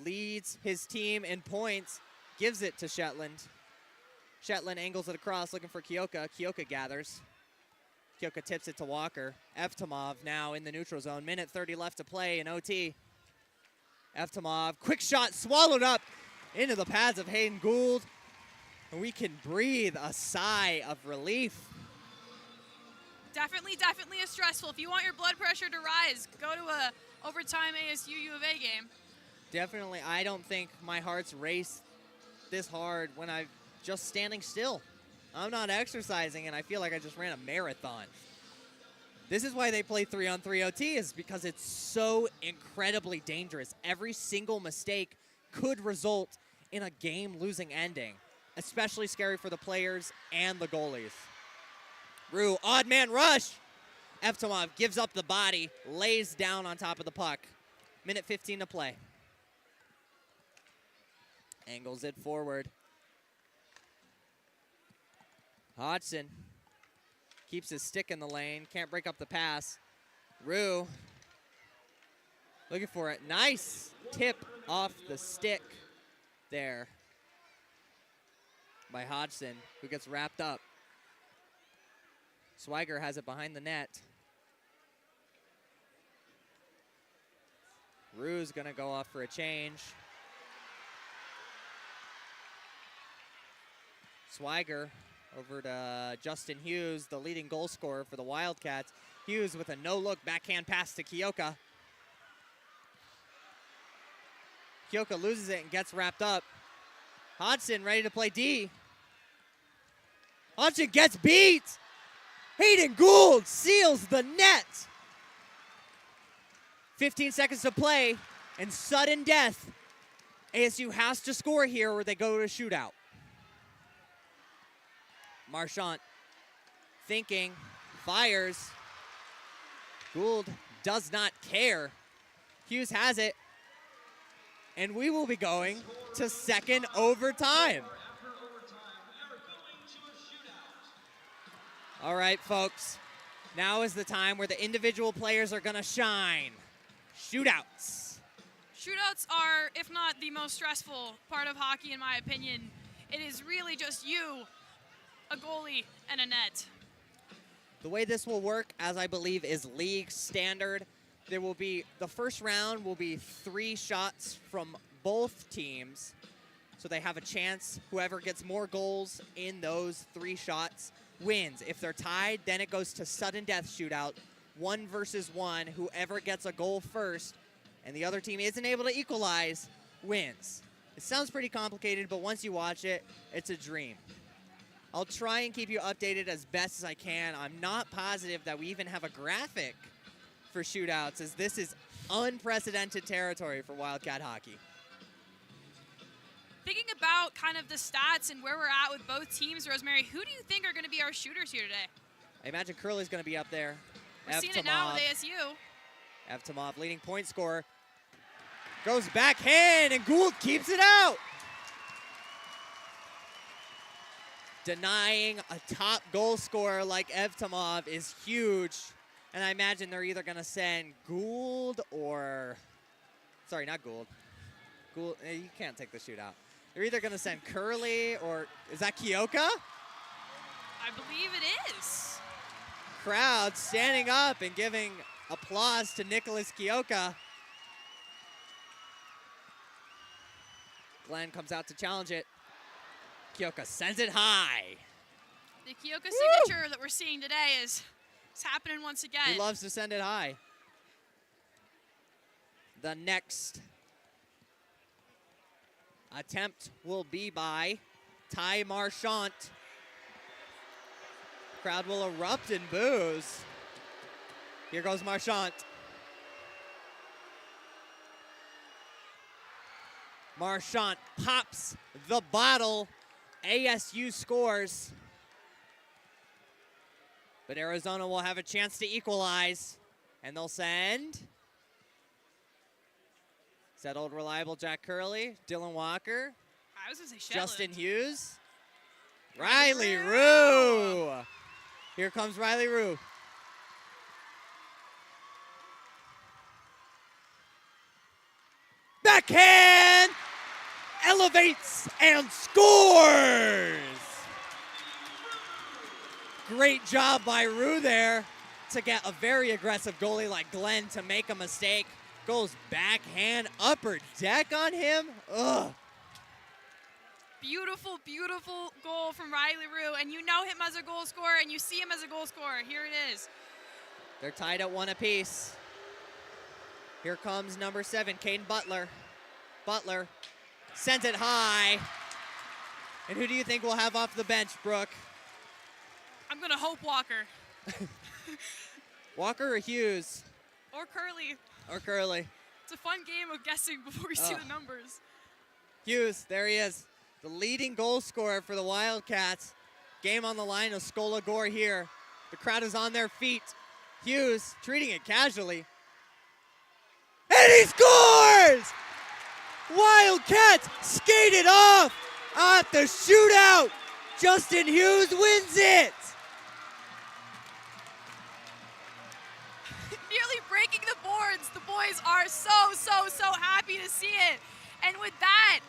leads his team in points, gives it to Shetland. Shetland angles it across, looking for Kyoka. Kyoka gathers. Kyoka tips it to Walker. Evtimov now in the neutral zone. Minute 30 left to play in OT. Evtimov, quick shot, swallowed up into the pads of Hayden Gould. And we can breathe a sigh of relief.
Definitely a stressful. If you want your blood pressure to rise, go to a overtime ASU U of A game.
Definitely, I don't think my heart's raced this hard when I'm just standing still. I'm not exercising, and I feel like I just ran a marathon. This is why they play 3-on-3 OT, is because it's so incredibly dangerous. Every single mistake could result in a game-losing ending, especially scary for the players and the goalies. Rue, odd man rush. Evtimov gives up the body, lays down on top of the puck. Minute 15 to play. Angles it forward. Hodgson keeps his stick in the lane, can't break up the pass. Rue looking for it. Nice tip off the stick there by Hodgson, who gets wrapped up. Swiger has it behind the net. Rue's gonna go off for a change. Swiger over to Justin Hughes, the leading goal scorer for the Wildcats. Hughes with a no-look backhand pass to Kyoka. Kyoka loses it and gets wrapped up. Hodgson ready to play D. Hodgson gets beat. Hayden Gould seals the net. 15 seconds to play, and sudden death. ASU has to score here or they go to a shootout. Marchant thinking, fires. Gould does not care. Hughes has it. And we will be going to second overtime. All right, folks. Now is the time where the individual players are going to shine. Shootouts.
Shootouts are, if not the most stressful part of hockey, in my opinion. It is really just you, a goalie, and a net.
The way this will work, as I believe is league standard, there will be, the first round will be 3 shots from both teams. So they have a chance, whoever gets more goals in those 3 shots wins. If they're tied, then it goes to sudden death shootout, 1 versus 1. Whoever gets a goal first and the other team isn't able to equalize wins. It sounds pretty complicated, but once you watch it, it's a dream. I'll try and keep you updated as best as I can. I'm not positive that we even have a graphic for shootouts, as this is unprecedented territory for Wildcat hockey.
about kind of the stats and where we're at with both teams, Rosemary, who do you think are going to be our shooters here today?
I imagine Curley's going to be up there.
We're seeing it now with ASU.
Evtimov, leading point scorer. Goes backhand, and Gould keeps it out. Denying a top goal scorer like Evtimov is huge. And I imagine they're either going to send Gould or... Sorry, not Gould. Gould, you can't take the shootout. They're either going to send Curley or... Is that Kyoka?
I believe it is.
Crowd standing up and giving applause to Nicholas Kyoka. Glenn comes out to challenge it. Kyoka sends it high.
The Kyoka signature that we're seeing today is happening once again.
He loves to send it high. The next attempt will be by Ty Marchant. Crowd will erupt in boos. Here goes Marchant. Marchant pops the bottle. ASU scores. But Arizona will have a chance to equalize. And they'll send. Settled, reliable Jack Curley, Dylan Walker,
I was going to say
Justin
Shetland.
Hughes, Riley Rue. Here comes Riley Rue. Backhand, elevates and scores. Great job by Rue there to get a very aggressive goalie like Glenn to make a mistake. Goes backhand upper deck on him. Ugh.
Beautiful, beautiful goal from Riley Rue. And you know him as a goal scorer, and you see him as a goal scorer. Here it is.
They're tied at 1 apiece. Here comes number 7, Caden Butler. Butler sends it high. And who do you think will have off the bench, Brooke?
I'm going to hope Walker.
Walker or Hughes?
Or Curley.
Or Curley.
It's a fun game of guessing before we see the numbers.
Hughes, there he is. The leading goal scorer for the Wildcats. Game on the line of Scola Gore here. The crowd is on their feet. Hughes treating it casually. And he scores! Wildcats skated off at the shootout. Justin Hughes wins it.
Nearly breaking the boards. The boys are so happy to see it. And with that,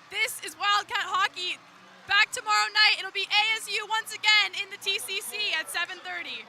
this is Wildcat Hockey. Back tomorrow night. It'll be ASU once again in the TCC at 7:30.